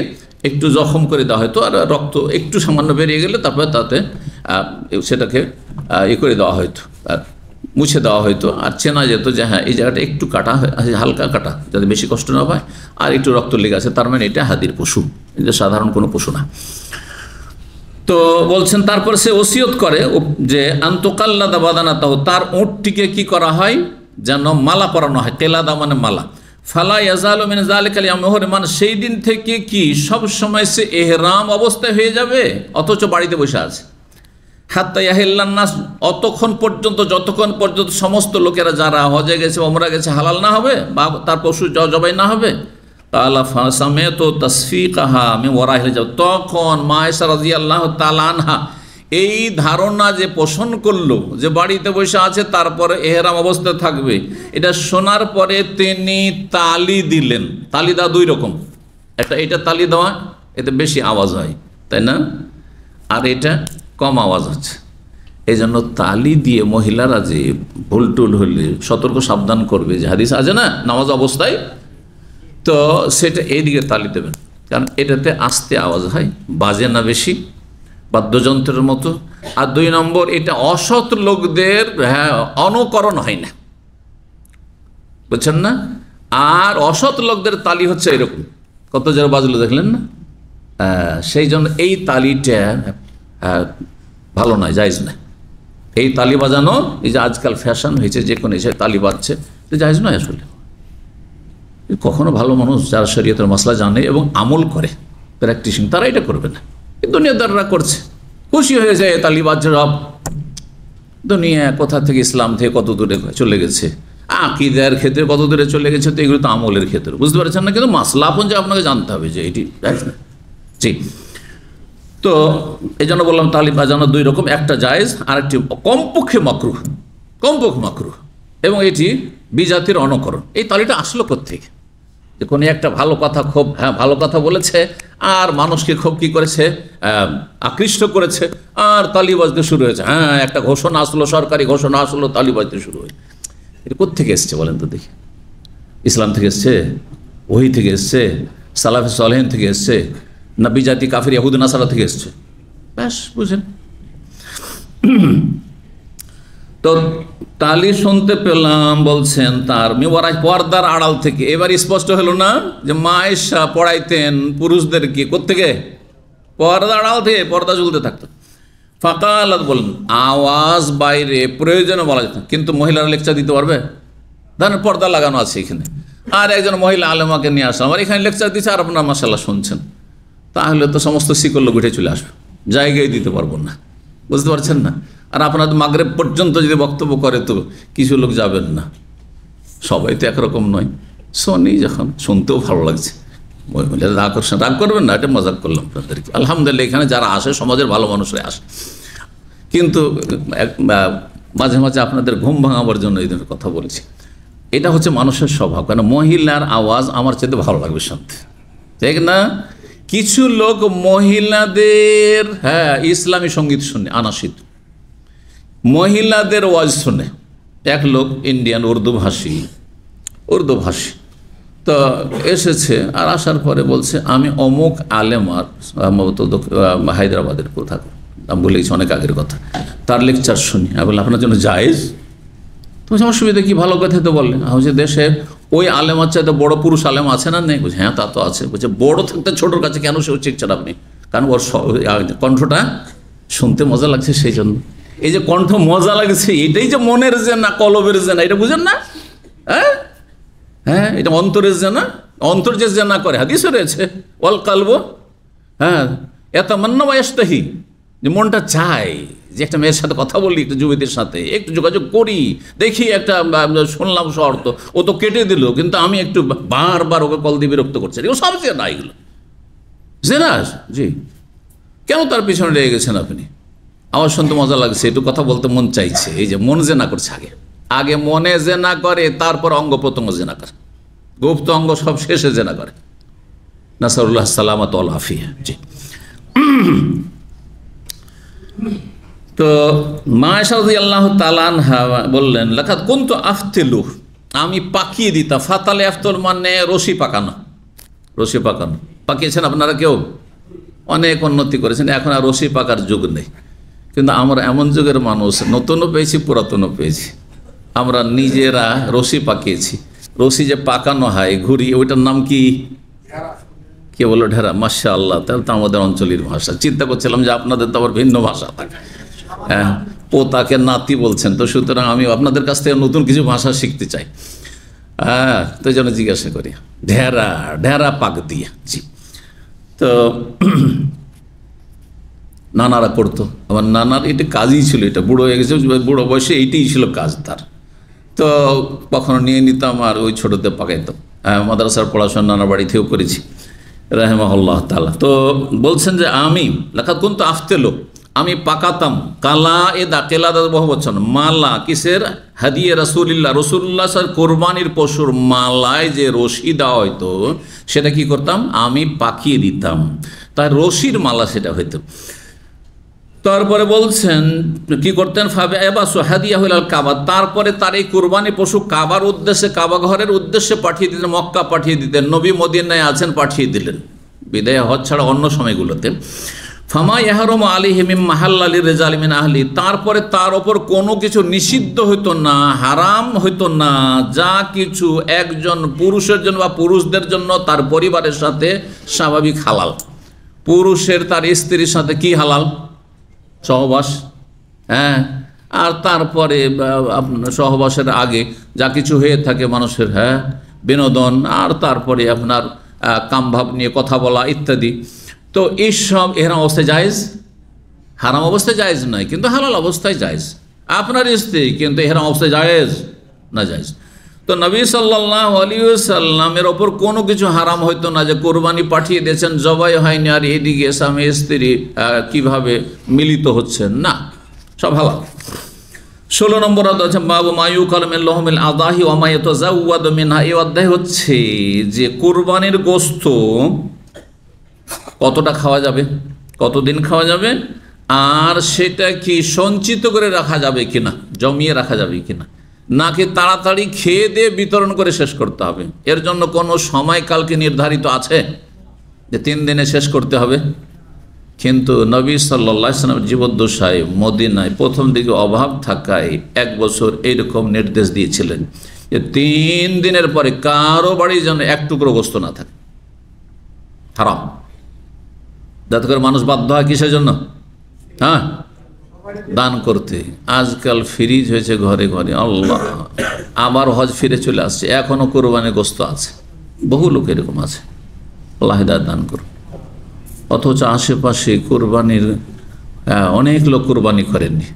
একটু জখম করে দেওয়া হয়তো, আর রক্ত একটু সামান্য বেরিয়ে গেলে তারপরে তাতে সেটাকে করে দেওয়া হয়তো, আর মুছে দেওয়া হয়তো, আর চেনা যেত যে হ্যাঁ এই জায়গাটা একটু কাটা, হালকা কাটা, যাতে বেশি কষ্ট না হয়, আর একটু রক্ত লেগে আছে, তার মানে এটা হাদির পশু, এটা সাধারণ কোনো পশু না। তো বলছেন তারপর সে ওসিয়ত করে যে আন্তকাল্লাদা বাদানাতাহু, তার উটটিকে কি করা হয়, যেন মালা পরানো হয়। কেলাদা মানে মালা। ফালা ইয়াজালু মিন যালিকাল ইয়াউম, মানে সেই দিন থেকে কি সব সময় সে ইহরাম অবস্থায় হয়ে যাবে, অথচ বাড়িতে বসে আছে। হাত্তা ইয়াহিল্লান নাস, অতক্ষণ পর্যন্ত, যতক্ষণ পর্যন্ত সমস্ত লোকেরা যারা হজে গেছে, ওমরা গেছে, হালাল না হবে বা তার পশু জবাই না হবে। কালা ফাসামিতু তাসফিকাহা মিন ওয়ারাইল হিজাব, তখন মা আয়েশা রাদিয়াল্লাহু তাআলা আনহা এই ধারণা যে পোষণ করলো যে বাড়িতে বসে আছে তারপরে এহরাম অবস্থায় থাকবে, এটা শোনার পরে তিনি তালি দিলেন। তালি দেওয়া দুই রকম, একটা এটা তালি দেওয়া, এতে বেশি আওয়াজ হয়, তাই না? আর এটা কম আওয়াজ হচ্ছে, এই জন্য তালি দিয়ে মহিলারা যে ভুল টুল হলে সতর্ক সাবধান করবে, যে হাদিস আছে না নামাজ অবস্থায়, তো সেটা এইদিকে তালি দেবেন, কারণ এটাতে আস্তে আওয়াজ হয়, বাজে না বেশি, বাদ্যযন্ত্রের মতো। আর 2 নম্বর, এটা অসৎ লোকদের অনুকরণ হয় না, বুঝছেন না? আর অসৎ লোকদের তালি হচ্ছে এরকম, কত জোরে বাজলো দেখলেন না? সেই জন্য এই তালিটা ভালো নয়, জায়েজ নয়। এই তালি বাজানো, এই যে আজকাল ফ্যাশন হয়েছে, যে কোনো এসে তালি বাজছে, জায়েজ নয় আসলে। কখনো ভালো মানুষ যারা শরীয়তের মসলা জানে এবং আমল করে, প্র্যাকটিসিং, তারা এটা করবে না। দুনিয়াদাররা করছে, খুশি হয়ে যায় তালি বাজছে সব। দুনিয়া কোথা থেকে, ইসলাম থেকে কত দূরে চলে গেছে, আকীদার ক্ষেত্রে কত দূরে চলে গেছে, তো এগুলো তো আমলের ক্ষেত্রে, বুঝতে পারছেন না? কিন্তু মাসলা আপন যে আপনাকে জানতে হবে যে এটি জায়েজ না। জি, তো এই জন্য বললাম তালি বাজানো 2 রকম, একটা জায়েজ আর একটি কমপক্ষে মাকরুহ, কমপক্ষে মাকরুহ, এবং এটি বিজাতির অনুকরণ। এই তালিটা আসলো কোত্থেকে? যে কোনো একটা ভালো কথা, খুব ভালো কথা বলেছে, আর মানুষকে খুব কি করেছে, আকৃষ্ট করেছে, আর তালি বাজতে শুরু হয়েছে। একটা ঘোষণা আসলো, সরকারি ঘোষণা আসলো, তালি বাজতে শুরু হয়েছে। এটা কোত্থেকে এসছে বলেন তো দেখি? ইসলাম থেকে এসছে, ওহী থেকে এসছে, সালাফে সালেহিন থেকে এসছে, না বিজাতি কাফির ইহুদি নাসারা থেকে এসছে? ব্যাস বুঝেন। তো তালি শুনতে পেলাম, বলছেন তার মিওয়ারাজ পর্দার আড়াল থেকে। এবার স্পষ্ট হলো না যে মা আয়েশা পড়াইতেন পুরুষদেরকে কোত্থেকে? পর্দার আড়াল থেকে, পর্দা ঝুলতে থাকতো। ফাকালাত, বলেন আওয়াজ বাইরে প্রয়োজনে বলা যেত, কিন্তু মহিলারা লেকচার দিতে পারবে? ধরেন পর্দা লাগানো আছে এখানে, আর একজন মহিলা আলেমাকে নিয়ে আসলাম, আর এখানে লেকচার দিচ্ছে, আর আপনার মাশাআল্লাহ শুনছেন, তাহলে তো সমস্ত শিকল উঠে চলে আসবে, জায়গায় দিতে পারবো না, বুঝতে পারছেন না? আর আপনাদের মাগরিব পর্যন্ত যদি বক্তব্য করে, তো কিছু লোক যাবেন না, সবাই তো একরকম নয়। শোনি যখন, শুনতেও ভালো লাগছে, আকর্ষণ, রাগ করবেন না, এটা মজাক করলাম আপনাদেরকে। আলহামদুলিল্লাহ এখানে যারা আসে সমাজের ভালো মানুষরা আসে, কিন্তু মাঝে মাঝে আপনাদের ঘুম ভাঙাবার জন্য এই ধরনের কথা বলেছি। এটা হচ্ছে মানুষের স্বভাব, কারণ মহিলার আওয়াজ আমার চাইতে ভালো লাগবে শুনতে, ঠিক না? কিছু লোক মহিলাদের ইসলামী সঙ্গীত শুনে, আনাসিদ, মহিলাদের ওয়াজ শুনে। এক লোক ইন্ডিয়ান উর্দুভাষী তো এসেছে, আর আসার পরে বলছে আমি অমুক আলেমার, হায়দ্রাবাদের কোথা, আমি বলে গেছি অনেক আগের কথা, তার লেকচার শুনি। আমি বললাম আপনার জন্য জায়েজ? তোমার অসুবিধা কি? ভালো কথা তো বললেন। হচ্ছে দেশে ওই আলেমার চাইতে বড় পুরুষ আলেম আছে না নেই? বলছে হ্যাঁ তা তো আছে। বলছে বড় থাকতে ছোটোর কাছে কেন সে চিকচার আপনি? কারণ ওর কণ্ঠটা শুনতে মজা লাগছে, সেই জন্য। এই যে কণ্ঠ মজা লাগছে, এটাই যে মনের যে না, কলবের যে না, এটা বুঝেন না? এটা অন্তরের যে না, অন্তর যে না করে, হাদিসে রয়েছে ওয়াল কালব এতামান্না ওয়া ইয়াশতাহি, যে মনটা চায় যে একটা মেয়ের সাথে কথা বলি, একটা যুবতীর সাথে একটু যোগাযোগ করি, দেখি একটা শুনলাম শর্ত, ও তো কেটে দিল, কিন্তু আমি একটু বারবার ওকে কল দিয়ে বিরক্ত করছে, এগুলো সব জেনা, এগুলো জেনা। জি, কেন তার পিছনে লেগে গেছেন আপনি? আমার শুনতে মজা লাগছে, একটু কথা বলতে মন চাইছে। এই যে মন জেনা করছে, আগে মনে জেনা করে, তারপর অঙ্গ প্রত্যঙ্গ জেনা করে, গুপ্ত অঙ্গ সব শেষে জেনা করে। নাসারুল্লাহ সালামাত ওয়াল আফিয়া। জি, তো মা আয়েশা রাদিয়াল্লাহু তাআলা আনহা বললেন লাকাদ কুনতু আফতিলু, আমি পাকিয়ে দিতাম। ফাতালে আফতল মানে রশি পাকানো, রশি পাকানো। পাকিয়েছেন আপনারা কেউ? অনেক উন্নতি করেছেন, এখন আর রশি পাকার যুগ নেই। কিন্তু আমরা এমন যুগের মানুষ, নতুনও পেয়েছি পুরাতনও পেয়েছি। আমরা নিজেরা রশি পাকিয়েছি। রশি যে পাকানো হয় ঘুরি, ওইটার নাম কি? কে বলো? ঢেরা। মাশাআল্লাহ, তাহলে তো আমাদের অঞ্চলের ভাষা। চিন্তা করছিলাম যে আপনাদের তো আবার ভিন্ন ভাষা থাকে। হ্যাঁ, পোতাকে নাতি বলছেন, তো সুতরাং আমি আপনাদের কাছ থেকে নতুন কিছু ভাষা শিখতে চাই। তো এই জন্য জিজ্ঞাসা করি। ঢেরা, ঢেরা পাক দিয়া। জি, তো নানারা করতো। আমার নানার এটা কাজই ছিল, এটা বুড়ো হয়ে গেছে, বুড়ো বয়সে এইটাই ছিল কাজ তার। তো কখনো নিয়ে নিতাম আর ওই ছোটোতে পাকাইতাম। মাদ্রাসার পড়াশোনা নানা বাড়িতেও করেছি রাহিমাহুল্লাহ তাআলা। তো বলছেন যে আমি লাকাদ কুনতু আফতেলু, আমি পাকাতাম, কালা এ দাকেলা বহু বচন, মালা কিসের, হাদিয়ে রাসূলিল্লাহ, রাসূলুল্লাহ কোরবানির পশুর মালায় যে রশি দেওয়া হইতো সেটা কি করতাম, আমি পাকিয়ে দিতাম, তাই রশির মালা সেটা হইতো। তারপরে বলছেন কি করতেন, ফাবে এবাসু হাদিয়া হইলাল কাবা, তারপরে তার এই কোরবানি পশু কাবার উদ্দেশ্যে, কাবা ঘরের উদ্দেশ্যে পাঠিয়ে দিতেন, মক্কা পাঠিয়ে দিতেন, নবী মদিনায় আছেন পাঠিয়ে দিলেন, বিদায় হজ ছাড়া অন্য সময়গুলোতে। ফামা ইয়াহরুমু আলাইহি মিন মাহাল্লালি রিজালি মিন আহলি, তারপরে তার ওপর কোনো কিছু নিষিদ্ধ হইতো না, হারাম হইতো না, যা কিছু একজন পুরুষের জন্য বা পুরুষদের জন্য তার পরিবারের সাথে স্বাভাবিক হালাল। পুরুষের তার স্ত্রীর সাথে কি হালাল, সহবাস, হ্যাঁ, আর তারপরে আপনার সহবাসের আগে যা কিছু হয়ে থাকে মানুষের, হ্যাঁ, বিনোদন, আর তারপরে আপনার কামভাব নিয়ে কথা বলা ইত্যাদি। তো এইসব এহরাম অবস্থায় জায়েজ, হারাম অবস্থায় জায়েজ নয়, কিন্তু হালাল অবস্থায় জায়েজ। আপনার স্ত্রী কিন্তু এহরাম অবস্থায় জায়েজ না, জায়েজ। তো নবী সাল্লাল্লাহু আলাইহি ওয়াসাল্লামের ওপর কোনো কিছু হারাম হইতো না, যে কোরবানি পাঠিয়ে দিয়েছেন, জবাই হয়নি, আর এদিকে স্বামী স্ত্রী কিভাবে মিলিত হচ্ছেন, না, সব হালাল। 16 নম্বর অধ্যায় হচ্ছে বাবু মায়ুকাল মিন লাহমিল আদাহি ওয়া মা ইয়াতাজাওয়াদু মিনহা। এই অধ্যায় হচ্ছে যে কোরবানির গোশত কতটা খাওয়া যাবে, কতদিন খাওয়া যাবে, আর সেটা কি সঞ্চিত করে রাখা যাবে কিনা, জমিয়ে রাখা যাবে কিনা, নাকি তাড়াতাড়ি খেয়ে দিয়ে বিতরণ করে শেষ করতে হবে। এর জন্য কোনো সময়কালকে নির্ধারিত আছে যে 3 দিনে শেষ করতে হবে? কিন্তু নবী সাল্লাল্লাহু আলাইহি ওয়াসাল্লাম জীবদ্দশায় মদিনায় প্রথম দিকে অভাব থাকায় 1 বছর এইরকম নির্দেশ দিয়েছিলেন যে 3 দিনের পরে কারো বাড়ি যেন এক টুকরো গোশত না থাকে, হারাম। যাতে করে মানুষ বাধ্য হয় কিসের জন্য, হ্যাঁ, দান করতে। আজকাল ফ্রিজ হয়েছে ঘরে ঘরে, আল্লাহ, আবার হজ ফিরে চলে আসছে, এখনো কোরবানির গোশত আছে, বহু লোক এরকম আছে, আল্লাহ হিদায়াত দান করুন। অথচ আশেপাশে কোরবানির অনেক লোক কোরবানি করেননি,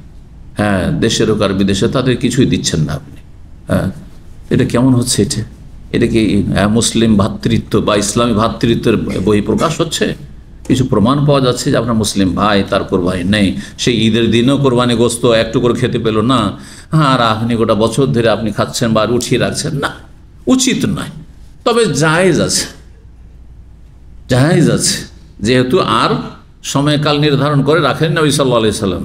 হ্যাঁ, দেশের হোক আর বিদেশে, তাদের কিছুই দিচ্ছেন না আপনি। হ্যাঁ, এটা কেমন হচ্ছে? এটা কি মুসলিম ভ্রাতৃত্ব বা ইসলামী ভ্রাতৃত্বের বহিঃপ্রকাশ হচ্ছে? কিছু প্রমাণ পাওয়া যাচ্ছে যে আপনার মুসলিম ভাই, তার কোরবানি নেই, সেই ঈদের দিনও কোরবানি গোশত একটু করে খেতে পেল না, আর আপনি গোটা বছর ধরে আপনি খাচ্ছেন বা উঠিয়ে রাখছেন, না, উচিত নয়। তবে জায়েজ আছে, জায়েজ আছে, যেহেতু আর সময়কাল নির্ধারণ করে রাখেন নবী সাল্লাল্লাহু আলাইহি সাল্লাম।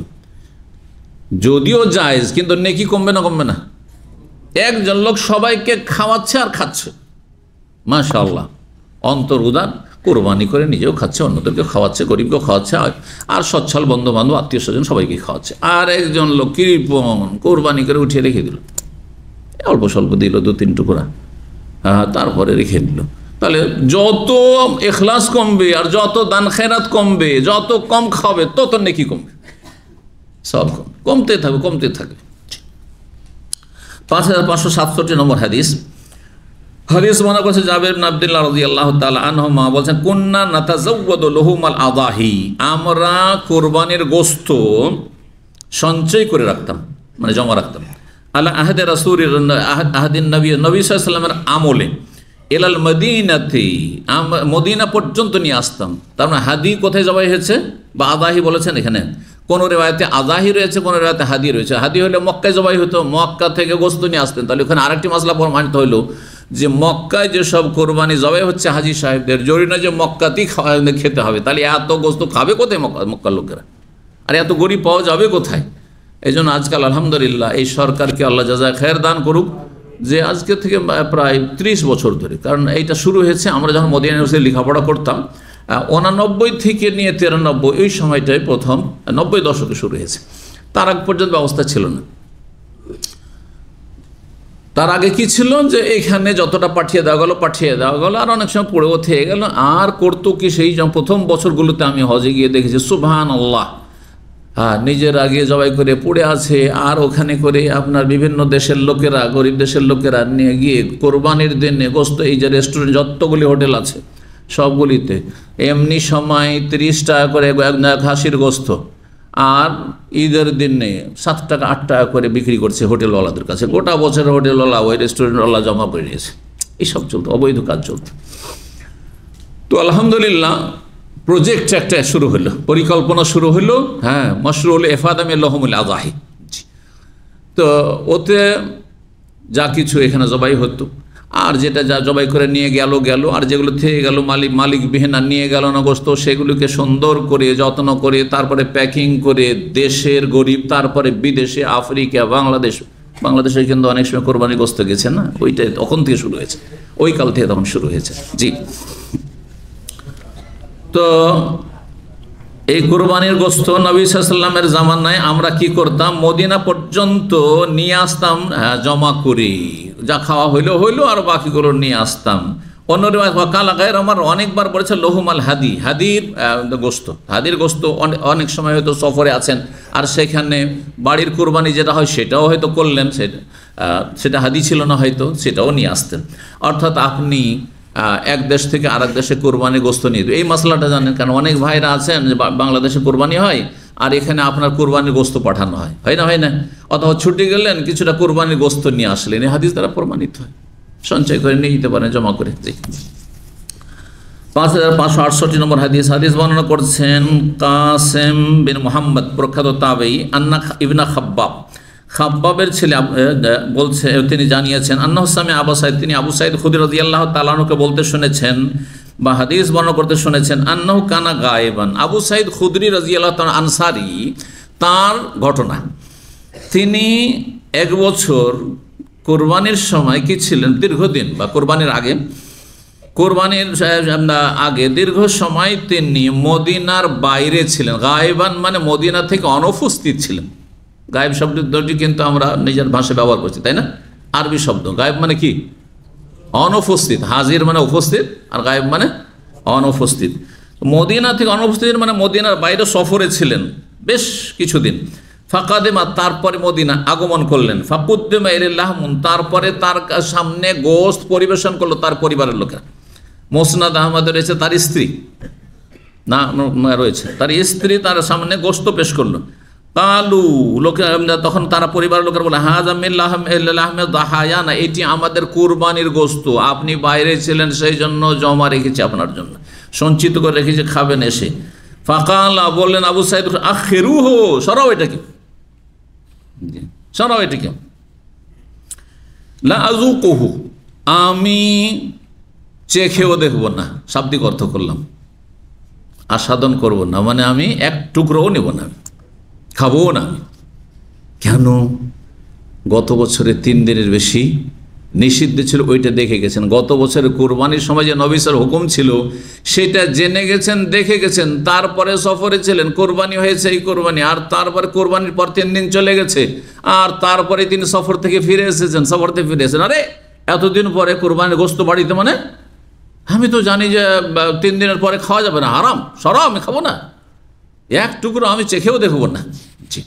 যদিও জায়েজ, কিন্তু নেকি কমবে না, কমবে না? একজন লোক সবাইকে খাওয়াচ্ছে আর খাচ্ছে, মাশাআল্লাহ, অন্তর উদার, কোরবানি করে নিজেও খাচ্ছে, অন্যদেরকে খাওয়াচ্ছে, গরিবকেও খাওয়াচ্ছে, আর সচ্ছল বন্ধু বান্ধব আত্মীয় স্বজন সবাইকে খাওয়াচ্ছে। আর একজন লোক কৃপণ কোরবানি করে উঠিয়ে রেখে দিল, অল্প স্বল্প দিল 2-3 টুকরা, তারপরে রেখে দিল। তাহলে যত ইখলাস কমবে আর যত দান খেরাত কমবে, যত কম খাবে তত নেকি কমবে, সব কমতে থাকবে, কমতে থাকবে। 5567 নম্বর হাদিস। হাদিস মনে করছে জাবের ইবনে আব্দুল্লাহ রাদিয়াল্লাহু তাআলা আনহুমা বলেন, কুন্না নাতাজাওয়াদু লুহুমাল আদাহি, আমরা কুরবানির গোশত সঞ্চয় করে রাখতাম, মানে জমা রাখতাম, আলা আহদে রাসূলির আহদিন নবী সাল্লাল্লাহু আলাইহি ওয়াসাল্লামের আমলে, এলাল মদিনাতে, মদিনা পর্যন্ত নিয়ে আসতাম। তার মানে হাদি কোথায় জবাই হয়েছে বা আদাহি বলেছেন এখানে, কোন রেওয়ায়তে আদাহি রয়েছে, কোন রেওয়ায়তে হাদি রয়েছে। হাদি হলে মক্কায় জবাই হতো, মক্কা থেকে গোশত নিয়ে আসতেন। তাহলে ওখানে আরেকটি মাসলা প্রমাণিত হইল যে মক্কায় যেসব কোরবানি জবাই হচ্ছে হাজি সাহেবদের, জরুরি না যে মক্কাতেই খেতে হবে। তাহলে এত গোশত খাবে কোথায় মক্কার লোকেরা, আর এত গরিব পাওয়া যাবে কোথায়? এই জন্য আজকাল আলহামদুলিল্লাহ এই সরকারকে আল্লাহ জাযায়ে খায়ের দান করুক, যে আজকে থেকে প্রায় 30 বছর ধরে, কারণ এইটা শুরু হয়েছে আমরা যখন মদিনা ইউনিভার্সিটি লেখাপড়া করতাম, 89 থেকে নিয়ে 93 এই সময়টাই প্রথম 90 দশকে শুরু হয়েছে। তার আগ পর্যন্ত ব্যবস্থা ছিল না। তার আগে কি ছিল যে এখানে যতটা পাঠিয়ে দেওয়া গেল, আর অনেক সময় পড়েও থেকে গেল। আর করতো কি, সেই প্রথম বছরগুলোতে আমি হজে গিয়ে দেখেছি, সুবহানাল্লাহ, নিজের আগে জবাই করে পড়ে আছে, আর ওখানে করে আপনার বিভিন্ন দেশের লোকেরা, গরিব দেশের লোকেরা নিয়ে গিয়ে কোরবানির দিনে গোশত, এই যে রেস্টুরেন্ট যতগুলি হোটেল আছে সবগুলিতে এমনি সময় 30 টাকা করে খাসির গোশত, আর ঈদের দিনে 7 টাকা 8 টাকা করে বিক্রি করছে হোটেলওয়ালাদের কাছে। গোটা বছর হোটেলওয়ালা, ওই রেস্টুরেন্টওয়ালা জমা পড়ে নিয়েছে, এইসব চলতো, অবৈধ কাজ চলতো। তো আলহামদুলিল্লাহ প্রজেক্ট একটা শুরু হলো, পরিকল্পনা শুরু হলো। হ্যাঁ, মশরুল এফাদামে লহমুল আজাহি। তো ওতে যা কিছু এখানে জবাই হতো, আর যেটা যা জবাই করে নিয়ে গেল, আর যেগুলো থেকে গেল মালিক বিহীন নিয়ে গেল না গোস্ত, সেগুলোকে সুন্দর করে যত্ন করে তারপরে প্যাকিং করে দেশের গরিব, তারপরে বিদেশে, আফ্রিকা, বাংলাদেশে কিন্তু অনেক সময় কোরবানি গোস্ত গেছে না, ওইটাই তখন থেকে শুরু হয়েছে, ওই কাল থেকে তখন শুরু হয়েছে। জি, তো এই কোরবানির গোস্ত নবী সাল্লাল্লাহু আলাইহি ওয়াসাল্লামের জামানায় আমরা কি করতাম, মদিনা পর্যন্ত নিয়ে আসতাম, জমা করি, যা খাওয়া হইলো আর বাকিগুলো নিয়ে আসতাম। অন্য কালা গায়ের আমার অনেকবার বলেছে লহুমাল হাদির গোস্ত অনেক সময় হয়তো সফরে আছেন, আর সেখানে বাড়ির কোরবানি যেটা হয় সেটাও হয়তো করলেন, সেটা হাদি ছিল না, হয়তো সেটাও নিয়ে আসতেন। অর্থাৎ আপনি এক দেশ থেকে আরেক দেশে কোরবানি গোস্ত নিয়ে, এই মশলাটা জানেন, কারণ অনেক ভাইরা আছেন যে বাংলাদেশে কোরবানি হয় আর এখানে আপনার কোরবানির গোস্ত পাঠানো হয় না, অথবা ছুটি গেলেন কিছুটা কোরবানির গোস্ত নিয়ে আসলেন, এই হাদিস দ্বারা প্রমাণিত হয়। সঞ্চয় করে নিয়ে যেতে পারেন, জমা করে। 5568 নম্বর হাদিস বর্ণনা করছেন কাসেম বিন মুহাম্মদ, প্রখ্যাত তাবেঈ, আন্না ইবনা খাব্বাবের ছেলে বলছে, তিনি জানিয়েছেন আন্নাহু সামিআ আবু সাঈদ, তিনি আবু সাঈদ খুদরী রাদিয়াল্লাহু তাআলা আনহুকে বলতে শুনেছেন বা হাদিস বর্ণনা করতে শুনেছেন, আন্নাহু কানা গায়েবান। আবু সাঈদ খুদরী রাদিয়াল্লাহু তাআলা আনসারী, তার ঘটনা, তিনি এক বছর কোরবানির সময় কি ছিলেন, দীর্ঘদিন বা কোরবানির আগে দীর্ঘ সময় তিনি মদিনার বাইরে ছিলেন। গায়েবান মানে মদিনা থেকে অনুপস্থিত ছিলেন। গায়েব শব্দটি কিন্তু আমরা নিজের ভাষায় ব্যবহার করছি, তাই না? আরবি শব্দ। গায়েব মানে কি? অনুপস্থিত। হাজির মানে উপস্থিত, আর গায়েব মানে অনুপস্থিত। মদিনা থেকে অনুপস্থিত মানে মদিনার বাইরে সফরে ছিলেন বেশ কিছুদিন। ফাকাদেমা, তারপরে মদিনা আগমন করলেন। ফাকুদ্দেমা ইলাইহিম, তারপরে তার সামনে গোশত পরিবেশন করলো তার পরিবারের লোকেরা। মুসনাদ আহমদে রয়েছে তার স্ত্রী রয়েছে, তার স্ত্রী তার সামনে গোশত পেশ করলো। কালু, লোকে তখন তারা পরিবারের লোকের বলে, হাযা মিন লাহমি দাহায়ানা, এটি আমাদের কুরবানির গোশত, আপনি বাইরে ছিলেন সেই জন্য জমা রেখেছি আপনার জন্য, সঞ্চিত করে রেখেছি, খাবেন এসে। ফাকালা, বললেন আবু সাঈদ, আখিরুহু, সরাও এটাকে, লা আযুকুহু, আমি চেখেও দেখব না, শাব্দিক অর্থ করলাম, আস্বাদন করব না, মানে আমি এক টুকরোও নেব না, খাবো না। কেন? গত বছরে 3 দিনের বেশি নিষিদ্ধ ছিল, ওইটা দেখে গেছেন। গত বছরের কোরবানির সময় যে নবী সাল্লাল্লাহু আলাইহি ওয়াসাল্লাম হুকুম ছিল সেটা জেনে গেছেন, দেখে গেছেন, তারপরে সফরে ছিলেন, কোরবানি হয়েছে এই কোরবানি, আর তারপরে কোরবানির পর 3 দিন চলে গেছে, আর তারপরে তিনি সফর থেকে ফিরে এসেছেন। আরে এতদিন পরে কোরবানির গোশত বাড়িতে, মানে আমি তো জানি যে 3 দিনের পরে খাওয়া যাবে না, হারাম, সরাও, আমি খাবো না, এক টুকরো আমি চেখেও দেখব না। জি,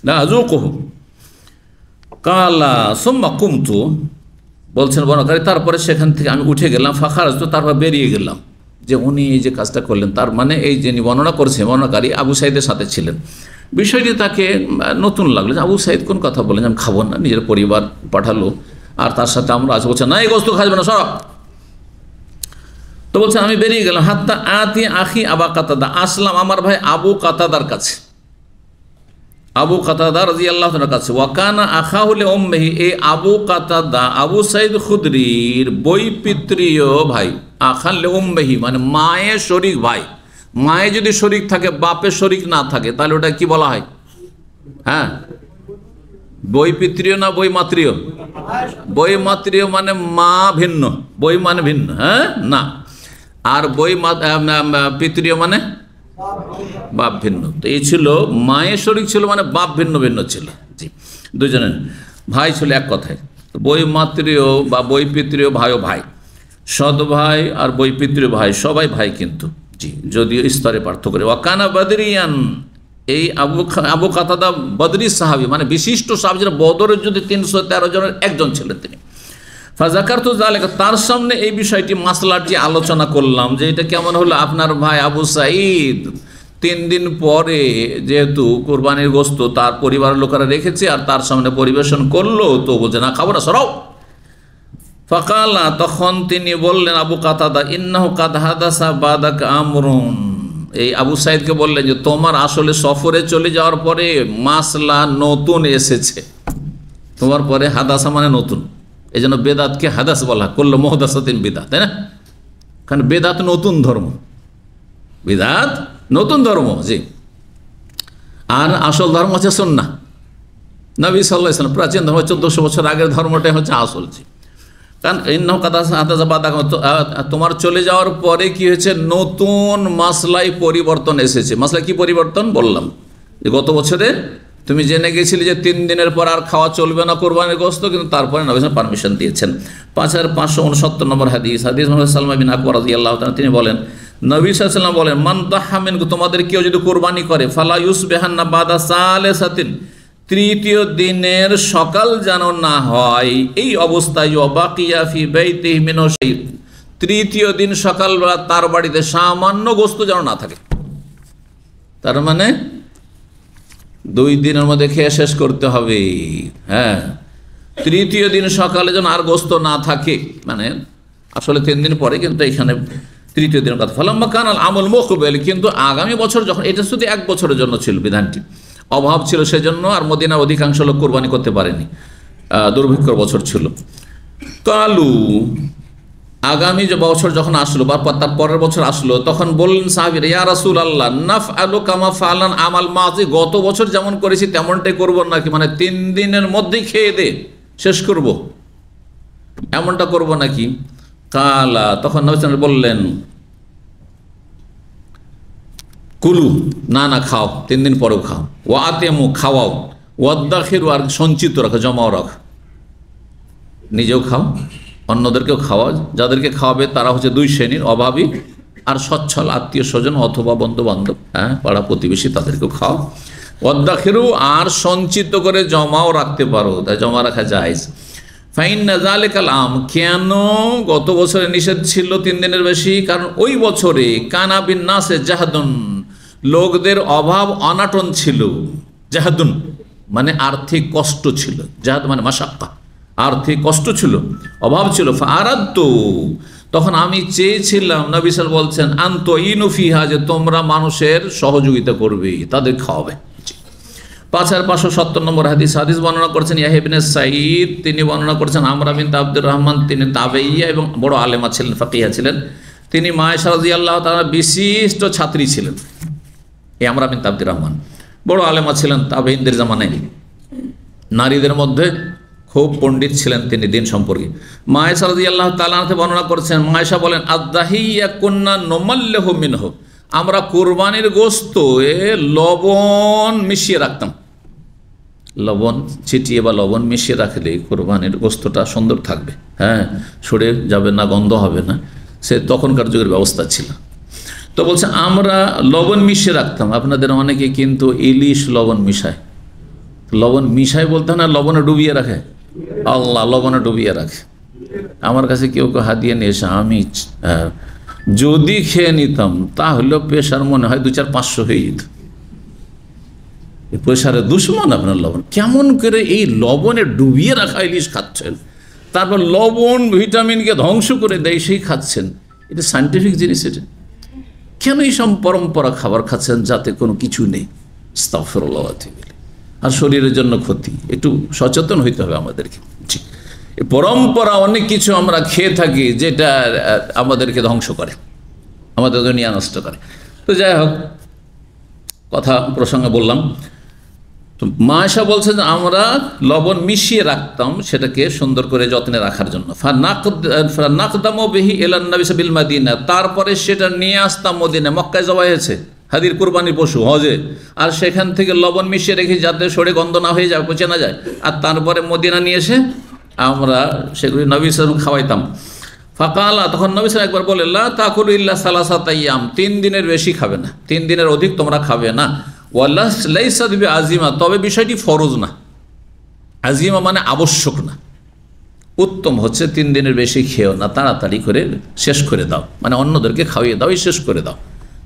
না আযুকুহু। কালা সুম্মা কুমতু, বলছেন বর্ণনাকারী, তারপরে সেখান থেকে আমি উঠে গেলাম, ফাখারাজতু, তারপর বেরিয়ে গেলাম। যে উনি এই যে কাজটা করলেন, তার মানে এই যিনি বর্ণনা করছে বর্ণনাকারী আবু সাঈদের সাথে ছিলেন। বিষয়টি তাকে নতুন লাগলো, যে আবু সাঈদ কোন কথা বলেন, আমি খাবো না, নিজের পরিবার পাঠালো আর তার সাথে আমরা আজ, বলছে না এই গোশত খাবে না, সরব। তো বলছে আমি বেরিয়ে গেলাম, হাত্তা আতি আখি আবা কাতাদা, আসলাম আমার ভাই আবু কাতাদার কাছে, আবু কাতাদা রাদিয়াল্লাহু তাআলার কাছে। ওয়াকানা আখাহুল উম্মিহি, এই আবু কাতাদা আবু সাঈদ খুদরীর বৈপিত্রীয় ভাই। আখাল উম্মিহি মানে মায়ের শরীক ভাই। মায়ে যদি শরীক থাকে, বাপের শরীক না থাকে, তাহলে ওটা কি বলা হয়? হ্যাঁ, বৈপিত্রীয় না বৈমাত্রীয়? বৈমাত্রীয় মানে মা ভিন্ন, বই মানে ভিন্ন, হ্যাঁ না, আর পিতৃয় মানে বাপ ভিন্ন। তো এই ছিল মায়ের শরীক ছিল, মানে বাপ ভিন্ন ভিন্ন ছিল। জি, দুজনের ভাই ছিল এক কথায়। বৈমাত্রীয় বা বৈপিত্রীয় ভাইও ভাই, সৎ ভাই আর বৈপিত্রীয় ভাই সবাই ভাই কিন্তু। জি, যদিও স্তরে পার্থক্য করে। ওয়াকানা বদরিয়ান, এই আবু কাতাদা বদরি সাহাবী, মানে বিশিষ্ট সাহাবী, যারা বদরের যদি 313 জনের একজন ছিলেন তিনি। ফাজাকারতু যালিকা, তার সামনে এই বিষয়টি, মাসলাটি আলোচনা করলাম যে এটা কেমন হলো, আপনার ভাই আবু সাঈদ 3 দিন পরে যেহেতু কোরবানির গোশত তার পরিবারের লোকেরা রেখেছে আর তার সামনে পরিবেশন করলো, তো বলছে না খাবো না, সরাও। ফাকালা, তখন তিনি বললেন আবু কাতাদা, ইন্নাহু কাদ হাদাসা বাদাকা আমরুন, এই আবু সাইদকে বললেন যে তোমার আসলে সফরে চলে যাওয়ার পরে মাসলা নতুন এসেছে, তোমার পরে হাদাসা মানে নতুন, এই জন্য বেদাতকে হাদাস বলা, করলো মুহদাসাতিন বিদআত, তাই না? কারণ বেদাত নতুন ধর্ম, বিদআত নতুন ধর্ম, জি। আর আসল ধর্ম হচ্ছে সুন্নাহ, নবী সাল্লাল্লাহু আলাইহি ওয়াসাল্লাম প্রাচীন ধর্ম, 1400 বছর আগের ধর্মটাই হচ্ছে আসল, জি। কারণ তোমার চলে যাওয়ার পরে কি হয়েছে, নতুন মাসলাই পরিবর্তন এসেছে। মাসলা কি পরিবর্তন বললাম, যে গত বছরে তুমি জেনে গেছিলে যে 3 দিনের পর আর খাওয়া চলবে না কোরবানির গোশত, কিন্তু তারপরে নবী সাল্লাল্লাহু আলাইহি ওয়াসাল্লাম পারমিশন দিয়েছেন। 5569 নম্বর হাদিস সালমা বিন আকবর রাদিয়াল্লাহু তাআলা তিনি বলেন, নবী সাল্লাল্লাহু আলাইহি ওয়াসাল্লাম বলেন, মান দাহা মিনকুম, তোমাদের কেউ যদি কোরবানি করে, ফালা ইউসবিহান্না বাদা সালিসাতিন, তৃতীয় দিনের সকাল যেন না হয় এই অবস্থায়, ওয়াবাকিয়া ফি বাইতিহি মিনু শাই, তৃতীয় দিন সকালবেলা তার বাড়িতে সামান্য গোশত যেন না থাকে। তার মানে 2 দিনের মধ্যে খেয়ে শেষ করতে হবে, হ্যাঁ। তৃতীয় দিন সকালে যেন আর গোশত না থাকে, মানে আসলে 3 দিন পরে, কিন্তু এখানে তৃতীয় দিনের কথা। ফালাম্মা কানাল আমল মুকবিল, কিন্তু আগামী বছর যখন, এটা শুধু 1 বছরের জন্য ছিল বিধানটি, অভাব ছিল সেজন্য, আর মদিনার অধিকাংশ লোক কোরবানি করতে পারেনি, দুর্ভিক্ষর বছর ছিল। কালু, আগামী যে বছর যখন আসলো বা তার পরের বছর আসলো, তখন বললেন সাহাবীরা, ইয়া রাসূলুল্লাহ নাফআলু কামা ফালান আমাল মাযি, গত বছর যেমন করেছি তেমনটাই করব নাকি, মানে 3 দিনের মধ্যেই খেয়ে দে শেষ করব, এমনটা করব নাকি? কালা, তখন নবী সাল্লাল্লাহু আলাইহি ওয়াসাল্লাম বললেন, কুলু, না না খাও, 3 দিন পরেও খাও, ওয়া আতিমু, খাওয়াও, ওয়াদ্দাখিরু, আর সঞ্চিত রাখো, জমাও রাখো, নিজেও খাও অন্যদেরকেও খাওয়া। যাদেরকে খাওয়াবে তারা হচ্ছে 2 শ্রেণীর, অভাবী আর সচ্ছল আত্মীয় স্বজন অথবা বন্ধু বান্ধব, হ্যাঁ, পাড়া প্রতিবেশী, তাদেরকেও খাও। ওয়াদ্দাখিরু, আর সঞ্চিত করে জমাও রাখতে পারো, তাই জমা রাখা জায়েজ। ফাইন্না যালিকাল আম, কেন গত বছরে নিষেধ ছিল 3 দিনের বেশি? কারণ ওই বছরে কানা বিন নাসে জাহাদুন, লোকদের অভাব অনাটন ছিল, জাহাদুন মানে আর্থিক কষ্ট ছিল, জাহাদ মানে মাশাক্কা, আর্থিক কষ্ট ছিল, অভাব ছিল। ফারাদতু, তখন আমি চেয়েছিলাম, নবী সাল্লাল্লাহু আলাইহি ওয়াসাল্লাম বলছেন, আনতুইনু ফিহা, যে তোমরা মানুষের সহযোগিতা করবে, তাদের খাওয়াবে। 5570 নম্বর হাদিস বর্ণনা করেছেন ইয়াহইয়া ইবনে সাঈদ, তিনি বর্ণনা করেছেন আমরা বিনতে আব্দুর রহমান, তিনি তাবেইয়া এবং বড় আলেমা ছিলেন, ফাকিহা ছিলেন। তিনি মা আয়েশা রাদিয়াল্লাহু তাআলা বিশিষ্ট ছাত্রী ছিলেন। এই আমরা বিনতে আব্দুর রহমান বড় আলেমা ছিলেন তাবেঈনদের জামানায়, নারীদের মধ্যে খুব পণ্ডিত ছিলেন তিনি দিন সম্পর্কে। মা আয়েশা রাদিয়াল্লাহু তাআলা বর্ণনা করেছেন, মা আয়েশা বলেন, আদ-দাহিয়া কুন্না নুমাল্লিহু মিনহু, আমরা কোরবানির গোশত লবণ মিশিয়ে রাখতাম, লবণ ছিটিয়ে বা লবণ মিশিয়ে রাখলে কোরবানির গোশতটা সুন্দর থাকবে, হ্যাঁ, সরে যাবে না, গন্ধ হবে না, সে তখনকার যুগের ব্যবস্থা ছিল। তো বলছে আমরা লবণ মিশিয়ে রাখতাম। আপনাদের অনেকে কিন্তু ইলিশ লবণ মিশায়, লবণ মিশায় বলতে না, লবণে ডুবিয়ে রাখে, আল্লাহ লবণে ডুবিয়ে রাখে। আমার কাছে কেউ কেউ হাতিয়ে নিয়ে এসে, আমি যদি খেয়ে নিতাম তাহলে প্রেশার মনে হয় 200-500 হয়ে যেত। প্রেশারের দুশ্মন আপনার লবণ, কেমন করে এই লবণে ডুবিয়ে রাখা ইলিশ খাচ্ছেন, তারপর লবণ ভিটামিনকে ধ্বংস করে দেয় সেই খাচ্ছেন, এটা সায়েন্টিফিক জিনিস। এটা কেন এই সব পরম্পরা খাবার খাচ্ছেন যাতে কোনো কিছু নেই, আস্তাগফিরুল্লাহ, আর শরীরের জন্য ক্ষতি। একটু সচেতন হইতে হবে আমাদেরকে। পরম্পরা অনেক কিছু আমরা খেয়ে থাকি যেটা আমাদেরকে ধ্বংস করে, আমাদের দুনিয়া নষ্ট করে। তো যাই হোক, কথা প্রসঙ্গে বললাম। তো মা আয়েশা বলছেন আমরা লবণ মিশিয়ে রাখতাম সেটাকে সুন্দর করে যত্নে রাখার জন্য। ফানাকদামু বিহি ইলান নবী বিল মাদিনা, তারপরে সেটা নিয়ে আসতাম মদিনা, মক্কায় জবাই হয়েছে হাদির কুরবানির পশু হজে, আর সেখান থেকে লবণ মিশিয়ে রেখে যাতে সরে গন্ধ না হয়ে যায়, পচে না যায়, আর তারপরে মদিনা নিয়ে এসে আমরা সেগুলি নবী সাল্লাল্লাহু আলাইহি ওয়াসাল্লাম খাওয়াইতাম। ফাকালা, তখন নবী সাল্লাল্লাহু আলাইহি ওয়াসাল্লাম একবার বলে, লা তাকুলু ইল্লা সালাসাতা আইয়াম, 3 দিনের বেশি খাবে না, 3 দিনের অধিক তোমরা খাবে না। ওয়ালা লাইসাত বিআজিমা, তবে বিষয়টি ফরজ না, আজিমা মানে আবশ্যক না, উত্তম হচ্ছে 3 দিনের বেশি খেও না, তাড়াতাড়ি করে শেষ করে দাও, মানে অন্যদেরকে খাইয়ে দাও, শেষ করে দাও।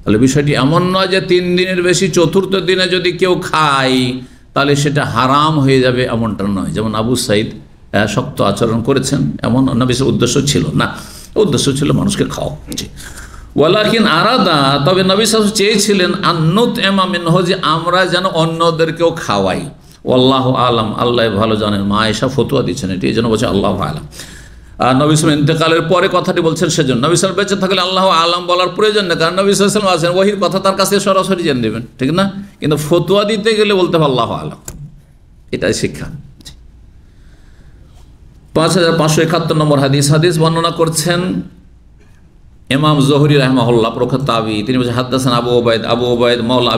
তাহলে বিষয়টি এমন নয় যে 3 দিনের বেশি চতুর্থ দিনে যদি কেউ খায় তাহলে সেটা হারাম হয়ে যাবে, এমনটা নয়। যেমন আবু সাইদ শক্ত আচরণ করেছেন, এমন নবীর উদ্দেশ্য ছিল না, উদ্দেশ্য ছিল মানুষকে খাওয়া। ওয়ালাকিন আরাদা, তবে নবী সাল্লাল্লাহু আলাইহি ওয়াসাল্লাম চেয়েছিলেন আন্নুত এমা মিনহু, যে আমরা যেন অন্যদেরকেও খাওয়াই। আল্লাহু আলাম, আল্লাহ ভালো জানেন। মা আয়েশা ফতোয়া দিচ্ছেন এটি, এই জন্য বলছে আল্লাহু আলাম। আর নবী সাল্লাল্লাহু আলাইহি ওয়াসাল্লাম ইন্তেকালের পরে কথাটি বলছেন সেজন্য। নবী সাল্লাল্লাহু আলাইহি ওয়াসাল্লাম বেঁচে থাকলে আল্লাহু আলাম বলার প্রয়োজন নেই, কারণ নবী সাল্লাল্লাহু আলাইহি ওয়াসাল্লাম আছেন, ওহীর কথা তার কাছে সরাসরি জেনে নেবেন, ঠিক না? কিন্তু ফতোয়া দিতে গেলে বলতে হবে আল্লাহু আলাম, এটাই শিক্ষা। 5571 নম্বর হাদিস বর্ণনা করছেন ইমাম জোহরি রাহিমাহুল্লাহ, প্রখ্যাত তাবী। তিনি বলছেন হাদ্দাসানা আবু ওবায়দ মাওলা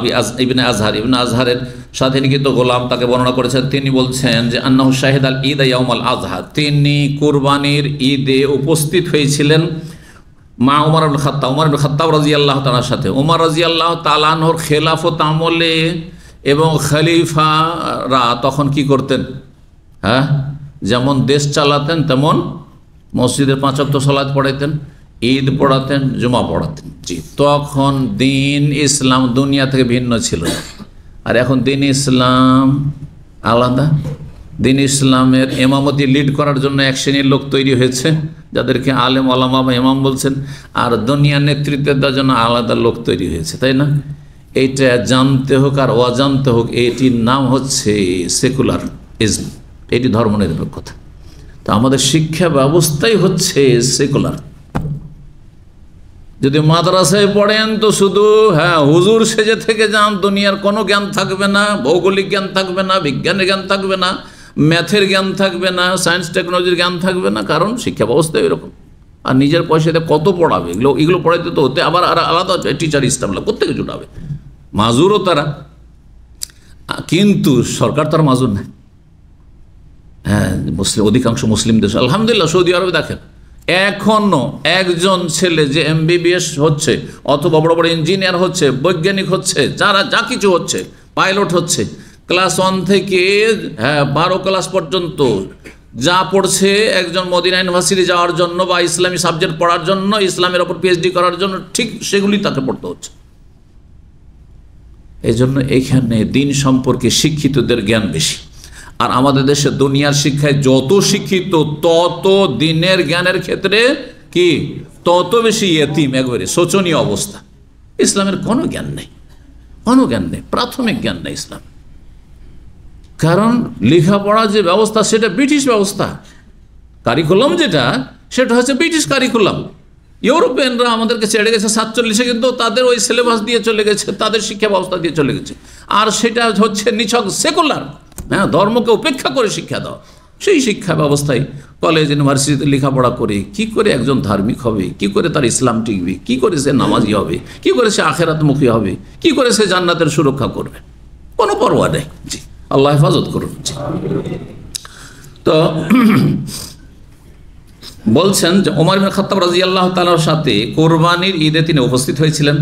ইবনে আজহারের সাথে নিকিত গোলাম, তাকে বর্ণনা করেছেন। তিনি বলছেন যে আন্নাহু শাহিদ আল ঈদ ইয়াউমাল আযহা, তিনি কুরবানির ঈদে উপস্থিত হয়েছিলেন মা উমর ইবনে খাত্তাব রাদিয়াল্লাহু তাআলার সাথে। উমর রাদিয়াল্লাহু তাআলা আনহুর খেলাফত আমলে এবং খলিফারা তখন কি করতেন? হ্যাঁ, যেমন দেশ চালাতেন তেমন মসজিদের 5 ওয়াক্ত সালাত পড়াইতেন, ঈদ পড়াতেন, জুমা পড়াতেন। জি, তখন দিন ইসলাম দুনিয়া থেকে ভিন্ন ছিল। আর এখন দিন ইসলাম আলাদা। দিন ইসলামের ইমামতি লিড করার জন্য এক শ্রেণীর লোক তৈরি হয়েছে, যাদেরকে আলেম ওলামা বা ইমাম বলছেন, আর দুনিয়ার নেতৃত্ব দেওয়ার জন্য আলাদা লোক তৈরি হয়েছে, তাই না? এইটা জানতে হোক আর অজানতে হোক, এটির নাম হচ্ছে সেকুলার ইজম, এটি ধর্মনিরপেক্ষতা। তো আমাদের শিক্ষা ব্যবস্থাই হচ্ছে সেকুলার। যদি মাদ্রাসায় পড়েন তো শুধু হুজুর সেজে থেকে যান, দুনিয়ার কোনো জ্ঞান থাকবে না, ভৌগোলিক জ্ঞান থাকবে না, বিজ্ঞানের জ্ঞান থাকবে না, ম্যাথের জ্ঞান থাকবে না, সায়েন্স টেকনোলজির জ্ঞান থাকবে না, কারণ শিক্ষা ব্যবস্থা এরকম। আর নিজের পয়সাতে কত পড়াবে? এগুলো পড়াইতে তো হতে আবার আর আলাদা টিচার স্টাফ প্রত্যেকে জুটাবে, মাজুরও তারা, কিন্তু সরকার তার মাজুর নেই। অধিকাংশ মুসলিম দেশ, আলহামদুলিল্লাহ, সৌদি আরবে দেখেন এখনো একজন ছেলে যে MBBS হচ্ছে অথবা বড় বড় ইঞ্জিনিয়ার হচ্ছে, বৈজ্ঞানিক হচ্ছে, যারা যা কিছু হচ্ছে, পাইলট হচ্ছে, ক্লাস 1 থেকে 12 ক্লাস পর্যন্ত যা পড়ছে, একজন মদিনা ইউনিভার্সিটি যাওয়ার জন্য বা ইসলামী সাবজেক্ট পড়ার জন্য, ইসলামের ওপর PhD করার জন্য, ঠিক সেগুলি তাকে পড়তে হচ্ছে। এই জন্য এখানে দিন সম্পর্কে শিক্ষিতদের জ্ঞান বেশি। আর আমাদের দেশে দুনিয়ার শিক্ষায় যত শিক্ষিত, তত দিনের জ্ঞানের ক্ষেত্রে কি তত বেশি ইয়েতিম, একবারে শোচনীয় অবস্থা। ইসলামের কোনো জ্ঞান নেই, কোনো জ্ঞান নেই, প্রাথমিক জ্ঞান নেই ইসলাম। কারণ লেখাপড়া যে ব্যবস্থা সেটা ব্রিটিশ ব্যবস্থা, কারিকুলাম যেটা সেটা হচ্ছে ব্রিটিশ কারিকুলাম। ইউরোপিয়ানরা আমাদেরকে ছেড়ে গেছে 47-এ, কিন্তু তাদের ওই সিলেবাস দিয়ে চলে গেছে, তাদের শিক্ষা ব্যবস্থা দিয়ে চলে গেছে। আর সেটা হচ্ছে নিছক সেকুলার, ধর্মকে উপেক্ষা করে শিক্ষা দাও। সেই শিক্ষা ব্যবস্থায় কলেজ ইউনিভার্সিটিতে লেখাপড়া করে কি করে একজন ধার্মিক হবে, কি করে তার ইসলাম টিকবে, কি করে সে নামাজি হবে, কি করে সে আখেরাতমুখী হবে, কি করে সে জান্নাতের সুরক্ষা করবে, কোনো পরোয়া নেই। জি, আল্লাহ হেফাজত করুন। জি, তো বলছেন যে ওমর ইবনে খাত্তাব রাদিয়াল্লাহু তাআলার সাথে কোরবানির ঈদে তিনি উপস্থিত হয়েছিলেন।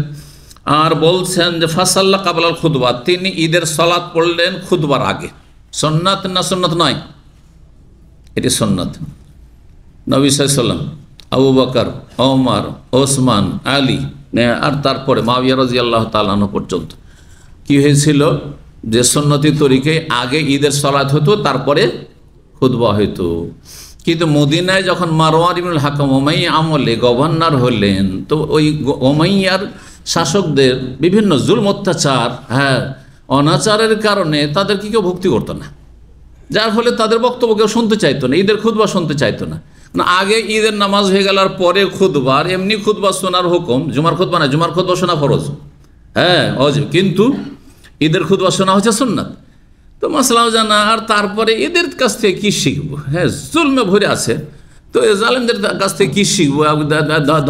আর বলছেন যে ফাসাল্লা কাবলাল খুতবা, তিনি ঈদের সালাত পড়লেন খুতবার আগে। সুন্নাত না সুন্নাত নয়? এটি সুন্নাত। নবী সাল্লাল্লাহু আলাইহি ওয়াসাল্লাম, আবু বকর, ওমর, ওসমান, আলী, আর তারপরে মুআবিয়া রাদিয়াল্লাহু তাআলা আনহু পর্যন্ত কি হয়েছিল, যে সুন্নতি তরিকে আগে ঈদের সালাত হতো, তারপরে খুতবা হইতো। কিন্তু মদিনায় যখন মারওয়ান ইবনুল হাকাম উমাইয়া আমলে গভর্নর হলেন, তো ওই উমাইয়ার শাসকদের বিভিন্ন জুলম অত্যাচার, অনাচারের কারণে তাদের কেউ ভক্তি করতো না, যার ফলে তাদের বক্তব্য কেউ শুনতে চাইতো না, ঈদের খুতবা শুনতে চাইতো না। আগে ঈদের নামাজ হয়ে গেল, আর পরে খুতবা, আর এমনি খুতবা শোনার হুকুম, জুমার খুতবা না, জুমার খুতবা শোনা ফরজ, অজিব, কিন্তু ঈদের খুতবা শোনা হচ্ছে সুন্নাত। তো মাসলাও জানা, আর তারপরে এদের কাছ থেকে কী শিখবো? জুলমে ভরে আছে, তো জালেমদের কাছ থেকে কী শিখবো,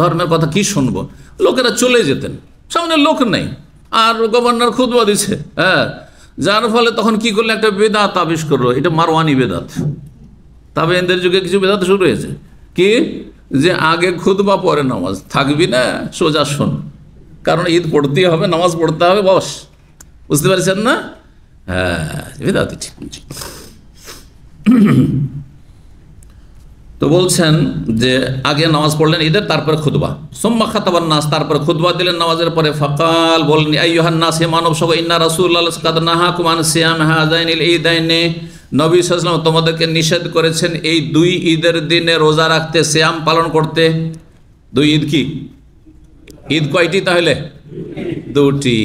ধর্মের কথা কি শুনবো? লোকেরা চলে যেতেন, সামনে লোক নেই, আর গভর্নর খুতবা দিচ্ছে, যার ফলে তখন কি করলো, একটা বেদাত আবিষ্কার করলো, এটা মারওয়ানি বেদাত। তবে এদের যুগে কিছু বেদাত শুরু হয়েছে, কি যে আগে খুতবা পরে নামাজ, থাকবি না সোজা শোন, কারণ ঈদ পড়তেই হবে, নামাজ পড়তে হবে, বস। বুঝতে পারছেন না? বেদাত। তো বলছেন যে আগে নামাজ পড়লেন ঈদের, তারপরে খুতবা, সুম্মা খাতাবান নাস, তারপরে খুতবা দিলেন নামাজের পরে। ফাকাল, বলেন, আইয়ুহান নাস, হে মানব সবাই, ইন্না রাসূলুল্লাহ কাদ নাহাকুম আন সিয়াম হাযাইনিল ঈদাইনি, নবী সাল্লাল্লাহু আলাইহি ওয়াসাল্লাম তোমাদেরকে নিষেধ করেছেন এই দুই ঈদের দিনে রোজা রাখতে, সিয়াম পালন করতে। দুই ঈদ কি? ঈদ কয়টি তাহলে? দুটি।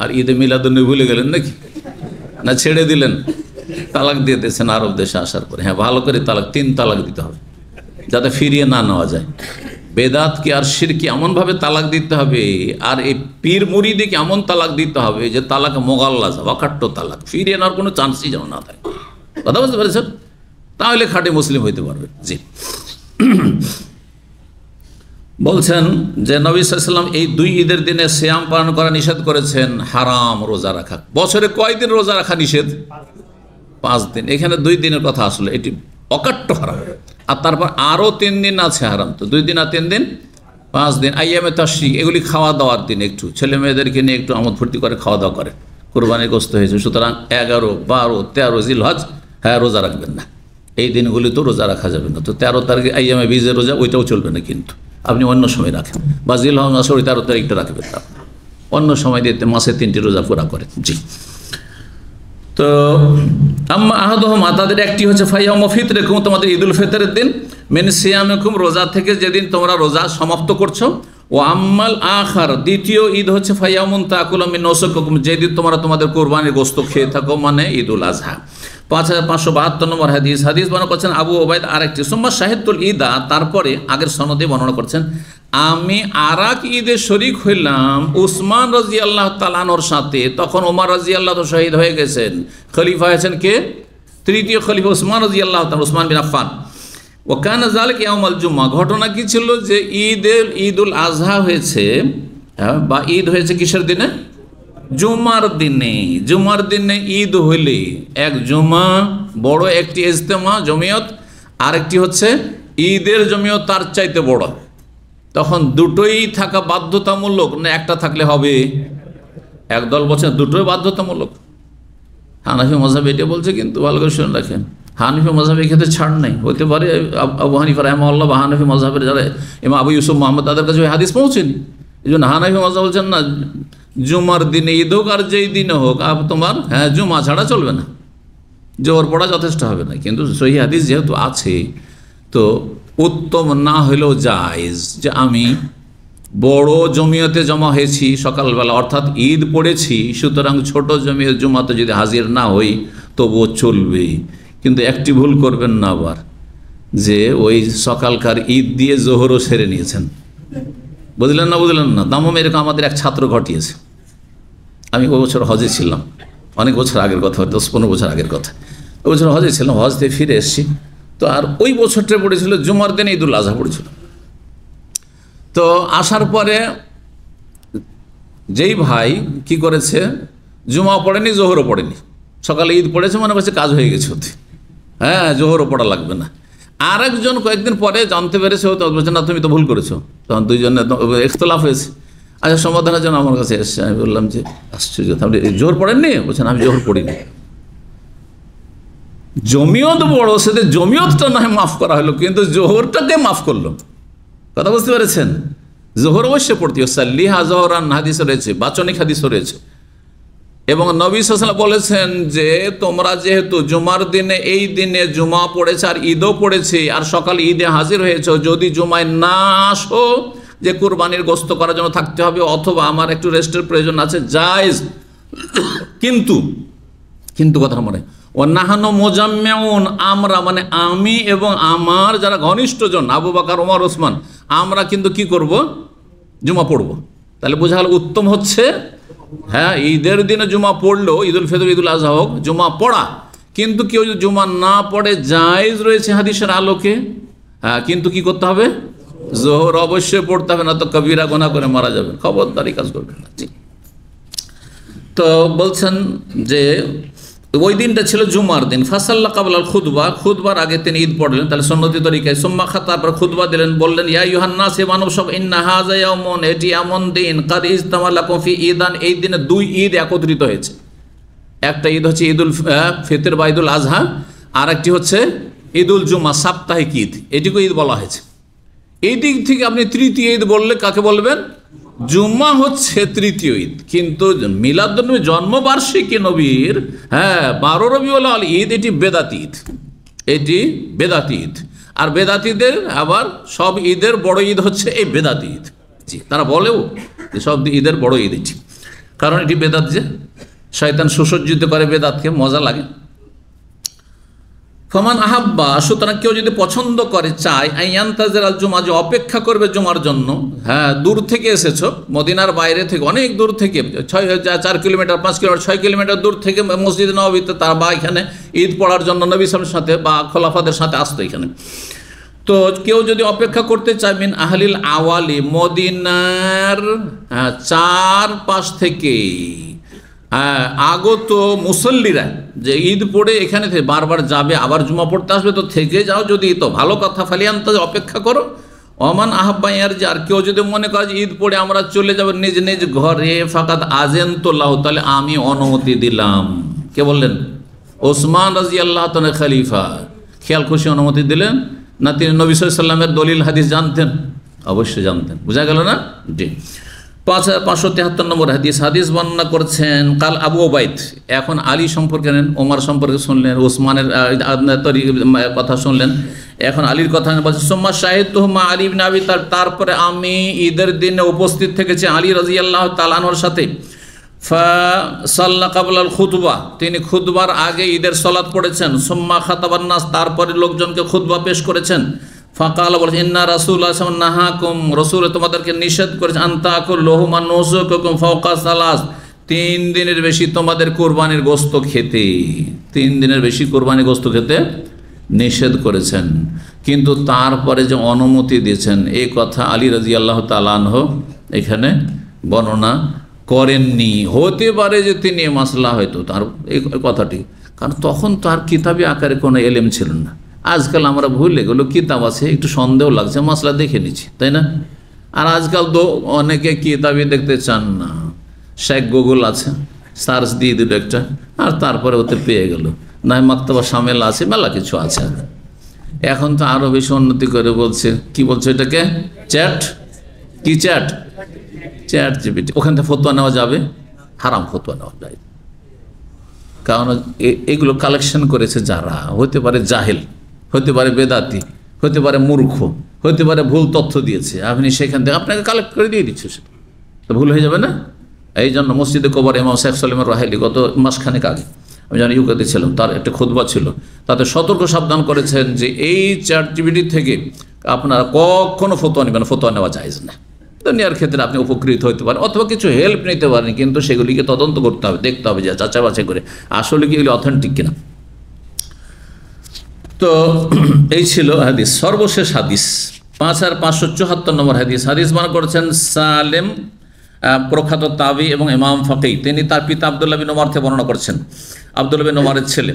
আর ঈদে মিলাদুন্নবী ভুলে গেলেন নাকি? না ছেড়ে দিলেন? তালাক দিয়ে দিয়েছেন আরব দেশে আসার পরে। হ্যাঁ, ভালো করে তালাক, 3 তালাক দিতে হবে যাতে ফিরিয়ে না নেওয়া যায়। বেদাতকে আর শিরকে এমনভাবে তালাক দিতে হবে, আর এই পীর মুরিদিকে এমন তালাক দিতে হবে যে তালাক মোগাল্লাজ, অকাট্য তালাক, ফিরিয়ে নেওয়ার কোনো চান্সই যেন না থাকে। কথা বুঝতে পেরেছেন? তাহলে খাঁটি মুসলিম হইতে পারবে। জি, বলছেন যে নবী সাল্লাল্লাহু আলাইহি ওয়াসাল্লাম এই 2 ঈদের দিনে সিয়াম পালন করা নিষেধ করেছেন, হারাম রোজা রাখা। বছরে কয়দিন রোজা রাখা নিষেধ? 5 দিন। এখানে 2 দিনের কথা আসলে, এটি অকাট্য হারাম। আর তারপর আরও 3 দিন আছে হারাম। তো 2 দিন আর 3 দিন, 5 দিন। আইয়ামে তাশরিক, এগুলি খাওয়া দাওয়ার দিন, একটু ছেলে মেয়েদেরকে নিয়ে একটু আমোদ ফুর্তি করে খাওয়া দাওয়া করে, কোরবানির গোশত হয়েছে। সুতরাং 11, 12, 13 জিলহজ, হ্যাঁ, রোজা রাখবেন না। এই দিনগুলি তো রোজা রাখা যাবে না। তো 13 তারিখে আইয়ামে বীজের রোজা, ওইটাও চলবে না, কিন্তু আপনি অন্য সময় রাখেন। বা জিলহজ মাসে ওই 13 তারিখটা রাখবেন না, অন্য সময় দিয়ে মাসে 3টি রোজা পুরা করেন। জি, তো আম্মা আহাদুহুমা, তাদের একটি হচ্ছে ফাইয়াউমু ফিতরিকুম, তোমাদের ঈদুল ফিতরের দিন, মিন সিয়ামিকুম, রোজা থেকে যেদিন তোমরা রোজা সমাপ্ত করছো। ও আম্মাল আখার, দ্বিতীয় ঈদ হচ্ছে ফাইয়াউমুন তাকুলু মিন নুসুকিকুম, যেদিন তোমরা তোমাদের কোরবানির গোশত খেয়ে থাকো, মানে ঈদুল আজহা। 5572 নম্বর হাদিস বর্ণনা করছেন আবু ওবায়দ। আরেকটি সুম্মা শাহিদুল ঈদা, তারপরে আগের সনদে বর্ণনা করছেন, আমি আরাক ঈদে শরিক হইলাম উসমান রাদিয়াল্লাহু তাআলা আনহুর সাথে। তখন ওমর রাদিয়াল্লাহু তাআলা শহীদ হয়ে গেছেন। খলিফা হয়েছেন কে? তৃতীয় খলিফা উসমান রাদিয়াল্লাহু তাআলা, উসমান বিন আফফান। ও কানা যালিকা ইয়াউমুল জুমআ, ঘটনা কি ছিল যে ঈদুল আজহা হয়েছে, বা ঈদ হয়েছে কিসের দিনে? জুমার দিনে। জুমার দিনে ঈদ হইলে এক জুমা, বড় একটি ইজতেমা জমিয়ত, আরেকটি হচ্ছে ঈদের জমিয়ত তার চাইতে বড়। তখন দুটোই থাকা বাধ্যতামূলক না একটা থাকলে হবে? একদল বলছে দুটোই বাধ্যতামূলক। হানাফি মাযহাব এটা বলছে, কিন্তু ভালো করে শুনে রাখেন, হানাফি মাযহাবের ক্ষেত্রে ছাড় নাই। হতে পারে আবু হানিফা রাহিমাহুল্লাহ বা হানাফি মাযহাবের যারা ইমাম আবু ইউসুফ মুহাম্মদ, তাদের কাছে ওই হাদিস পৌঁছেনি। এই জন্য হানাফি মাযহাব বলছেন না, জুমার দিনে ঈদ হোক আর যেই দিনে হোক, তোমার জুমা ছাড়া চলবে না, জোহর পড়া যথেষ্ট হবে না। কিন্তু সহিহ হাদিস যেহেতু আছে, তো উত্তম না হলেও জায়েজ যে আমি বড় জমিয়তে জমা হয়েছি সকালবেলা, অর্থাৎ ঈদ পড়েছি, সুতরাং ছোট জমিয়ত জুমাতে যদি হাজির না হই তবুও চলবে। কিন্তু একটি ভুল করবেন না আবার, যে ওই সকালকার ঈদ দিয়ে জোহরও সেরে নিয়েছেন। বুঝলেন না? দামম এরকম আমাদের এক ছাত্র ঘটিয়েছে। আমি ওই বছর হজে ছিলাম, অনেক বছর আগের কথা, 10-15 বছর আগের কথা। ওই বছর হজে ছিলাম, হজ দিয়ে ফিরে এসেছি। তো আর ওই বছরটা পড়েছিল জুমার দিনে ঈদুল আজহা পড়েছিল। তো আসার পরে যেই ভাই কি করেছে, জুমা পড়েনি, জোহরও পড়েনি, সকালে ঈদ পড়েছে, মনে করছে কাজ হয়ে গেছে ওতে, হ্যাঁ জোহরও পড়া লাগবে না। আর একজন কয়েকদিন পরে জানতে পেরেছে, ও তো বলছে না তুমি তো ভুল করেছো। তখন দুইজনে ইখতিলাফ হয়েছে। আচ্ছা, সমাধানের জন্য আমার কাছে এসছে। আমি বললাম যে আশ্চর্য, আপনি জোহর পড়েননি? বলছেন আমি জোহর পড়িনি। জমিয়ত বড়, সেটা জমিয়তটা না হয় মাফ করা হলো, কিন্তু জোহরটাকে মাফ করলো। কথা বুঝতে পেরেছেন? জোহর অবশ্যই পড়তে হচ্ছে, লিহা জোহরান হাদিসও রয়েছে, বাচনিক হাদিসও রয়েছে। এবং নবী সাল্লাল্লাহু আলাইহি ওয়াসাল্লাম বলেছেন যে তোমরা যেহেতু জুমার দিনে, এই দিনে জুমা পড়েছে আর ঈদও পড়েছে, আর সকালে ঈদে হাজির হয়েছে, যদি জুমায় না আসো যে কুরবানির গোশত করার জন্য থাকতে হবে, অথবা আমার একটু রেস্টের প্রয়োজন আছে, জায়েজ। কিন্তু কথা মনে, ও নাহানো মোজাম্মেউন, আমরা মানে আমি এবং আমার যারা ঘনিষ্ঠজন, আবু বকর, ওমর, ওসমান, আমরা কিন্তু কি করব? জুমা পড়ব। তাহলে বোঝা গেল উত্তম হচ্ছে, হ্যাঁ ঈদের দিনে জুমা পড়লো, ঈদুল ফিতর, ঈদুল আজহা হোক, জুমা পড়া। কিন্তু কেউ যদি জুমা না পড়ে, জায়েজ রয়েছে হাদিসের আলোকে, হ্যাঁ, কিন্তু কি করতে হবে? জোহর অবশ্যই পড়তে হবে, না তো কবিরা গুনাহ করে মারা যাবেন, খবরদারি কাজ করবেন না। তো বলছেন যে ওই দিনটা ছিল জুমার দিন। ফাসাল্লা কাবলাল খুতবা, খুতবার আগে তিনি ঈদ পড়লেন, তাহলে সুন্নতি তরিকায়। সুম্মা খা, তারপর খুতবা দিলেন, বললেন ইয়া আইয়ুহান নাস, হে মানব সব, ইন্না হাযা ইয়াউমুন, এটি এমন দিন, কাদ ইজতামা লাকুম ফি ঈদান, এই দিনে 2 ঈদ একত্রিত হয়েছে। একটা ঈদ হচ্ছে ঈদুল ফিতর বা ঈদুল আজহা, আর একটি হচ্ছে ঈদুল জুমা, সাপ্তাহিক ঈদ, এটিকে ঈদ বলা হয়েছে। এই দিক থেকে আপনি তৃতীয় ঈদ বললে কাকে বলবেন? জুম্মা হচ্ছে তৃতীয় ঈদ। কিন্তু মিলাদুন্নবী, জন্মবার্ষিকী নবীর, হ্যাঁ 12 রবিউল আউয়াল ঈদ, এটি বেদাতি ঈদ, এটি বেদাতি ঈদ। আর বেদাতিদের আবার সব ঈদের বড় ঈদ হচ্ছে এই বেদাতি ঈদ। জি, তারা বলেও যে সব ঈদের বড় ঈদ এটি, কারণ এটি বেদাত, যে শয়তান সুসজ্জিত করে বেদাতকে, মজা লাগে। ফমান আহাব্বা, সুতরাং কেউ যদি পছন্দ করে, চায়, আইয়ান্তাজের আল জুমা, যে অপেক্ষা করবে জুমার জন্য। হ্যাঁ, দূর থেকে এসেছো, মদিনার বাইরে থেকে, অনেক দূর থেকে, 4 কিলোমিটার 5 কিলোমিটার 6 কিলোমিটার দূর থেকে মসজিদ নববীতে তার বা এখানে ঈদ পড়ার জন্য নবী সাল্লাল্লাহু আলাইহি ওয়াসাল্লামের সাথে বা খোলাফাদের সাথে আসতো এখানে। তো কেউ যদি অপেক্ষা করতে চায়, মিন আহলিল আওয়ালি, মদিনার 4 পাশ থেকে আগত মুসল্লিরা, যে ঈদ পড়ে এখানে থেকে বারবার যাবে, আবার জুমা পড়তে আসবে, তো থেকে যাও যদি, তো ভালো কথা। ফালিয়ান্তা, অপেক্ষা করো। ওমান আহ্বাইয়ার, যে আর কেউ যদি মনে করে যে ঈদ পড়ে আমরা চলে যাব নিজ নিজ ঘরে, ফাকাদ আযেনতুল্লাহু, তাহলে আমি অনুমতি দিলাম। কে বললেন? ওসমান রাদিয়াল্লাহু তাআলা খলিফা। খেয়াল খুশি অনুমতি দিলেন না? তিনি নবী সাল্লাল্লাহু আলাইহি ওয়াসাল্লামের দলিল হাদিস জানতেন? অবশ্যই জানতেন। বোঝা গেল না? জি। 573 নম্বর হাদিস বর্ণনা করছেন কাল আবু ওবাইদ। এখন আলী সম্পর্কে নেন, ওমর সম্পর্কে শুনলেন, ওসমানের কথা শুনলেন, এখন আলীর কথা বলছেন। সুম্মা শাহিদতুহু মা আলী ইবনে আবি তালিব, তারপরে আমি ঈদের দিনে উপস্থিত থেকেছি আলী রাদিয়াল্লাহু তাআলা আনহুর সাথে। ফাসাল্লা কাবলাল খুতবা, তিনি খুতবার আগে ঈদের সালাত পড়েছেন। সুম্মা খাতাবান নাস, তারপরে লোকজনকে খুতবা পেশ করেছেন। ফাকাল, বলেছেন, ইন্না রাসূলুল্লাহ সাল্লাল্লাহু আলাইহি ওয়াসাল্লাম নাহাকুম, রাসূল তোমাদেরকে নিষেধ করেছেন, আনতাকুল লহুমা নুসুকুকুম ফাওকা সালাস, 3 দিনের বেশি তোমাদের কুরবানির গোশত খেতে, 3 দিনের বেশি কুরবানির গোশত খেতে নিষেধ করেছেন। কিন্তু তারপরে যে অনুমতি দিয়েছেন, এই কথা আলী রাদিয়াল্লাহু তাআলা আনহু এখানে বর্ণনা করেননি। হতে পারে যে তিনি মাসলা হয়তো তার এই কথাটি, কারণ তখন তার কিতাবি আকারে কোনো এলেম ছিল না। আজকাল আমরা ভুলে গেল, কিতাব আছে, একটু সন্দেহ লাগছে, মাসলা দেখে নিচ্ছি, তাই না? আর আজকাল তো অনেকে কিতাবই দেখতে চান না, শেখ গুগল আছে, সার্চ দিয়ে দিল একটা, আর তারপরে ওতে পেয়ে গেল, না মাকতাবা শামেল আছে, মেলা কিছু আছে। এখন তো আরও বেশি উন্নতি করে বলছে, কি বলছে এটাকে? চ্যাট, কি চ্যাট? Chat GPT. ওখান থেকে ফতোয়া নেওয়া যাবে, হারাম ফতোয়া নেওয়া যায়, কারণ এগুলো কালেকশন করেছে যারা, হতে পারে জাহেল, হতে পারে বেদাতি, হতে পারে মূর্খ, হতে পারে ভুল তথ্য দিয়েছে, আপনি সেখান থেকে আপনাকে কালেক্ট করে দিয়ে দিচ্ছে, সেটা তো ভুল হয়ে যাবে না? এই জন্য মসজিদে কবর ইমাম শেখ সালেম রাহাইলি গত মাসখানেক আগে, আমি জানি ইউকেতে ছিলাম, তার একটা খুতবা ছিল, তাতে সতর্ক সাবধান করেছেন যে এই চ্যাট জিপিটি থেকে আপনারা কখনো ফতোয়া নেবেন, ফতোয়া নেওয়া জায়েজ না। দুনিয়ার ক্ষেত্রে আপনি উপকৃত হতে পারেন অথবা কিছু হেল্প নিতে পারেন, কিন্তু সেগুলিকে তদন্ত করতে হবে, দেখতে হবে যে যাচাই বাছাই করে আসলে কি এগুলি অথেন্টিক কিনা। তো এই ছিল হাদিস। সর্বশেষ হাদিস 5574 নম্বর হাদিস বর্ণনা করেছেন সালেম, প্রখ্যাত তাবি এবং ইমাম ফাকিহ। তিনি তার পিতা আব্দুল্লাহ বিন ওমর থেকে বর্ণনা করছেন, আব্দুল্লাহ বিন ওমরের ছেলে।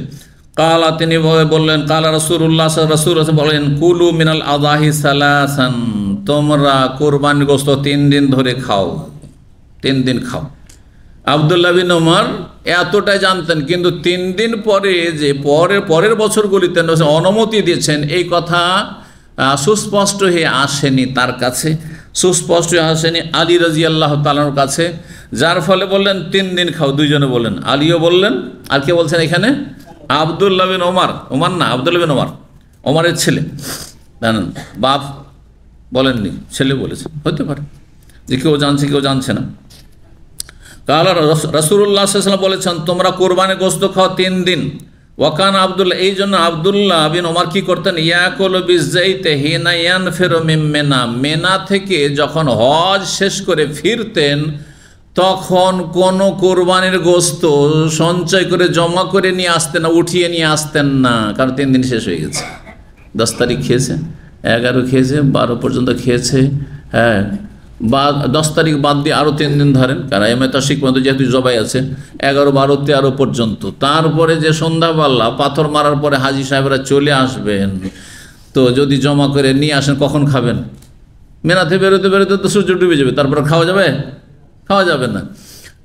কালা, তিনি বললেন, কালা রাসূলুল্লাহ, রাসূল বলেন, কুলু মিনাল আযাহি সালাসান, তোমরা কুরবানির গোশত 3 দিন ধরে খাও, 3 দিন খাও। আব্দুল্লাহ বিন ওমর এতটাই জানতেন, কিন্তু 3 দিন পরে যে পরের বছরগুলিতে অনুমতি দিয়েছেন, এই কথা সুস্পষ্ট হয়ে আসেনি তার কাছে, সুস্পষ্ট হয়ে আসেনি আলী রাদিয়াল্লাহু তাআলার কাছে, যার ফলে বললেন 3 দিন খাও। দুইজনে বললেন, আলীও বললেন, আর কে বলছেন এখানে? আব্দুল্লাহ বিন ওমর, ওমর না, আব্দুল্লাহ বিন ওমর, ওমরের ছেলে, জানেন, বাপ বলেননি, ছেলে বলেছে, হতে পারে যে কেউ জানছে কেউ জানছে না। কালা রাসূলুল্লাহ সাল্লাল্লাহু আলাইহি ওয়াসাল্লাম বলেছেন, তোমরা কোরবানির গোশত খাও 3 দিন। ওয়াকান আব্দুল্লাহ, এই জন্য আব্দুল্লাহ বিন ওমর কি করতেন? ইয়াকুলু বিযাইতি হিনা ইয়ানফিরু মিন মিনা, মেনা থেকে যখন হজ শেষ করে ফিরতেন, তখন কোনো কোরবানির গোশত সঞ্চয় করে জমা করে নিয়ে আসতেন না, উঠিয়ে নিয়ে আসতেন না, কারণ 3 দিন শেষ হয়ে গেছে। 10 তারিখ খেয়েছে, 11 খেয়েছে, 12 পর্যন্ত খেয়েছে, হ্যাঁ, বা 10 তারিখ বাদ দিয়ে আরও 3 দিন ধরেন, কারণ এমএ তাশরিক পর্যন্ত যেহেতু জবাই আছে, 11, 12, 13 পর্যন্ত। তারপরে যে সন্ধ্যাবেলা পাথর মারার পরে হাজি সাহেবরা চলে আসবেন, তো যদি জমা করে নিয়ে আসেন, কখন খাবেন? মেনাতে বেরোতে বেরোতে তো সূর্য ডুবে যাবে, তারপরে খাওয়া যাবে? খাওয়া যাবে না।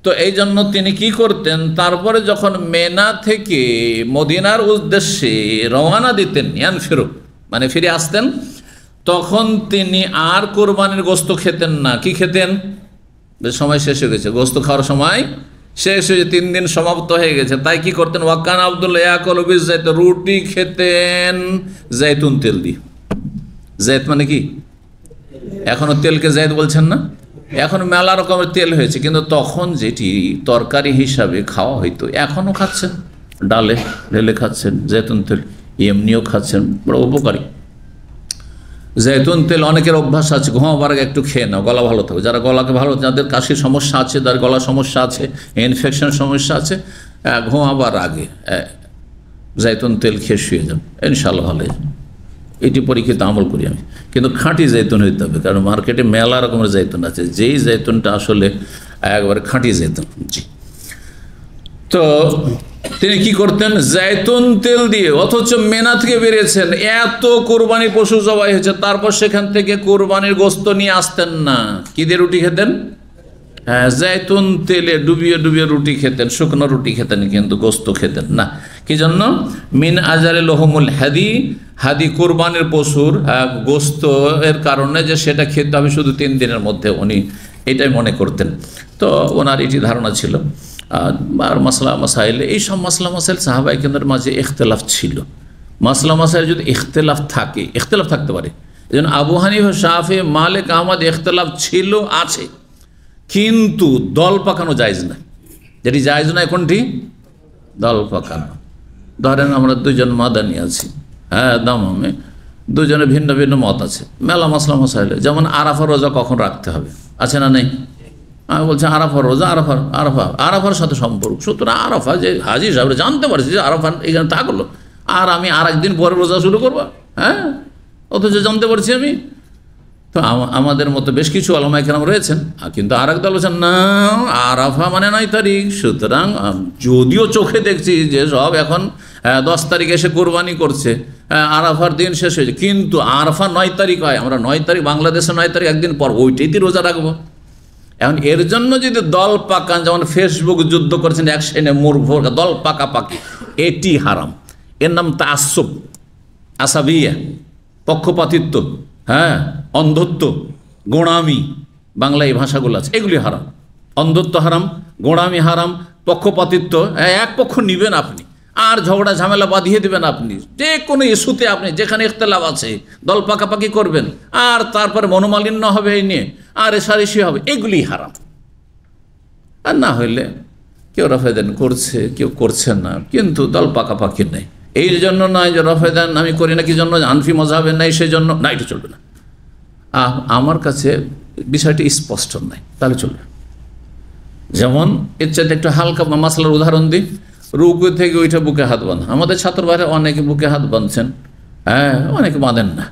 তো এই জন্য তিনি কি করতেন, তারপরে যখন মেনা থেকে মদিনার উদ্দেশ্যে রওনা দিতেন, ইয়ানফিরু মানে ফিরে আসতেন, তখন তিনি আর কোরবানির গোশত খেতেন না। কি খেতেন? সময় শেষ হয়ে গেছে, গোশত খাওয়ার সময় শেষ হয়ে, 3 দিন সমাপ্ত হয়ে গেছে। তাই কি করতেন? ওয়াকান আব্দুল্লাহ ইয়াকুলু বিযাইত, রুটি খেতেন জৈতুন তেল দিয়ে। জাইত মানে কি? এখনো তেলকে জাইত বলছেন না? এখন মেলা রকমের তেল হয়েছে, কিন্তু তখন যেটি তরকারি হিসাবে খাওয়া হইতো এখনও খাচ্ছেন, ডালে ঢেলে খাচ্ছেন। জৈতুন তেল এমনিও খাচ্ছেন, বড় উপকারী। জৈতুন তেল অনেকের অভ্যাস আছে, ঘুমাবার আগে একটু খেয়ে নাও, গলা ভালো থাকবে। যারা গলাকে ভালো, যাদের কাশির সমস্যা আছে, যার গলা সমস্যা আছে, ইনফেকশন সমস্যা আছে, ঘুমাবার আগে জৈতুন তেল খেয়ে শুয়ে যান, ইনশাআল্লাহ ভালো হয়ে যাবে। এটি পরীক্ষিত আমল করি আমি, কিন্তু খাঁটি জৈতুন হইতে হবে, কারণ মার্কেটে মেলা রকমের জৈতুন আছে, যেই জৈতুনটা আসলে একবারে খাঁটি জৈতুন। জি, তো তিনি কি করতেন? জৈতুন তেল দিয়ে, অথচ মেনা থেকে বেরিয়েছেন, এত কোরবানির পশু জবাই হয়েছে, তারপর সেখান থেকে কোরবানির গোস্ত নিয়ে আসতেন না। কি দিয়ে রুটি খেতেন? হ্যাঁ, জৈতুন তেলে ডুবিয়ে ডুবিয়ে রুটি খেতেন, শুকনো রুটি খেতেন, কিন্তু গোস্ত খেতেন না। কি জন্য? মিন আজারে লহমুল হাদি, হাদি কোরবানির পশুর গোস্ত এর কারণে, যে সেটা খেতে হবে শুধু 3 দিনের মধ্যে, উনি এটাই মনে করতেন। তো ওনার এটি ধারণা ছিল। আর মাসলা মাসাইলে, এইসব মাসলা মাসাইল সাহাবায়ে কেরামের মাঝে ইখতিলাফ ছিল। মাসলা মাসাইল যদি ইখতিলাফ থাকে, ইখতিলাফ থাকতে পারে, এই জন্য আবু হানিফা, শাফি, মালিক, আহমদ ইখতিলাফ ছিল, আছে, কিন্তু দল পাকানো জায়েজ না। যেটি জায়েজ নয় কোনটি? দল পাকানো। ধরেন আমরা 2 জন মাদানি আছি, হ্যাঁ, দামামে 2 জনের ভিন্ন ভিন্ন মত আছে মেলা মাসলা মাসাইলে। যেমন আরাফা রোজা কখন রাখতে হবে, আছে না নেই? আমি বলছি আরাফার রোজা, আরাফার সাথে সম্পর্ক, সুতরাং আরাফা যে হাজি সাহেব জানতে পারছি যে আরাফা এখানে তা করলো, আর আমি আর একদিন পরে রোজা শুরু করবো, হ্যাঁ, অথচ জানতে পারছি আমি। তো আমাদের মতো বেশ কিছু ওলামায়ে কেরাম রয়েছেন, কিন্তু আর এক দল বলছেন না, আরাফা মানে 9 তারিখ। সুতরাং যদিও চোখে দেখছি যে সব এখন 10 তারিখ এসে কোরবানি করছে, আরাফার দিন শেষ হয়েছে, কিন্তু আরাফা 9 তারিখ হয়, আমরা 9 তারিখ, বাংলাদেশে 9 তারিখ একদিন পর, ওইটাইতে রোজা রাখবো। এখন এর জন্য যদি দল পাকান, যেমন ফেসবুক যুদ্ধ করছেন এক শ্রেণী মূর্খ, দল পাকাপাকি, এটি হারাম। এর নাম তাআসসুব, আসাবিয়া, পক্ষপাতিত্ব, হ্যাঁ, অন্ধত্ব, গোঁড়ামি, বাংলা এই ভাষাগুলো আছে, এগুলি হারাম। অন্ধত্ব হারাম, গোঁড়ামি হারাম, পক্ষপাতিত্ব, এক পক্ষ নিবেন আপনি, আর ঝগড়া ঝামেলা বাঁধিয়ে দেবেন আপনি, যে কোনো ইস্যুতে আপনি যেখানে ইখতিলাফ আছে দল পাকাপাকি করবেন, আর তারপরে মনোমালিন্য হবে এই নিয়ে, আর রেষারেষি হবে, এগুলি হারাম। আর না হইলে কেউ রফেদান করছে, কেউ করছে না, কিন্তু দল পাকাপাকি নেই। এই জন্য নয় যে রফেদান আমি করি না, কি জন্য? হানফি মাযহাবের নাই, সেই জন্য না, এটা চলবে না। আমার কাছে বিষয়টি স্পষ্ট নাই, তাহলে চলবে। যেমন এর চাইতে একটু হালকা মাসলার উদাহরণ দিই, রুকু থেকে ওইটা বুকে হাত বাঁধা। আমাদের ছাত্র ভাইরা অনেকে বুকে হাত বাঁধছেন, হ্যাঁ, অনেকে বাঁধেন না,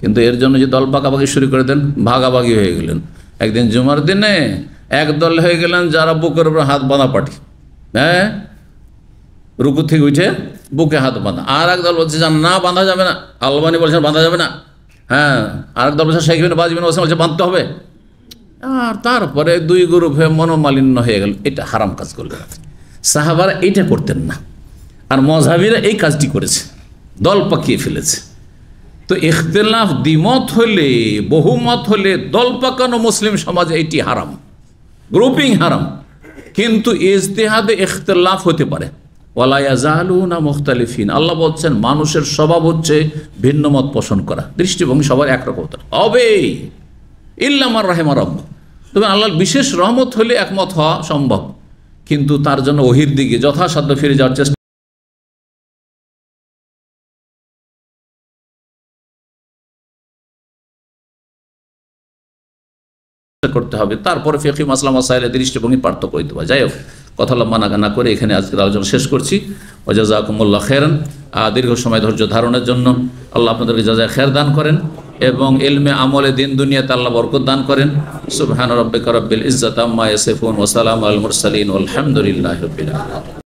কিন্তু এর জন্য যে দল পাকাপাকি শুরু করে দেন, ভাগাভাগি হয়ে গেলেন। একদিন জুমার দিনে এক দল হয়ে গেলেন যারা বুকের উপর হাত বাঁধা পার্টি, হ্যাঁ, রুকু থেকে উঠে বুকে হাত বাঁধা। আর এক দল বলছে না, বাঁধা যাবে না, আলবানি বলছেন বাঁধা যাবে না, হ্যাঁ, আর এক দল বলছে শেখ বিন বাজ বিন ওসামা বলছে বাঁধতে হবে। আর তারপরে 2 গ্রুপ হয়ে মনোমালিন্য হয়ে গেল, এটা হারাম কাজ করলেন। সাহাবারা এইটা করতেন না, আর মযহাবীরা এই কাজটি করেছে, দল পাকিয়ে ফেলেছে। তো ইখতিলাফ, দ্বিমত হলে, বহুমত হলে দল পাকানো মুসলিম সমাজে এটি হারাম, গ্রুপিং হারাম। কিন্তু ইজতিহাদে ইখতিলাফ হতে পারে। ওয়ালা ইয়াজালুনা মুখতালিফিন, আল্লাহ বলছেন মানুষের স্বভাব হচ্ছে ভিন্ন মত পোষণ করা, দৃষ্টিভঙ্গি সবার একরকম হবে, ইল্লা মান রাহিমা রাব্বুক। তবে আল্লাহর বিশেষ রহমত হলে একমত হওয়া সম্ভব, কিন্তু তার জন্য ওহির দিকে যথাসাধ্য ফিরে যাওয়ার চেষ্টা করতে হবে। তারপরে ফিকহি মাসলা মাসাইলের দৃষ্টিভঙ্গি পার্থক্য হইতে পারে। যাই হোক, কথা লম্বা না করে এখানে আজকের আলোচনা শেষ করছি। ওয়া জাযাকুমুল্লাহ খাইরান। দীর্ঘ সময় ধৈর্য ধারণের জন্য আল্লাহ আপনাদেরকে জাযায়ে খায়ের দান করেন, এবং ইলমে আমলে দিন দুনিয়াতে আল্লাহ বরকত দান করেন। সুবহান রাব্বিকা রাব্বিল ইজ্জাতি আম্মা ইয়াসিফুন ওয়া সালামুন আলাল মুরসালিন ওয়াল হামদুলিল্লাহি রাব্বিল আলামিন।